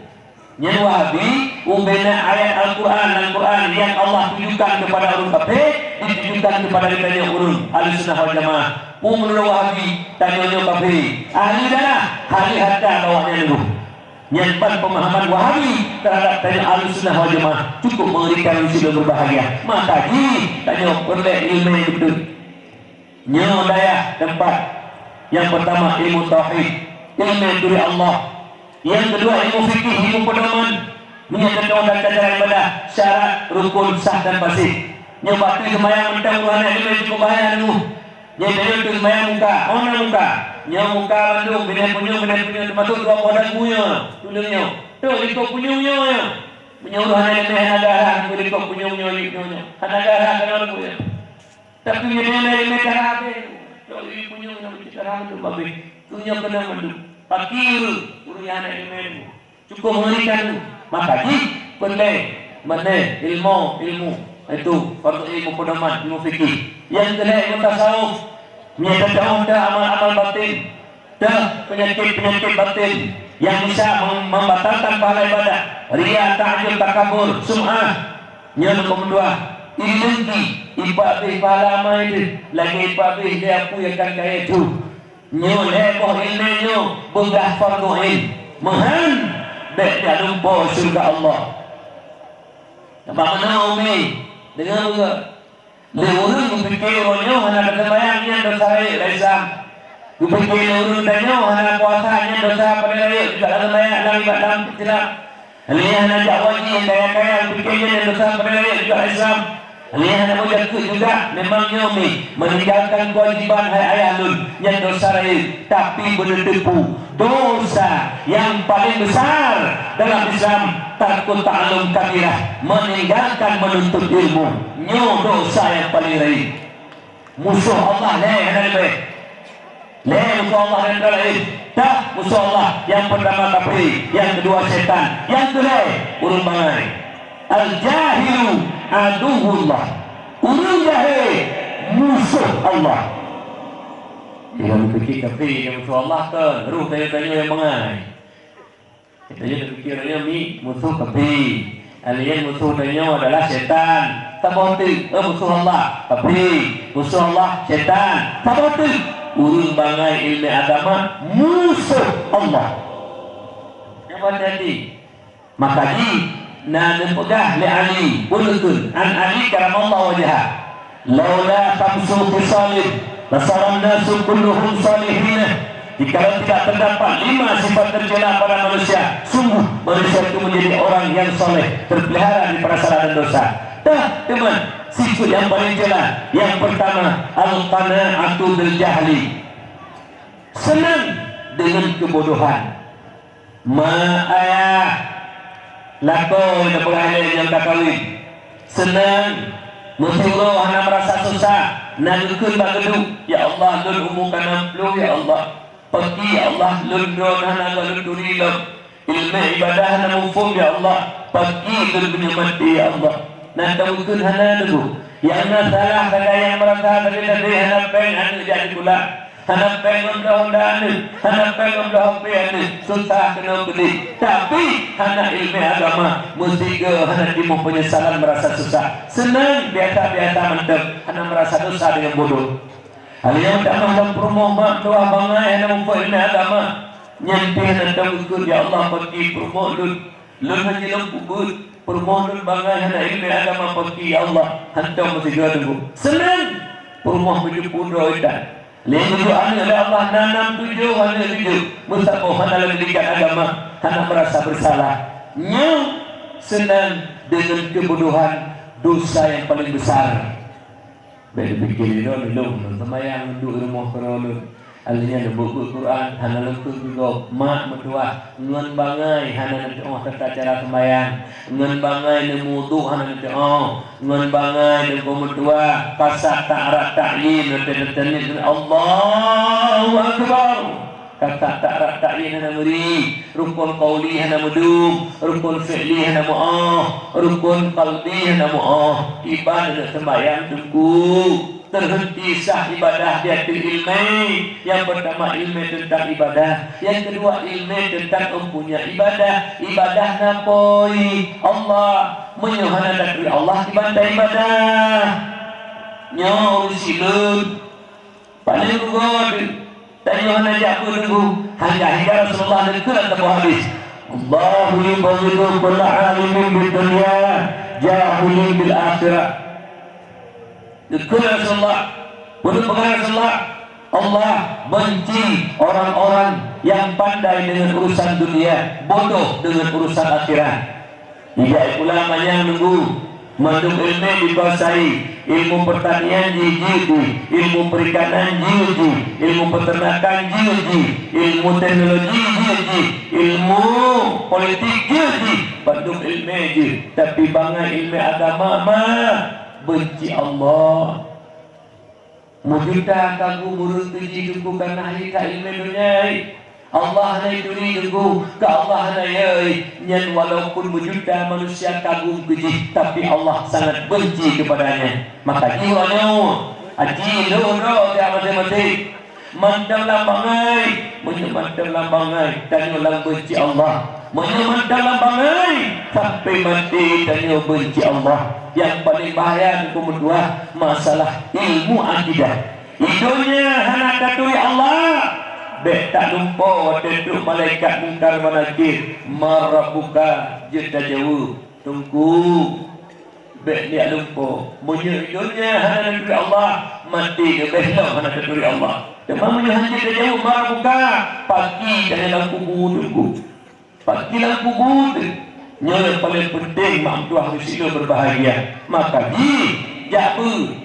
Yang Wahabi, membina ayat Al-Quran yang Allah tunjukkan kepada orang kafir, ditujukan kepada kita urun Ahlussunnah wal Jamaah. Menurut Wahabi, tanya kafir. Ahli darah, ahli harta bawahnya dulu. Nyimpan pemahaman Wahabi terhadap tanya Ahlussunnah wal Jamaah cukup mengerikan sudah berbahagia. Maka tanya oleh ilmu yang betul. Nyo daya tempat. Yang pertama ilmu tauhid, ilmu dari Allah. Yang kedua ilmu fikih, ilmu pedoman, menyatakan dan cara ibadah, syarat, rukun, sah dan fasih. Nyo bakti sembahyang mentang Tuhan ilmu cukup bahaya dulu. Nyo itu sembahyang muka, ona muka. Nyo muka bandung, bina punya termasuk dua kodan punya, tulungnya. Tu ikut punya. Menyuruh hanya negara, ikut punya. Negara kenal punya. Tapi ini cara apa? Kalau ini punya cara tu babi. Punya kena mandu. Fakir, urusan ini. Cukup mengerikan. Maka pandai, mana ilmu itu fardu ilmu pedoman, ilmu fikih. Yang kedua ilmu tasawuf. Menyatakan amal-amal batin dan penyakit batin yang bisa membatalkan pahala ibadah, riya, ta'jub, takabur, sum'ah. Yang kedua, ilmu ibadah pahala itu lagi ibadah dia puyakan kaya itu. Nyo lepoh ilmu bunggah fardu ilmu mahan dek lupa surga Allah. Nampak mana umi dengar juga. Lewurun kupikir orangnya hanya kesembayannya dosa raya Islam. Kupikir lewurun tanya hanya puasanya dosa pada raya juga kesembayan dalam ibadah Islam. Lihat hanya jakwaji yang kaya-kaya kupikirnya dosa pada raya juga Islam. Lihat hanya mujaku juga memang nyomi meninggalkan kewajiban ayah lun yang dosa raya tapi bertipu. Dosa yang paling besar dalam Islam takut ta'alum kabirah, meninggalkan menuntut ilmu. Nyo dosa yang paling lain. Musuh Allah musuh Allah dan lain. Tak musuh Allah yang pertama kafir, yang kedua setan, yang kedua urun bangai. Al-jahilu aduhullah. Urun jahil musuh Allah. Jika berfikir kafir yang musuh Allah kan, ruh tanya-tanya yang bangai. Kita jadi fikirnya musuh kafir. Alien musuh tanya adalah setan. Tabotik, musuh Allah kafir. Musuh Allah setan. Tabotik, urun bangai ilmu agama musuh Allah. Yang wadadi. Maka di na pegah li Ali bulutun an Ali karamallahu wajhah. Laula khamsu fisalin lasaran nasu kulluhum salihin. Jika tidak terdapat 5 sifat tercela pada manusia, sungguh manusia itu menjadi orang yang soleh, terpelihara dari perasaan dan dosa. Dah teman, sifat yang paling jelas. Yang pertama, al-qana'atu bil jahli. Senang dengan kebodohan. Ma'ayah lakon dan pengahilan yang tak kawin. Senang mesti Allah hana merasa susah. Nagukun bageduk. Ya Allah, lun umukan amplu ya Allah. Pagi ya Allah, lun drone hana lun durilom. Ilmu ibadah hana mufum ya Allah. Pagi lun punya mati ya Allah. Nagukun hana dulu. Yang nasalah kata yang merasa tadi hana peng hana jadi pula. Hana peng honda hana peng honda susah kena beli. Tapi hana ilmu agama mesti ke hana timbul penyesalan merasa susah. Senang biasa-biasa mantap hana merasa dosa dengan bodoh. Hal yang tak mahu promo mak doa bangai hana mempunyai ilmu agama. Nyampe hana tahu ya Allah pergi promo lun hanya lembut promo lun bangai hana ilmu agama pergi ya Allah hantar mesti ke tunggu. Senang promo menuju pura ikan. Lain tujuh anak oleh Allah nanam 7 anak 7 Mustafa hana mendidikan agama hana merasa bersalah. Nyau senang dengan kebodohan dosa yang paling besar. Baik fikir ilmu semayang duduk rumah kerolun. Alnya buku Quran hana lengkung juga mak mendoa ngan bangai hana nanti tata cara sembahyang ngan bangai nemu wudu hana nanti ngan bangai nemu mendoa pasak ta'arat ta'yin nanti Allahu Akbar kata ta'arat ta'yin hana muri rukun qauli hana mudum rukun fi'li hana mu'ah rukun qalbi hana mu'ah ibadah sembahyang tunggu terhenti sah ibadah dia ilmu. Yang pertama ilmu tentang ibadah, yang kedua ilmu tentang mempunyai ibadah. Ibadah napoi Allah menyuhana dari Allah ibadah ibadah nyaw silun paling god tadi mana jago nunggu hingga Rasulullah dan kulan tabu hadis Allahu yubghidu kulla alimin bid dunya jahilin bil akhirah. Dikul Rasulullah, menurut pengarang Rasulullah, Allah benci orang-orang yang pandai dengan urusan dunia, bodoh dengan urusan akhirat. Jika ulamanya menunggu, mandung ilmu dikuasai, ilmu pertanian jiji, ilmu perikanan jiji, ilmu peternakan jiji, ilmu teknologi jiji, ilmu politik jiji, bandung ilmu jiji. Tapi bangai ilmu agama mah benci Allah. Mujudah kagu murut tuji duku karena halika ilmu dunia. Allah na duri duku ke Allah na yai. Nyan walaupun mujudah manusia kagum tuji, tapi Allah sangat benci kepadanya. Maka jiwanya aji loro dia mati-mati mandang lambangai menyemandang lambangai dan ulang benci Allah. Menyemandang lambangai sampai mati dan benci Allah. Yang paling bahaya nomor 2 masalah ilmu akidah. Hidupnya hana katui Allah. Bek tak lupa tentu malaikat mungkar manakir marabuka jeda jauh tunggu. Bek dia lupa. Punya hidupnya hana katui Allah mati ke besok hana katui Allah. Demamnya hanya jeda jauh marabuka pagi dalam kubur tunggu. Pagi dalam kubur yang paling penting mak tua harus hidup berbahagia. Maka jabu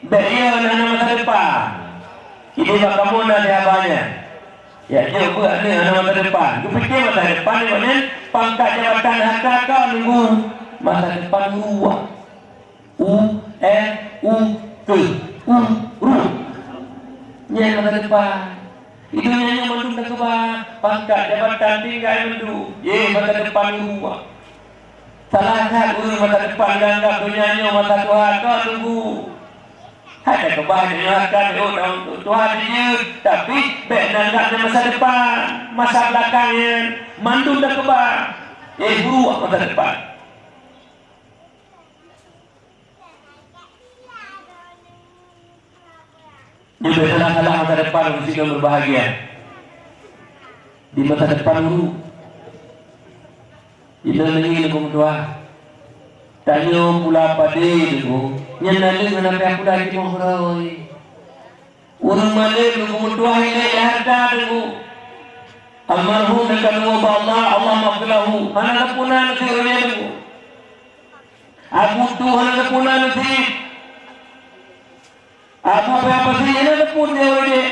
bayar nama masa depan. Ini maka kamu nak abahnya. Ya jabu ada masa depan. Tu fikir masa depan ni mana pangkat jabatan harta kau nunggu masa depan ruang. Nya masa depan. Itu nyanyi mendu tak kebah pangkat jabatan tinggal mendu masa depan ruang salah satu masa depan ganggap nyanyi masa Tuhan kau tunggu ada kebah nyalakan Tuhan dia tapi baik nanggap masa depan masa belakangnya mandu tak kebah ruang masa depan. Juga salah-salah masa depan mesti berbahagia. Di masa depan dulu Ila lagi aku tua. Tanya pula pada tu. Yang lalu kenapa pula di mohoroi. Urang malam aku tua ini harta tu. Almarhum dekat Allah Allah maafkanlahu. Mana punan sirnya tu. Aku Tuhan punan sir. Aku apa sih ini pun dia.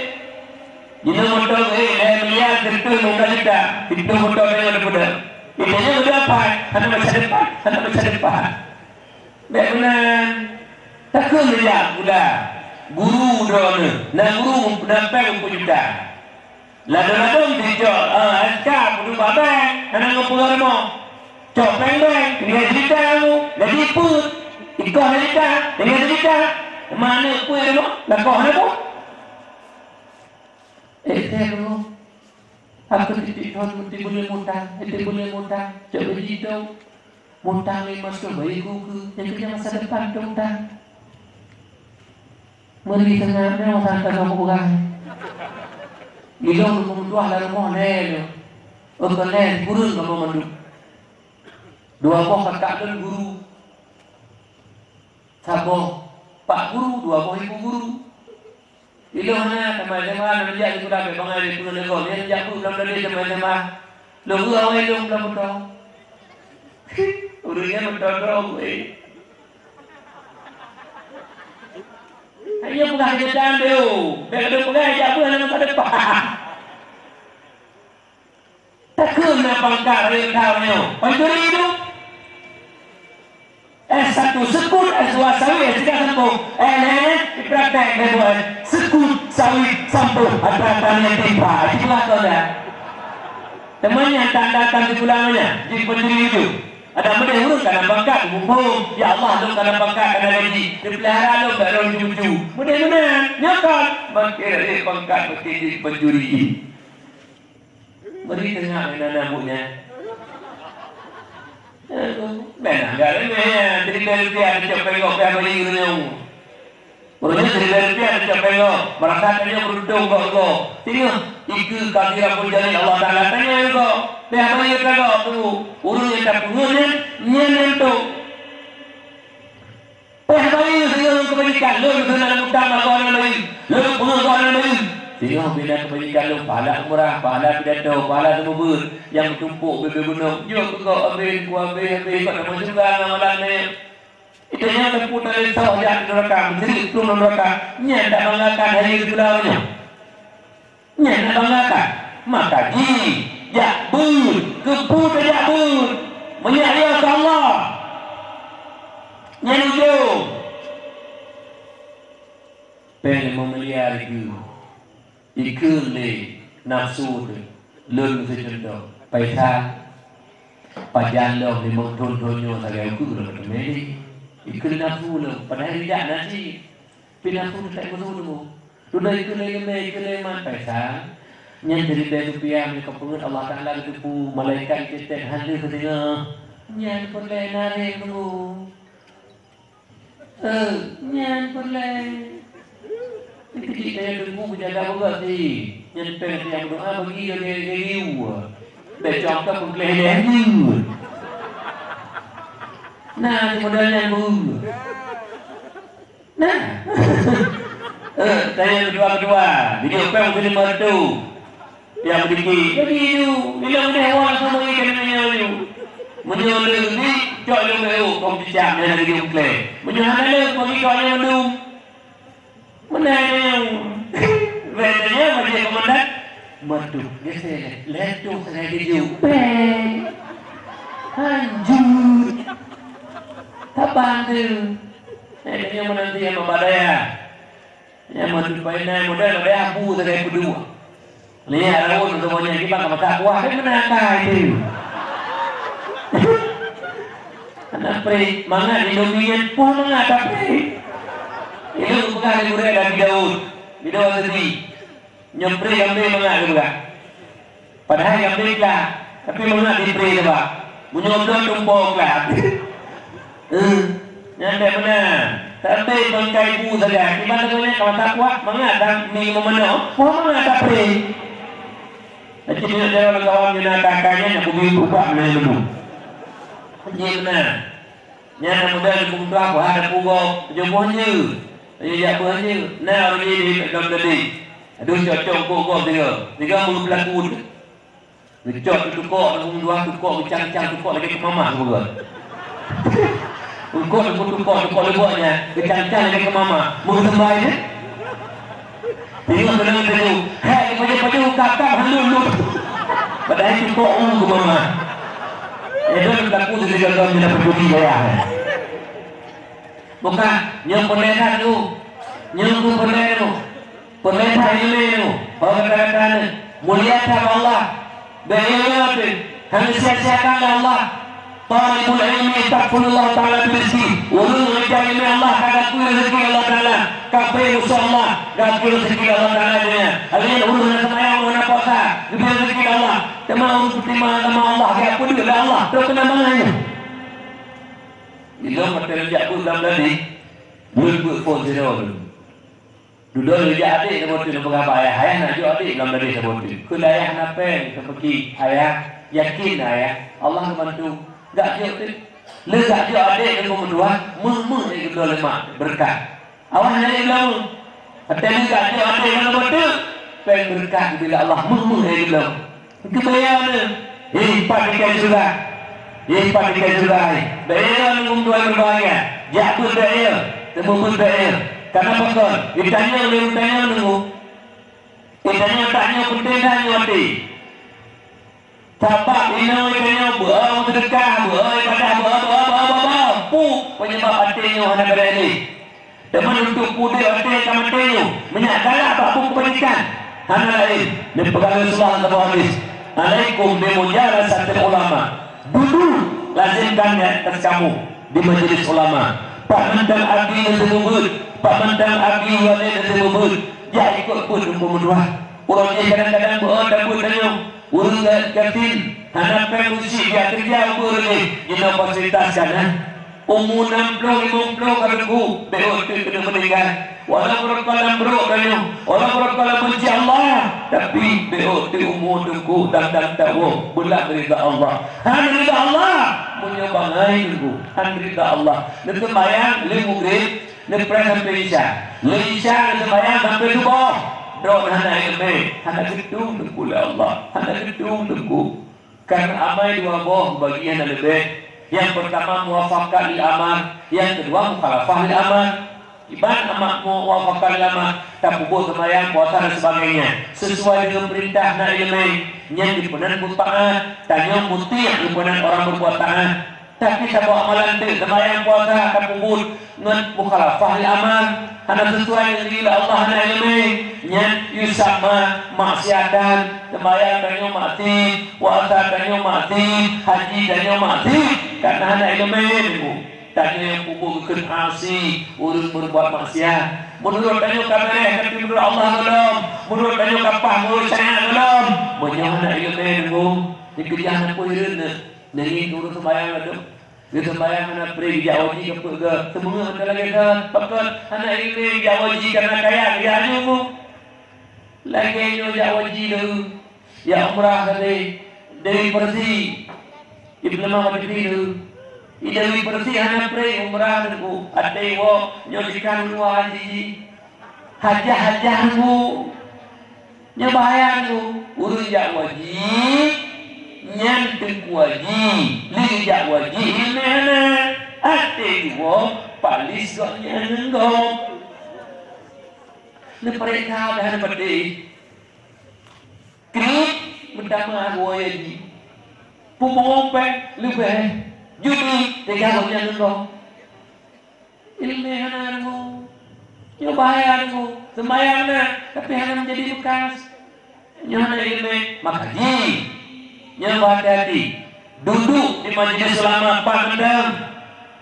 Ini motor melihat itu muka kita. Itu motor yang ada. Ini sudah apa? Anda baca depan. Bagaimana? Takkan melihat pula. Guru drone. Nah guru pendamping pujuda. Ladang dijol. Askar pudu babang. Anda ngomong apa? Copeng bang. Ini cerita kamu. Jadi put. Ikut cerita. Dengan cerita. Mana aku yang nak? Lakau mana pun? Tengok. Aku titik tuan mesti boleh muntah. Boleh muntah. Cak begitu. Muntah ni masuk bayi kuku. Yang kerja masa depan tu muntah. Meri tengah ni orang tak tahu orang. Ilong mentua lalu mohon tu. Okalen guru kamu mandu. Dua boh kakak dan guru. Sabo Pak Guru, dua boh ibu guru. Ilahnya teman-teman menjadi sudah berbangai di pulau negara. Yang jauh belum dari teman-teman. Lalu awal belum betul. Urusnya betul. Hanya bukan kerjaan dia. Dia pegang jauh dalam masa depan. Takkan nak bangkar dari kawannya. Pencuri itu. S1 sekut, S2 sawit, S3 sambung. Praktek lebuan. Sekut, sawit, sambung. Antara-antaranya timpa. Itu kata dah. Temannya tak datang di pulangannya. Jadi pencuri itu. Ada benda huruf karena bangkat. Hukum. Ya Allah, lu karena bangkat karena gaji. Dia pelihara lu baru cucu. Benar-benar. Nyakal. Makin dari bangkat jadi pencuri. Beri tengah dengan rambutnya. Benar, enggak ada Rp3 ada capai kok kayak bagi dunia. Orangnya Rp3 ada capai kok, merasakannya beruntung kok. Tengok, itu kafirah pun jadi Allah Taala tanya kok. Dia bagi kok tu, urusnya tak pengen nyentu. Bagi segala kebajikan, lu dalam utama kau orang lain, lu pengen kau orang lain. Tengok bila kebajikan lu, pahala murah, pahala pidato, pahala semua yang bertumpuk berbunuk. Jom kau ambil, kau nama juga amalan ni. Itu yang terputar dari sawah yang neraka, menjerit turun neraka. Nya tak banggakan hari kedulaunya. Nya tak banggakan. Maka jakbun, kebun jakbun. Menyayang Allah. Nya nujung. Pengen memelihara itu. Ikut le nafsu tu lun sejodoh paisa pajan lo di motor donyo saya aku tu mesti ikut nafsu lo padahal tidak nasi pinafsu tak betul tu sudah ikut le man paisa yang dari rupiah mereka pengut Allah Taala itu malaikat kita hadir ke tengah yang boleh narik tu yang boleh kecil saya tunggu berjaga juga sih. Yang pengen yang berdoa bagi dia riu. Becok pun kelihatan riu. Nah, modalnya bu. Nah. Saya berdua. Video peng film itu. Yang berdiri. Jadi itu. Bila udah awal sama ikan menyolu. Menyolu ni. Cok lu meru. Kau bijak dia lagi diukleh. Menyolu lu. Bagi kau yang mendung. Menang. Bedanya macam komandan. Madu. Dia saya letup saya dijuk. Hancur. Tabang tu. Ini yang menanti yang membadaya. Yang madu painan modal ada abu saya kedua. Lihat rawon untuk banyak kita sama takwa. Kan menangkah itu. Anak peri mangat Indomian pun mangat tapi. Itu bukan yang murid dari Daud sendiri nyempri kambing mengat juga padahal kambing lah tapi mengat di peri juga menyodor tumpuk lah nyampe benar tapi bangkai ibu saja di mana sebenarnya kalau takwa mengat dan ni memenuh mengat tak peri jadi dia orang kawan jenaka kakaknya yang bumi berubah menjadi Gimana? Nyana muda di punggung aku ada punggung jumpunya. Ya punya. Nah ini dalam tadi. Aduh cocok kok tiga mulu pelakon. Ngecot tu kok dua tu kok kecang-kecang tu kok lagi ke mama semua. Kok lebuatnya kecang-kecang lagi ke mama. Mau sembah ni? Tengok benar tu. Hei paju kakak halulu. Padahal tu kok ke mama. Itu berlaku di dalam bila peduli gaya. Bukan yang pendeta tu, yang tu pendeta tu, pendeta ini tu, orang katakan muliakan Allah, beriman tu, hanya sia-siakan Allah. Talibul ilmi takfulullah ta'ala birisi ulul ilmi Allah kagak kuil rezeki Allah ta'ala kafir usulullah gak kuil rezeki Allah ta'ala dunia alih ulul semayang mana puasa kuil rezeki Allah tema urus terima sama Allah gak kuil oleh Allah terus kena mana bila mata rejak pun dalam tadi buat phone zero duduk rejak adik sebut tu berapa ayah nak jual adik dalam tadi sebut tu kul ayah napeng seperti ayah yakin ayah Allah membantu gak jauh tu, lega jauh adik yang berdua, mung yang kedua lemak berkah. Awak jadi bilang, hati lega jauh adik yang betul, pengen berkah bila Allah mung yang kedua. Kebayang ni, pakai juga, pakai juga. Bayar yang berdua berbahagia, jatuh bayar, temu bayar. Kenapa kon? Ditanya nunggu, ditanya penting tanya hati. Tapak ina kena buang sedekah, buang ibadah, penyebab hatinya anak ada ini. Teman untuk putih hati kamu hatinya, menyatakan apa kebajikan. Anak lain, dipegang Rasulullah sama hadis. Alaikum bimujalasati ulama. Duduk lazimkan atas kamu di majelis ulama. Pak Mentang Abi yang sebut, Pak Mentang Abi yang sebut. Ya ikut pun berdua. Orangnya kadang-kadang buat dan buat tanya. Urus katil, anak pengusi dia kerja urus ini fasilitas kan? Umur 60-50 kalau beot kena meninggal. Walaupun kalau berok kan, walaupun kalau benci Allah, tapi beot umur tunggu dan tahu bulat berita Allah. Han berita Allah punya bangai tunggu. Han berita Allah. Nanti bayang lemu grade, nanti sampai isya. Isya nanti bayang sampai subuh. Doa anak ini, anak gedung tunggu oleh Allah, anak gedung tunggu. Karena amal dua boh bagian yang lebih. Yang pertama muwafaqah lil amal, yang kedua mukhalafah lil amal. Ibarat amak muwafaqah lil amal, takubur sembahyang, puasa dan sebagainya. Sesuai dengan perintah nak ilmu yang dipenan taat, tanya muti dipenan orang berbuat taat. Tapi satu amalan itu sembahyang, puasa, takubur dengan mukhalafah lil amal. Hanya sesuai dengan Allah na ilmu nya yusama maksiatan sembahyang dan mati puasa dan mati haji dan mati karena hanya ilmu tanya yang kubur ke asi urus berbuat maksiat menurut tanya kamera tapi menurut Allah belum menurut tanya kapah menurut saya belum menyohana ilmu dikejar apa irna dari urus sembahyang itu kita bayang anak pergi jawaji ke semua ada lagi dah pakat anak ini jawaji karena kaya dia nyumu lagi nyu jawaji dulu ya umrah tadi dari Persi ibnu Muhammad itu dari Persi anak pergi umrah dulu ada wo nyojikan dua haji bu nyobayang bu urus jawaji nyantik wajib, lijak wajib mana? Hati wo palis gaknya nenggok. Mereka dah dapat deh. Krik berdama wajib. Pupungopek lebih judi tiga gaknya nenggok. Ilmu hana nenggok. Nyobayang nenggok. Sembayang na, tapi hana menjadi bekas. Nyana ilmu makaji. Yang hati-hati duduk di majlis ulama Pak Mendang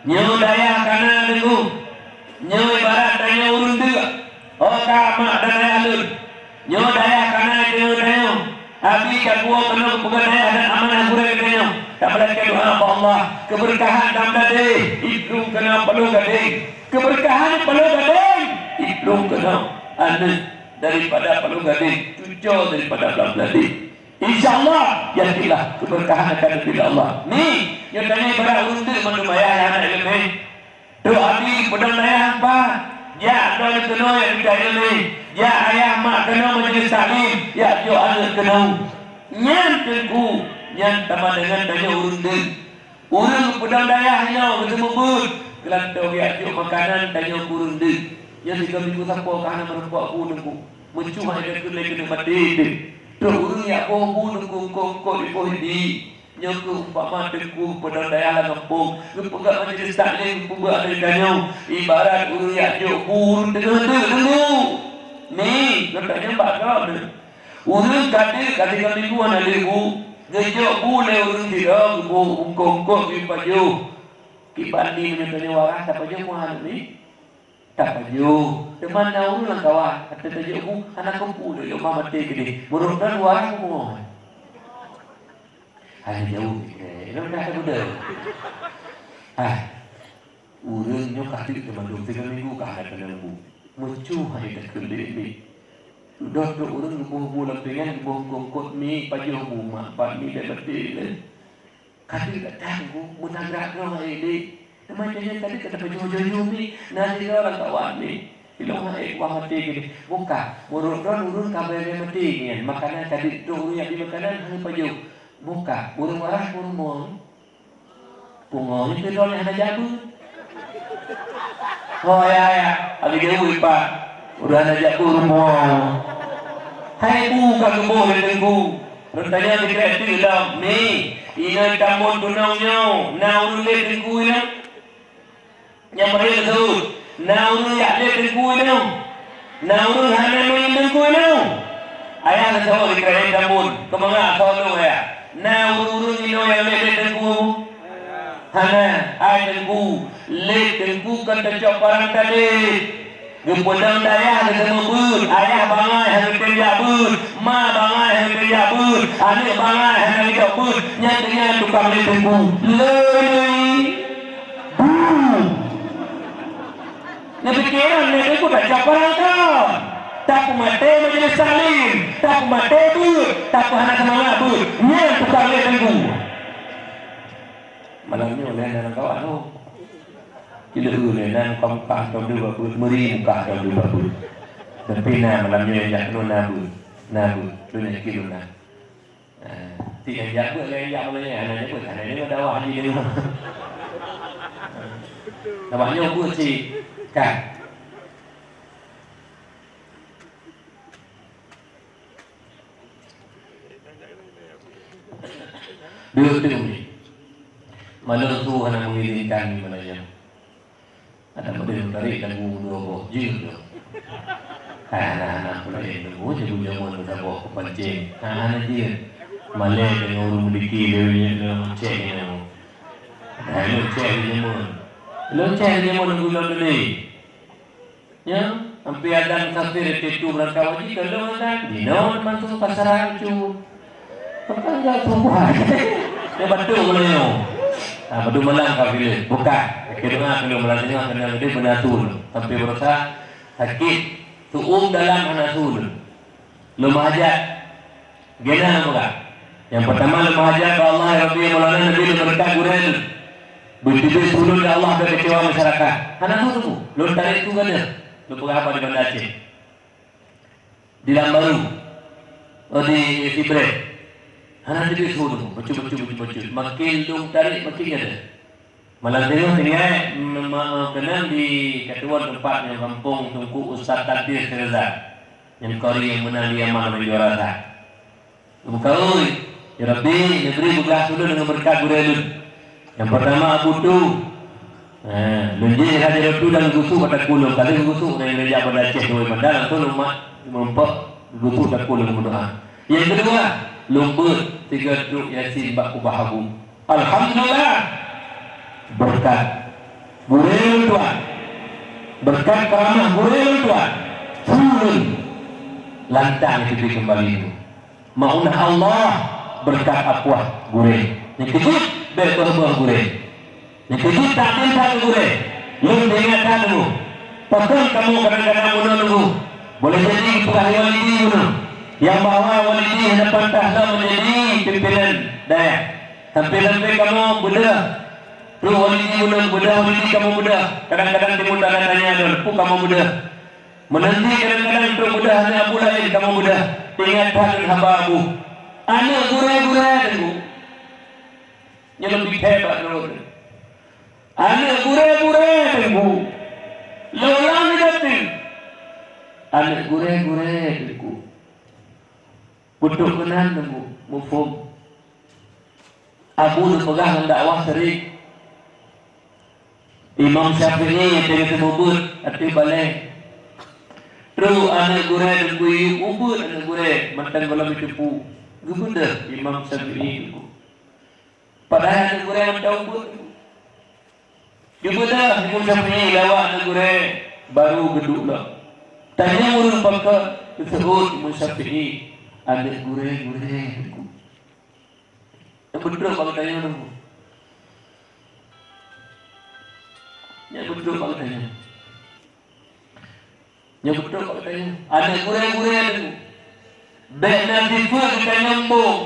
nyawa daya kanan dulu nyawa barat dan nyawa urundu mak dan alun nyawa daya kanan nyawa daya abi kedua penuh bukan daya dan amanah kurang daya tak melanggar doa Allah keberkahan dalam dada itu kena perlu gading keberkahan perlu gading itu kena anak daripada perlu gading cucu daripada dalam dada InsyaAllah yakinlah keberkahan akan dari Allah. Ni Yang tanya pada untuk menumaya anak ilmu. Doa di pedang ayah apa? Ya, doa kena yang tidak ilmu. Ya, ayah mak kena majlis salim. Ya, jo anak kena. Nyan tenku, nyan sama dengan tanya urun. Urun pedang ayahnya ketemu bud. Kelantau ya jo makanan tanya urun. Yang 3 minggu sampai kerana merempak urunku. Mencuha dia kena mati. Terus urun ya bohong kau di pohon di. Nyoku umpama tengku pedang daya lah kampung. Pegang majlis taklim pembuat dari kanyang. Ibarat urun ya jo urun tengah. Ni, letaknya mbak kau ni. Urun kata minggu anak lebu. Ngejok boleh urun tidak. Kongkong di paju. Kibandi menyebutnya waras. Tak paju muhan ni. Tak paju. Teman na urun lang kawan. Kata tajuk ku anak kumpu. Dia mama mati ke dia. Mudah-mudahan waras semua. Hanya jauh. Ini dah ada budak. Urunnya kata teman 2-3 minggu ke anak kena lembu. Mucuh hari dah kelik ni. Sudah urun buah-buah lempengan, buah kongkot ni, pajah rumah, pak ni dah betul. Kata tak tahu, menagrak kau hari ni. Macamnya tadi kata pajah-pajah ni, nanti kau orang kawan ni. Bila orang mati gini, buka. Urun kabar dia mati ni. Makanan tadi tu urun yang di makanan hanya pajah. Buka. Urun waras, urun mong. Pungong itu orang yang ada jabu. Oh ya, ada jabu pak. Udah ada jabu urun mong. Hai buka kebun dengan rentanya di kreatif dalam ni. Ina tamun tunangnya. Na urun le dengan ina. Yang mereka tu. Na urun yak le dengan ina. Na urun hana main dengan ina. Ayah nak tahu di kreatif tamun. Kemana kau tu ya? Na urun ino yang le dengan hana ay dengan le dengan kata cak barang tadi. Gempodang daya dengan bud, ayah bangai yang kerja bud, ma bangai yang kerja bud, anak bangai yang kerja bud, nyatanya tukang letembu, lelui, Nafikiran letembu tak caparan kau, tak mati majlis salim, tak mati bud, tak anak semangat bud, nyat tukang letembu. Malamnya oleh anak kawan tu. Kita nan kau muka kau dua bud, meri muka kau dua bud. Tapi na malamnya yang kena nabu, tu yang kilo na. Tidak jago lagi yang mana yang anak jago, anak dia dah awak ni dia. Namanya bud si kan. Dua ni. Malu tu anak mengirimkan mana yang. Ada model tarik lagu 2 je tu. Anak-anak pula yang lagu je punya mun dah bawa ke pancing. Anak dia Malay dengan orang memiliki dia cek ni. Lu cek dia mun. Lu cek dia mun gula beli. Ya, hampir ada kafir itu berangkat wajib kalau ada. Dino masuk pasar cu. Pakai enggak semua. Dia betul boleh. Badu malang kafir buka kira kalau melatihnya kena dia benatul sampai berusaha sakit tuum dalam anatul lemah hajat gena buka yang pertama lemah hajat ke Allah Rabbi Maulana Nabi berkah gurel begitu turun ke Allah ke kecewa masyarakat anatul tu lu tarik tu kan lu buka apa di Banda Aceh di Lambaru di Sibre Hana dia suruh baca. Makin dong tarik makin ada. Malam tengok kenal di ketua tempat yang kampung Tungku Ustaz Tadir Reza. Yang kori yang menang dia mana juara tak. Kau, ya Rabbi, negeri buka dulu dengan berkat gurelun. Yang pertama Abu Tu. Lenji Raja Rabbi dan gusu pada kulung. Kali gusu dengan Raja Banda Aceh dua bandar. Itu lumak mempak gusu pada kulung berdoa. Yang kedua, lumbut 3 truk Yasin bak kubahabu. Alhamdulillah. Berkat gurel Tuhan. Berkat karamah gurel Tuhan. Turun lantang itu kembali itu. Maunah Allah berkat apuah gurel. Yang kejut berbuah gurel. Yang kejut tak minta gurel. Lu dengarkan dulu. Pasal kamu kadang-kadang menunggu. Boleh jadi pegawai walidi dulu. Yang bawa walidi hadapan tahta menjadi pimpinan daya. Sampai-sampai kamu bedah. Lu ini bedah, ini kamu bedah. Kadang-kadang di muda tanya ada, kamu bedah. Menanti kadang-kadang itu bedah hanya Abu lain kamu bedah. Ingatkan hamba Abu. Anak gurau-gurau tu. Yang lebih hebat tu. Anak gurau-gurau tu. Lolang jatuh. Anak gurau-gurau tu. Putuk kenan tu. Mufum. Abu tu pegang dakwah serik. Imam Syafi'i yang dia sebut hati balik. Terus anak gurau dan kuih ubud anak gurau mantan kolam itu gubernur Imam Syafi'i itu. Padahal anak gurau mantan ubud. Gubernur Imam Syafi'i lawak anak gurau baru geduk lah. Tanya urut pakar disebut Imam Syafi'i anak gurau itu. Yang betul kalau tanya orang. Yang betul kalau tanya. Yang betul kalau tanya. Ada gurau-gurau itu. Baik nanti pun kita nyambung.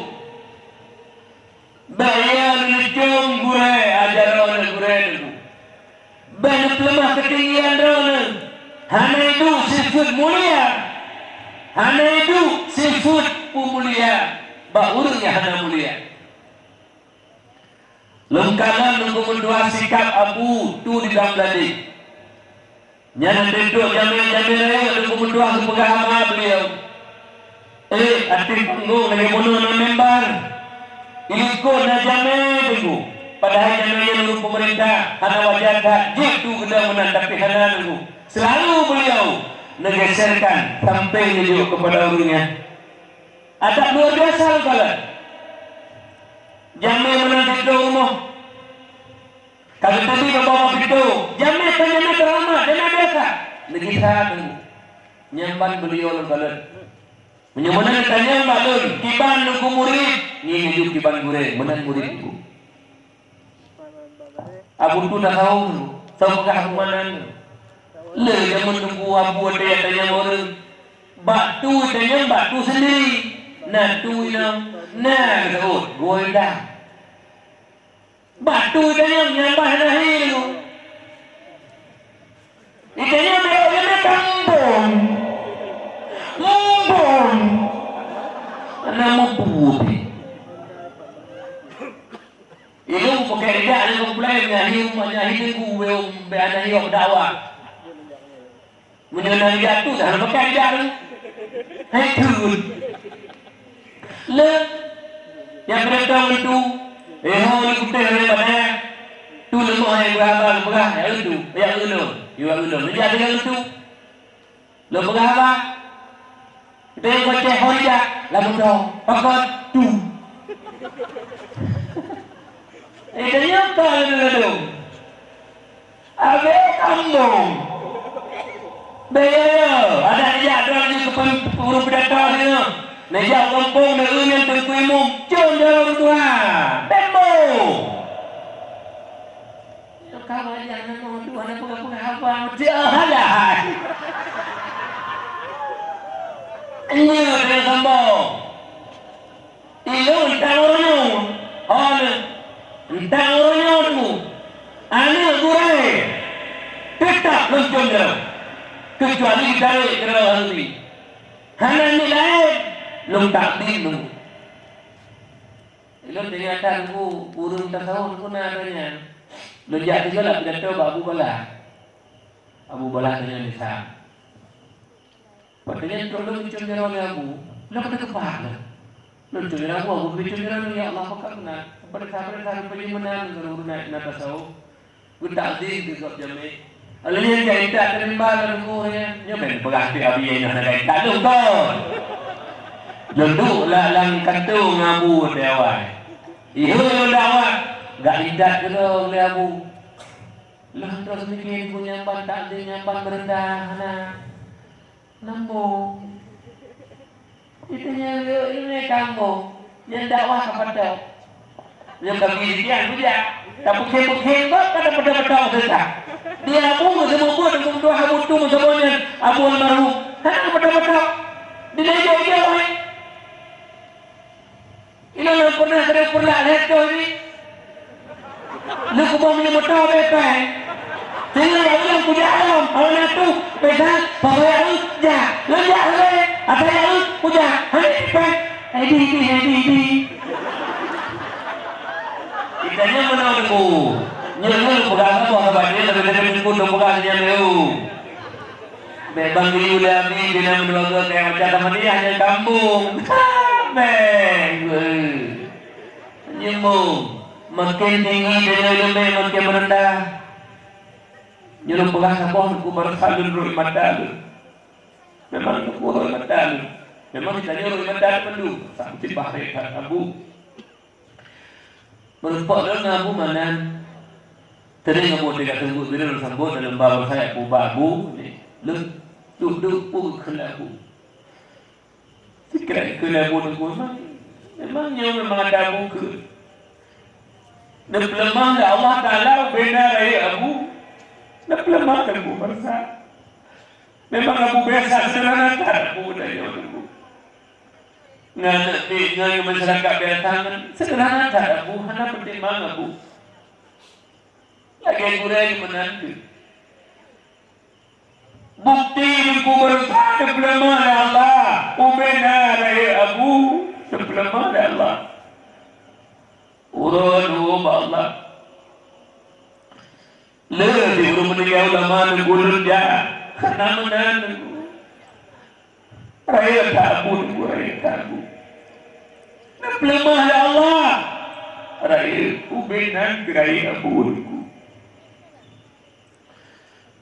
Baik yang lecung gurau. Ajar orang gurau itu. Baik lemah ketinggian orang. Hanya itu sifat mulia. Hanya itu sifat mulia. Bahurnya hanya mulia. Lengkalan nunggu mendua sikap Abu tu di dalam tadi. Jangan duduk jamil-jamil raya nunggu mendua sepegama beliau. Arti panggung lagi bunuh na member. Ikut na jamil tunggu. Padahal jamilnya nunggu pemerintah. Hana wajah tak jitu kena menang tapi hana nunggu. Selalu beliau menggeserkan sampai menuju kepada orangnya. Ada luar biasa kalau. Jamil menang di rumah. Kalau tadi ke bawah itu, jamil teramat, jamil biasa. Negeri sahabat nyamban beliau kalau menyamban tanya balun, kiban nunggu murid, ni hidup kiban murid, menang murid itu. Abu tu dah tahu, semoga mana. Le yang menunggu Abu ada yang tanya orang, batu tanya batu sendiri, nah tu yang nah betul, goyang. Batu tanya nyambah nahi tu. Itanya dia kampung. Mumpung. Nama putih. Itu pakai dia ada komplain nyahi gue beana hiok dakwah. Menyenang jatuh dah pakai dia tu. Hai tu. Le yang berita itu hong kita ni mana tu lemah yang berapa berah ya itu ya ulo menjadi yang itu lo berapa kita yang baca hoja lalu dong pakot tu dia kalau dong abe kampung bayar ada dia ni kepan urus pendatang ni Nejak kampung dan yang terkuimum Jom dalam Tuhan Tembo Kamu jangan ngomong Tuhan Apa-apa abang Jalan Ini dengan sambung Itu entang orangnya Entang orangnya tu Anak gurai Tetap mencom dalam Kecuali tarik ke dalam hati Hanya nilai Lung takdir lu. Lu ternyata lu burung tasawuf pun adanya. Lu jadi juga tidak tahu Abu Bala. Abu Bala tanya bisa. Padahal kalau lu mencuri orang Abu, lu kena kepala. Lu mencuri Abu mencuri orang ya Allah maka benar. Pada sahabat pergi menang kalau naik tasawuf. Lu takdir juga jamai. Lalu yang jadi tak terima lalu nya men berarti abi yang nak tak lu kau. Lenduk lah lang kantung Abu dewan. Ihu dakwah gak lidat ke dong oleh Abu. Lah terus mikir punya bantak dia nyampan berendah nah. Nambung. Itunya ini kamu yang dakwah kepada yang bagi dia juga. Tak bukit-bukit kok kada pada-pada susah. Dia Abu semua buat dengan doa Abu tu semuanya Abu almarhum. Hanya pada-pada. Dia jauh-jauh. Ini pernah lihat kau ni aku bawa minum motor betul. Tengok yang puja alam, orang tu pesan, bawa yang jah, lejak le, apa yang puja, Hedi. Kita ni mana aku, nyelur pegang apa kabar dia, tapi dia pun pegang dia leu. Memang dia udah ni dia mendoakan kayak macam sama dia hanya kampung. Nyemung, makin tinggi dia lebih makin merendah. Nyelur pegang apa aku bersalun rui madal. Memang aku rui madal. Memang kita nyelur madal perlu. Sampai bahaya kan Abu. Merupak dalam Abu mana? Tadi kamu tidak tunggu bila bersambut dalam bawah saya Abu Babu ni. Duduk pun kelabu. Sekiranya kelabu tu memangnya memang ada Abu ke. Dan pelemah Allah Ta'ala benar raya Abu. Dan pelemah Abu Barsa. Memang Abu biasa sederhana tak Abu dari Abu. Nganak masyarakat biasa sederhana tak Abu. Hanya pertimbangan Abu. Lagi kurang menantu. Bukti ku bersama pelemah Allah. Benar raya Abu. Pelemah Allah. Urut Allah. Lebih urut meninggal ulama negulun dia. Nama nanu. Raya Abu. Pelemah Allah. Raya benar raya Abu.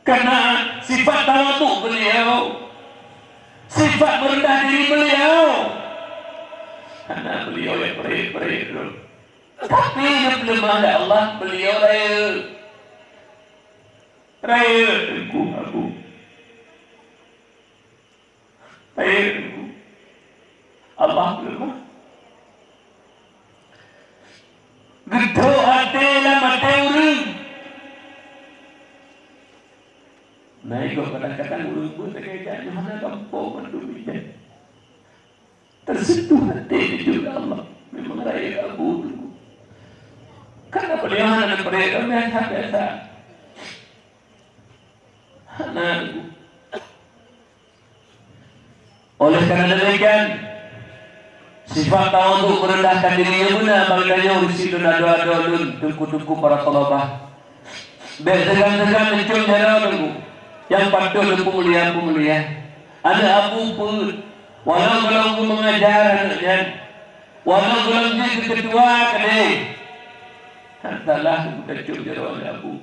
Karena sifat tawaduk beliau, sifat merendah diri beliau, karena beliau yang berik dulu. Tapi belum ada Allah, beliau raya aku, raya aku. Allah belum. Gedho ate lah mate urung. Naik kau kadang-kadang urut pun tak kaya mana kampung mandu bijak. Tersentuh hati juga Allah. Memang raya Abu dulu. Karena beliau hanya berikan biasa. Hanya dulu. Oleh karena demikian, sifat tawaduk merendahkan dirinya benar. Maknanya urus itu nado-nado tungku-tungku para talabah. Bertegang-tegang mencium darah dulu. Yang patut pemulihan. Ada Abu pun, walau belum mengajar anaknya, walau belum jadi ketua kene, hantarlah kecuali jalan Abu.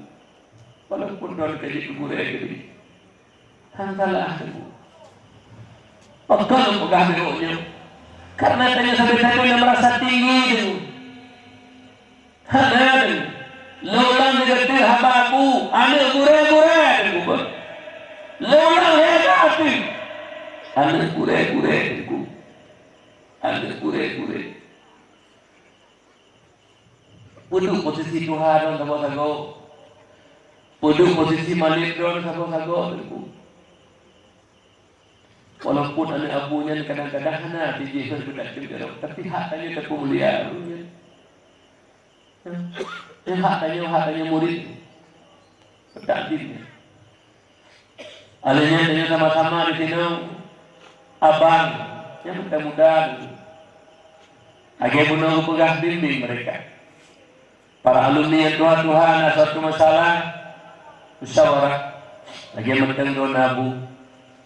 Walaupun orang kerja kuburan ini, hantarlah Abu. Pekal pegah beroknya, karena tanya sampai yang merasa tinggi itu. Hanan, laulang negeri hababu, anak gure-gure kubur. Laulang hebat tu. Anak gure-gure ku. Anak gure-gure. Puduk posisi Tuhan sago-sago. Puduk posisi Malik don sago-sago ku. Walaupun anak abunya kadang-kadang hana tinggi berbudak juga, tapi hak tanya tak mulia. Hak tanya murid. Takdirnya. Alihnya tanya sama-sama di sini abang yang muda-muda agak bunuh pegah bimbing mereka para alumni yang Tuhan suatu masalah musyawarah lagi menteng don Abu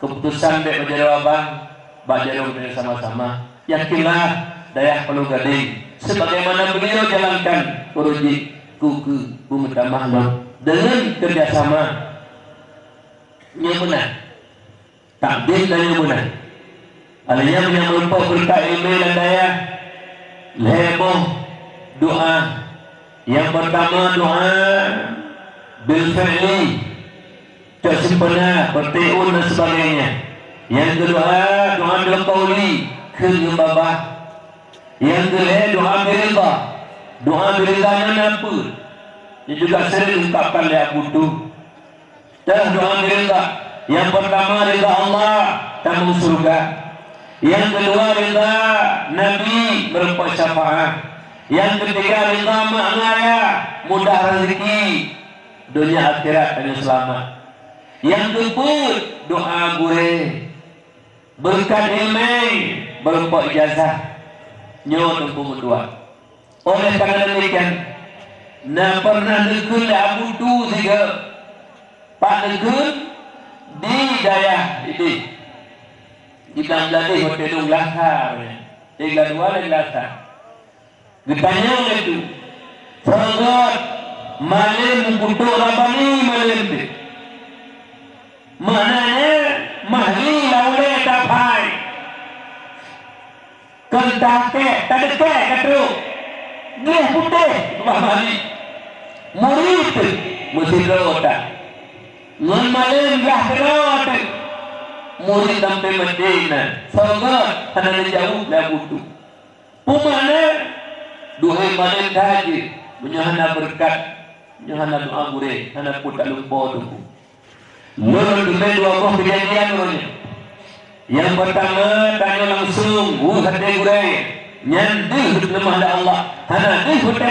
keputusan dek menjadi abang baca dengan sama-sama yakinlah daya perlu gading sebagaimana beliau jalankan uruji kuku bumita makhluk dengan kerjasama yang benar, takdir dan yang benar. Alihnya yang merupakan berkat ilmu dan daya, heboh doa. Yang pertama doa bil fi'li, sempurna, bertiun dan sebagainya. Yang kedua doa bil qauli, kegembabah. Yang kedua doa bil ridha, doa bil ridha apa? Ini juga sering ungkapkan oleh Abu Tu. Dan doa ridha. Yang pertama ridha Allah tamu surga. Yang kedua ridha Nabi berupa syafaat. Yang ketiga ridha ma'aya, mudah rezeki dunia akhirat hanya selamat. Yang keempat doa gue berkat ilmu berupa ijazah nyo tempuh dua. Oleh karena demikian na pernah nekun Abu Tu juga Pak nekun di daya ini di Bangladesh hotel Ulasa tiga dua Ulasa getanya itu sangat malam kutu rabani malam itu mananya mahli laule tapai kentake tadeke katru dia putih mahli murid mesti rota ngan malam lah rota murid sampai Medina sangat hana jauh dah butuh pumana duhai malam haji menyahana berkat menyahana doa gure hana putak lupa tu lalu dua buah kejadian orangnya. Yang pertama tanya langsung hati gure nyandu lemah dah Allah hana hati muda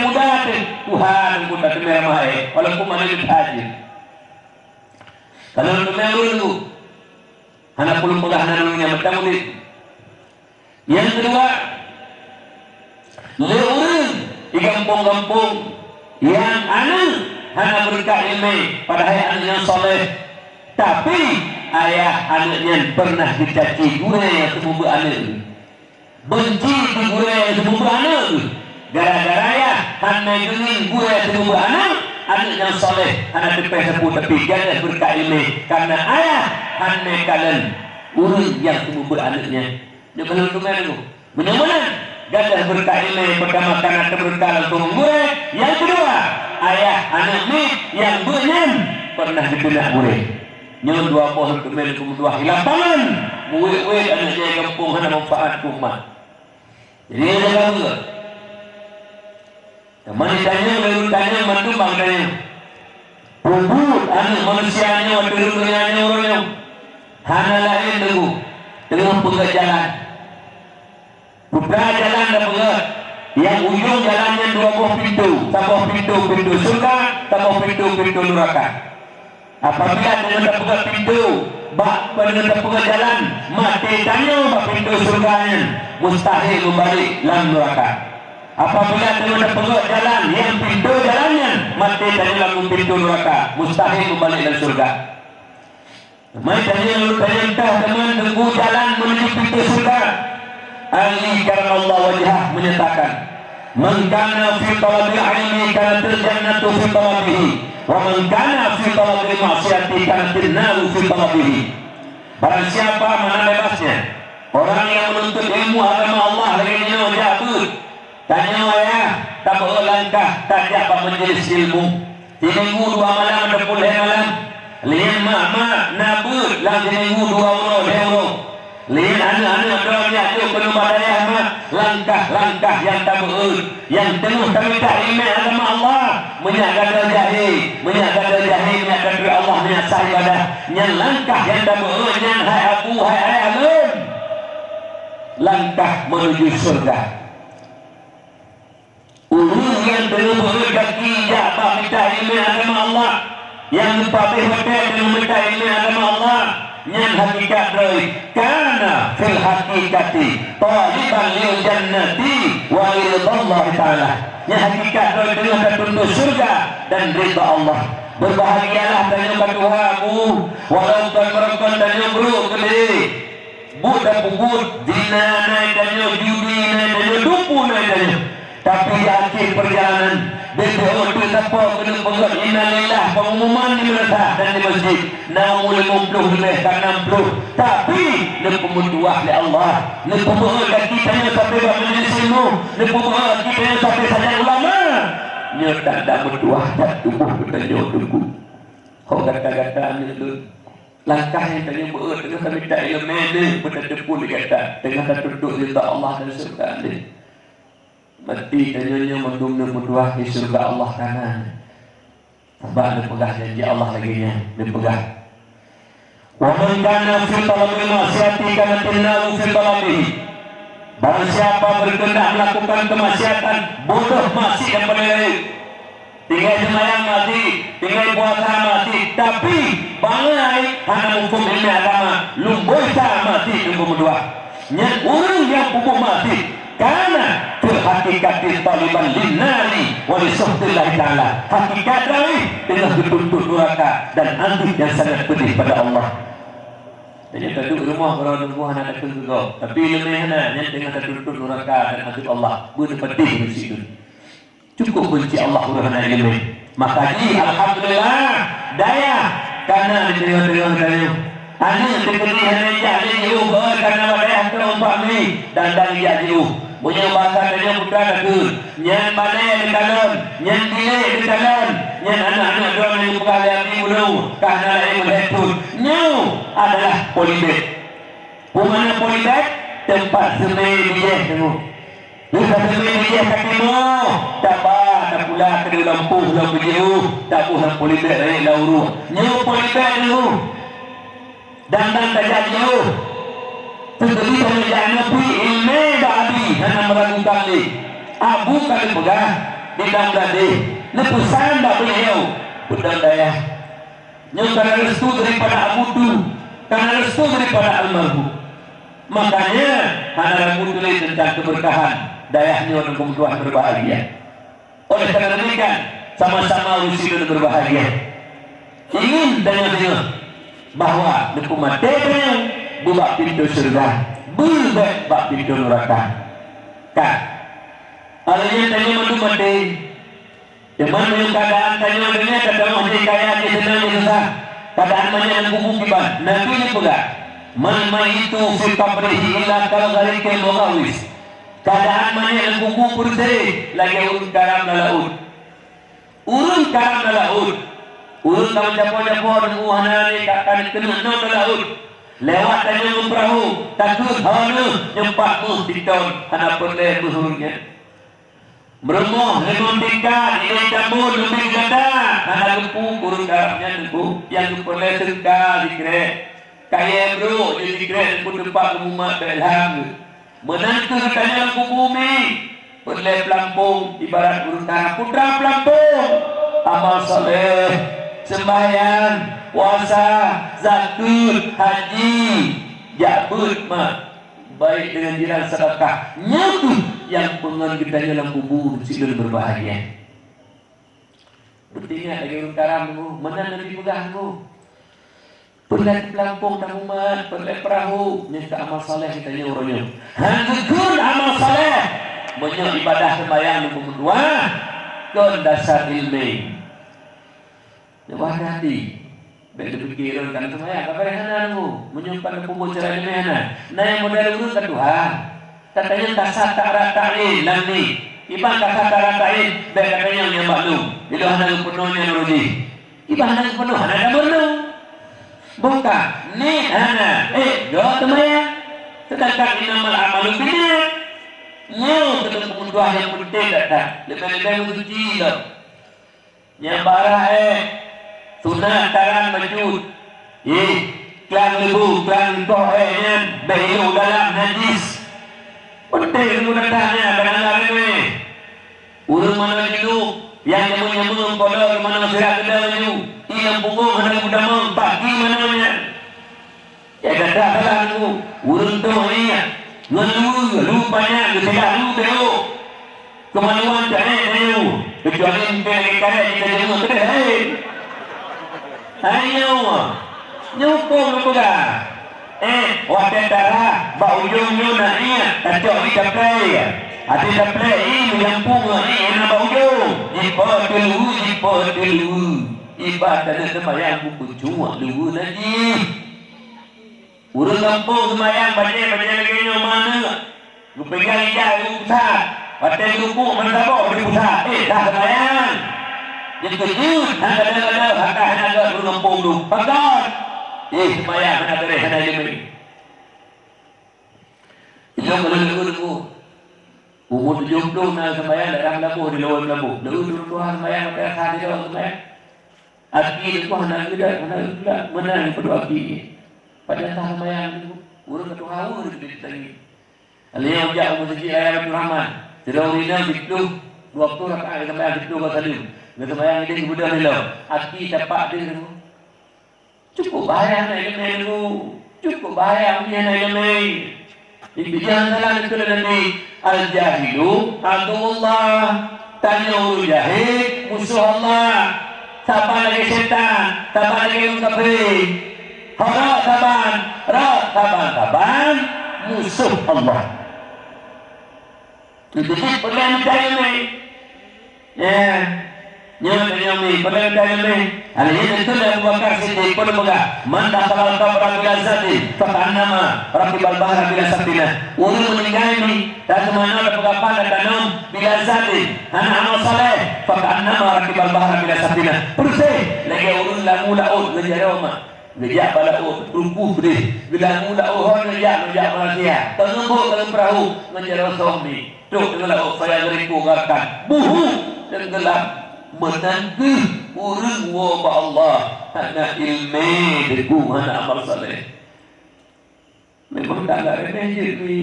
Tuhan putak merah mai walaupun mana haji kalau dulu hana puluh pengahana dunia bertemu di. Yang kedua leurang di kampung-kampung yang anak hana berkat ilmu pada ayah anak yang soleh tapi ayah anaknya pernah dicaci gure yang semua anak benci di gure yang semua anak gara-gara ayah hana ingin gure yang semua anak yang soleh hana tepi sepuh tapi jangan berkat ilmu karena ayah hana kalian urus yang semua anaknya dia kalau kemana tu benar-benar gadah berkat ilmu pertama karena berkat langsung gure yang kedua ayah anak ni yang benyam pernah dibina gure nyon dua pohon kemen kedua hilapangan murid-murid anaknya yang kampung hana manfaat kumah jadi dia kata teman ditanya lalu tanya mantu bang tanya pubut anak manusianya waktu dunianya orangnya hana lain dulu tengah pegat jalan putra jalan dah pegat yang ujung jalannya dua buah pintu sebuah pintu surga sebuah pintu neraka. Apabila dengan terbuka pintu, dengan terbuka jalan, mati tanya bak pintu surganya, mustahil kembali dalam neraka. Apabila dengan terbuka jalan, yang pintu jalannya, mati tanya dalam pintu neraka, mustahil kembali dalam surga. Mai tanya lalu tanya entah teman tunggu jalan menuju pintu surga. Ali karena Allah wajah menyatakan, "Man kana fi talabil ilmi kanatil jannatu fi talabihi." Wa man kana fi talabil ma'siyati kanatin naru fi talabihi. Barang siapa mana bebasnya orang yang menuntut ilmu agama Allah lagi nyo jabut tanya ya tak berlangkah tak dapat menjelis ilmu minggu dua malam ada puluh malam lian mak nabut lagi minggu 2 euro lian anak-anak dorangnya tu belum ada yang langkah-langkah yang tak berut yang tengah kami tak ilmu agama Allah menyagada jahil menyagada Allah menyasar ibadah yang langkah yang tak berut yang hai aku hai alam langkah menuju surga ulun yang belum berut kaki jabah minta ilmu agama Allah yang papih hotel belum minta ilmu agama Allah yang hakikat dari karena fil hakikati taliban lil jannati wa ridallah ta'ala yang hakikat dari dengan tertunduk surga dan ridha Allah berbahagialah tanya Tuhanmu walaupun mereka tanya bro gede budak bubut zina naik tanya judi naik tanya dupu naik tanya tapi di akhir perjalanan BPO itu siapa kena pegang innalillah pengumuman di madrasah dan di masjid 50 lebih kan 60 tapi lepemutuah oleh Allah lepemutuah kita yang sampai majlis ilmu lepemutuah kita yang sampai saja ulama nya tak ada bertuah tak tubuh bertanya tunggu kau kata-kata itu langkah yang tanya berat tengah sampai tak ilmu ni bertepuk kata tengah tertutup rida Allah dan surga ni mati tanyanya mendumna berdoa di surga Allah kanan sebab dia pegah janji Allah laginya dia pegah wa man kana fi talabil ma'siyati kana tinnaru fi talabihi Barang siapa berkehendak melakukan kemaksiatan, bodoh masih yang benar. Tinggal semayang masih, tinggal puasa masih, tapi bangai hanya hukum ilmu agama, lumbosa masih lumbu dua. Yang orang yang hukum masih, karena terhakikat taliban linari wali suhtillah ta'ala. Hakikat ini dengan dituntut neraka dan anti yang sangat pedih pada Allah. Jadi duduk rumah kalau nunggu anak tak juga. Tapi lebih hanya dengan tertuntut neraka dan azab Allah. Bukan pedih di situ. Cukup benci Allah urang ilmu. Maka ji alhamdulillah daya karena diterima dari anu dikeni hanya jadi jauh karena daya terumpah ni dan dia jauh. Punya bahasa dia bukan aku. Nyan mana di dalam, nyan dia di dalam, nyan anak-anak orang yang bukan yang dulu karena yang meletup. Nyu adalah polybag. Pemana polybag? Tempat semai dia temu. Bukan semai dia kakimu. Tak tak pula ke lampu lampu jauh. Tak pula polybag lain lauru. Nyu polybag dulu. Dan tak jauh. Tetapi kalau jangan nabi ilmu babi hanya meragukan ni. Abu kali pegang di dalam dadi. Lepusan tak beliau. Pedang daya. Yang karena restu daripada Abu tu, karena restu daripada almarhum. Makanya hanya Abu tu tentang keberkahan. Dayahnya orang kemudian berbahagia. Oleh karena demikian sama-sama usia dan berbahagia. Ingin dengan bahawa hukuman terang buka pintu surga, buka pintu neraka. Kan? Alanya tanya mandu mati. Zaman yang keadaan tanya dunia kata masih kaya di senang di susah. Keadaan mana yang kubuk kibat. Nabi ni pula. Man itu firqa berihi illa kalau hari ke mengawis. Keadaan mana yang kubuk bersih lagi urun karam laut. Urun karam laut. Urun karam japo-japo dan uhana ni akan kena non laut. Lewat tanya perahu, takut hana nyempak muh di tahun hana perleh buhurnya. Meremuh lemon tingkat, ini campur lebih ganda, hana lempu kurun darabnya lempu, yang perleh serga dikrek. Kaya bro, jadi dikrek lempu tempat umat belham. Menantu katanya lempu bumi, perleh pelampung, ibarat kurun darab, putra pelampung. Amal soleh, sembahyang, puasa, zakat, haji, jabut mak baik dengan jiran sedekah nyatu yang pengen kita dalam kubur sidur berbahagia. Bertingat lagi urun karam tu, mana nanti pegang tu. Perlai pelampung dan umat, perlai perahu, nyata amal soleh kita nya orangnya. Hangkul amal soleh, banyak ibadah sembahyang yang berdua, kon dasar ilmu. Jawab hati. Baik berfikir kan semaya apa yang ada tu menyimpan kubur cerai ni mana nah yang model urut kan Tuhan katanya kasat ta'ara ta'in dan ni ibang kasat ta'ara ta'in baik katanya yang maklum itu hanya penuhnya nuruji ibang hanya penuh hanya ada penuh buka ni hanya doa semaya sedangkan inamal amalu binat nyu ketemu doa yang penting datang lebih-lebih uji lah yang barah sunat taran majud klan lebu klan kohenya behiu dalam najis penting mudahnya kadang-kadang ini urang mana hidup yang nyamuk-nyamuk kodok mana sirat kedalanya yang punggung ada udama pagi mananya ya kadang-kadang itu urang tu ni lu banyak tidak lu deo kemaluan jangan kecuali mungkin karet kita jangan kedai ayo nyukung juga waktu darah bau ujung naknya kacau di daplay hati daplay ini yang bunga ini enak bau ujung jipa dulu ibadah sembahyang buku cuma dulu lagi urus kampung sembahyang baca lagi mana lu pegang ijah lu pusat waktu luku mana sabok di pusat dah sembahyang jadi kejut, ada hak berlempung dulu. Pegang. Sembahyang ada ini. Itu kalau umur 70 nak sembahyang dalam lampu di luar lampu. Dulu Tuhan sembahyang pada saat itu sembahyang. Aki itu mana tidak mana perlu aki. Pada saat sembahyang itu urus Tuhan urus di tadi. Aliyah ujak masjid raya Baitur Rahman. Terus rina dipluh 20 rakaat sampai dipluh kau salim. Kita bayang dia kemudian dia. Aki tapak dia tu. Cukup bahaya nak ilmu tu. Cukup bahaya punya nak ilmu. Ibu jangan salah itu Nabi. Al-jahilu aduullah. Tanya ulu jahil musuh Allah. Sabar lagi syaitan, sabar lagi orang kafir. Harap sabar, musuh Allah. Itu perlu mencari ni. Nyamuk ni, perlu mencari ni. Hal ini tentu Abu Bakar Siddiq perlu pegang. Man dakhala al-qabra bila zati, faqannama raqibal bahra bila safinah. Urus meninggal ni, dan semana ada pegapan dan danum bila zati. Anak amal saleh, faqannama raqibal bahra bila safinah. Bersih, lagi urus laut ngejar rumah. Ngejak balaut, rumpuh beri. Bila mulaut, ngejak manusia. Tengembuk dalam perahu, ngejar rosong ni. Duk dengan laut, saya ngeriku gerakan. Buhu dan gelap. Menangguh urung wabah Allah. Anak ilmi deku, anak amal saleh. Memang tak ada remeh je ni.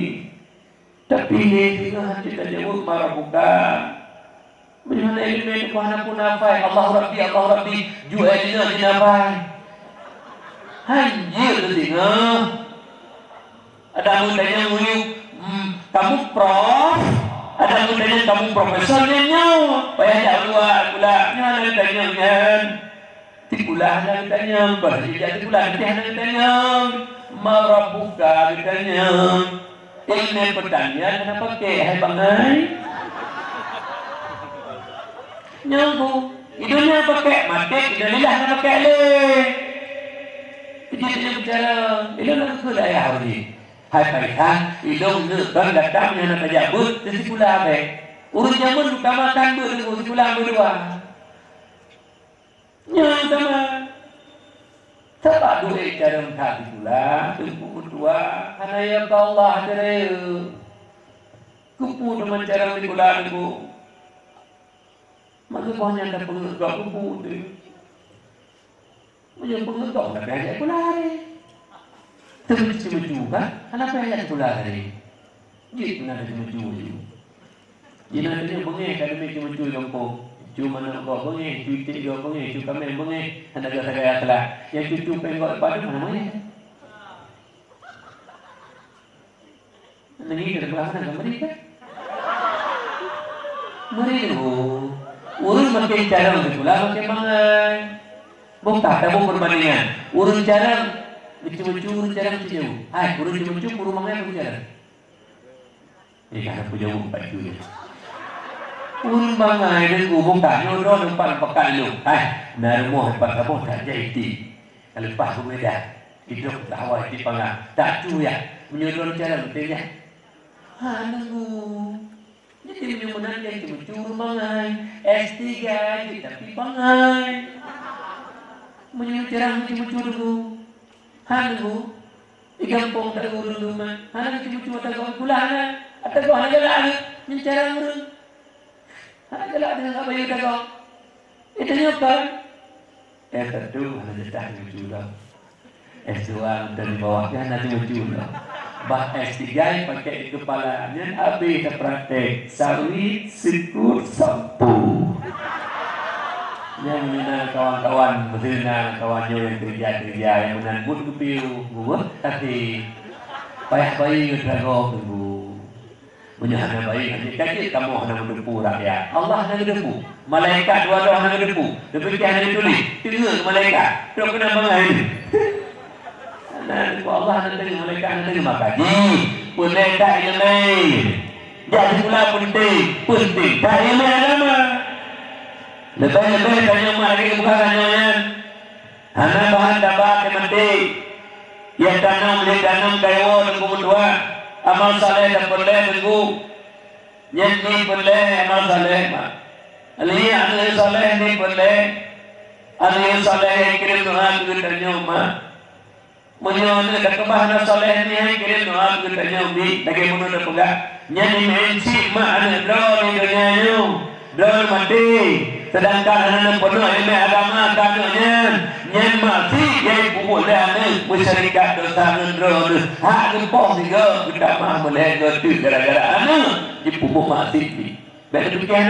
Tapi ni tengah kita jawab marah buka. Bagaimana ilmi deku anak pun nafai. Allah Rabbi. Jualina dinafai. Anjir tu tengah. Ada mudanya nguyuk. Kamu prof. Ada mudanya kamu profesornya nyawa. Payah tak buat pula. Nyala tanya kan. Tikulah nak tanya. Berhijab tikulah nak tanya. Marah buka tanya. Ilmu pertanyaan kenapa pakai hai bangai? Nyambung. Hidupnya pakai mati. Hidupnya nak pakai leh. Dia bicara. Ilmu nak kena ayah hari. Hai payah, hidung kan datangnya nak jabut, jadi pula apa? Urus jamun bukan makan berdua, pula berdua. Yang sama. Sebab duit cara mengkaji pula, tempuh berdua, karena ya Allah cerai. Kupu dengan cara pula tu. Maka banyak ada pengegak kupu tu. Macam pengegak nak belajar pula hari. Cuma-cuma kan? Kenapa ayat pula hari? Dia pernah ada cuma-cuma. Dia nak tanya bengih akademik cuma-cuma kampung. Cuma nak kau bengih, cuitik kau bengih, cuka main bengih. Anda kata kaya telah. Yang cucu penggok pada mana bengih? Anda ni kata belakang kan beri kan? Beri tu. Urus makin cara untuk pula makin mangai. Bukan tak ada perbandingan. Urus cara cuma-cuma jarang jauh. Hai, kurang cuma-cuma kurang mangai pun jarang. Kan aku jauh empat tu je. Kurang mangai dan kurang tak nyodoh empat pekan lu. Hai, narmuh empat kamu tak jadi. Kalau lepas aku beda, hidup tak awal di pangang. Tak tu ya, menyodoh jarang betul ya. Nunggu. Jadi menyumbang yang cuma-cuma mangai. S3 tapi pangai. Menyumbang jarang cuma-cuma dulu. Hangu, di kampung tak guru rumah. Hangu cuma tak guru pula hangu. Atau guru hangu jalan, mencara murung. Hangu jalan dengan apa yang tak guru. Itu apa? S1 hangu jatah lucu lah. S2 dari bawahnya nanti lucu lah. Bah S3 pakai di kepalanya habis praktek sawit, sikur, sampu. Yang mana kawan-kawan berzina, kawannya yang kerja yang menanggut kepiu, gua tapi payah bayi tergolong tunggu. Menyahana bayi hanya kaji kamu hendak mendepu rakyat. Allah hendak mendepu. Malaikat dua-dua hendak mendepu. Demikian hendak ditulis. Tengok ke malaikat. Terus kena bangai. Nah, Allah hendak tengok malaikat hendak tengok makaji. Malaikat yang lain. Jadi pula penting. Tak ilmu agama. Lebih-lebih tanya mak lagi bukan tanya. Hana bahan dapat kementik. Ya tanam kayu nunggu berdua. Amal saleh dan boleh nunggu. Yang ni boleh amal saleh. Aliyah amal saleh ni boleh. Aliyah saleh yang kirim Tuhan ke tanya mak. Menyono dak kebahan saleh ni yang kirim Tuhan ke tanya umi. Lagi mana dah pegang. Yang ni mencik mak ada draw ni dunia ni. Draw mati. sedangkan anak penuh ilmu agama kananya nyen masih yang kubur dan masyarakat dosa ngendro hak gempong juga kita mah boleh gerti gara-gara anak di kubur masih ni betul bikin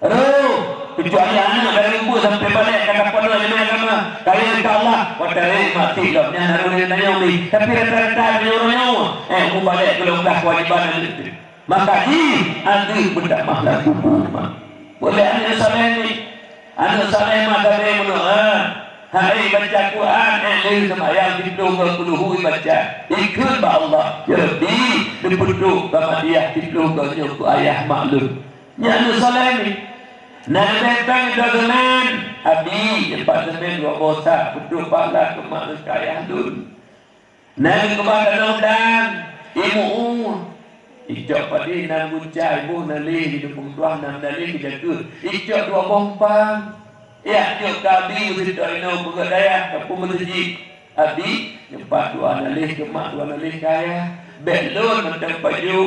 aduh kecuali anak dari ibu sampai balik kata penuh ilmu agama kaya insyaAllah watari mati lah yang harus nanya ni tapi rata-rata nyawa aku balik ke lomba kewajiban itu maka ini ada benda mahal kubur boleh anak saleh ni anak saleh mah dari mendoa hari baca Quran hari sembahyang dipeluk ke kuluhu baca ikut ba Allah ya Rabbi dipeluk ba dia dipeluk ke nyok ayah maklum nya anak saleh ni nak datang dengan abi tempat semen dua bosak duduk pala ke mak ayah dun nak kepada nodang ibu ijak padi nan buncai ibu nali di dukung tuan nan nali dijaga ijak dua bompang ya ijak kabi usit ino pegadaya kapung masjid abi tempat dua nali ke mak dua nali kaya belon mentang baju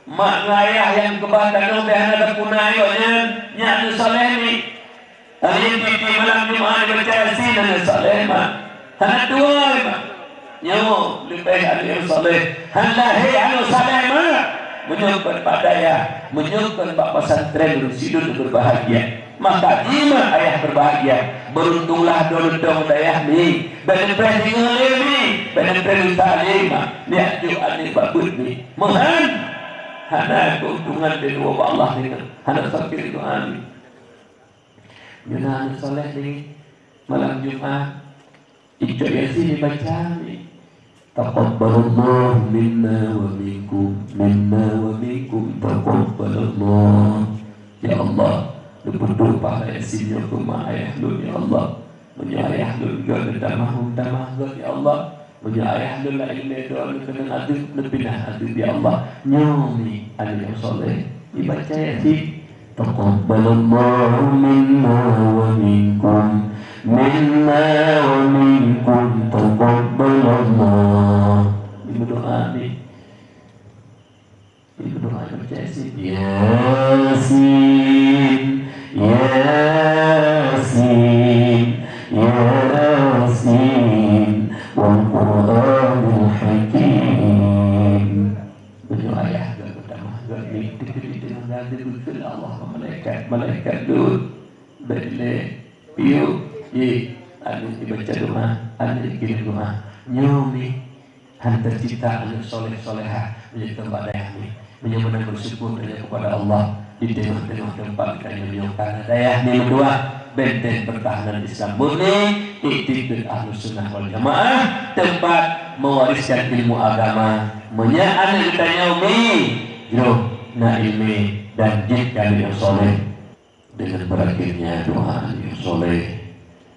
mak ayah yang kebadan no behana da punai nya saleh ni hari ini malam Jumaat baca sin saleh mak hana dua mak nyawa lebih ahli saleh halahi ahli saleh mak menyukai padaya menyukai bapa santren sidul berbahagia maka jima ayah berbahagia beruntunglah dolong dayah ni benempres ngale ni benempres talima lihat tu ahli babut ni mohan hana keuntungan dari dua Allah ni hana sakit itu ahli Yunani saleh ni malam Jumaat itu yasin dibaca ni taqabbalallahu minna wa minkum taqabbalallah ya Allah berdoa pada yasinnya rumah ayah lu ya Allah punya ayah lu juga damah ya Allah punya ayah lu la ilaha illallah kena adu lebihlah adu ya Allah nyomi ali yang soleh dibaca yasin taqabbalallahu minna wa minkum taqabbalallah ibu doa ni ibu doa baca yasin yasin wal Qur'anil hakim punya ayah pertama gadi dengan gadi betul Allah malaikat dulu beli piu ada dibaca doa ada dikirim doa nyomi hantar cita anak soleh soleha menjadi tempat daya ni menyembah bersyukur kepada Allah di tengah-tengah tempat kita menyokong daya ni berdua benteng pertahanan Islam murni iktikad Ahlus Sunnah wal Jamaah tempat mewariskan ilmu agama menyaan kita nyomi jauh na ilmi dan jika yang soleh dengan berakhirnya doa yang soleh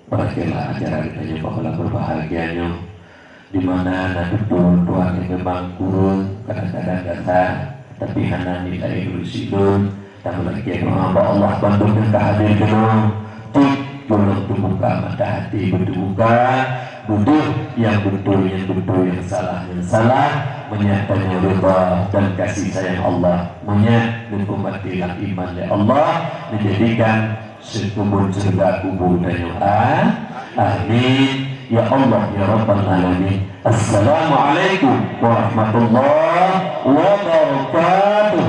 berakhirlah acara kita yang bakal berbahagianya di mana nanti tuan yang memang kurun kadang-kadang dasar tapi hana nilai rusidun dan lagi doa Allah bantu kita hadir kena tolong terbuka mata hati berbuka duduk yang betul yang salah menyatakan ridha dan kasih sayang Allah menyatakan iman ya Allah menjadikan sekubur surga kubur dan doa amin ya Allah ya Rabbal Alamin. Assalamualaikum warahmatullahi wabarakatuh.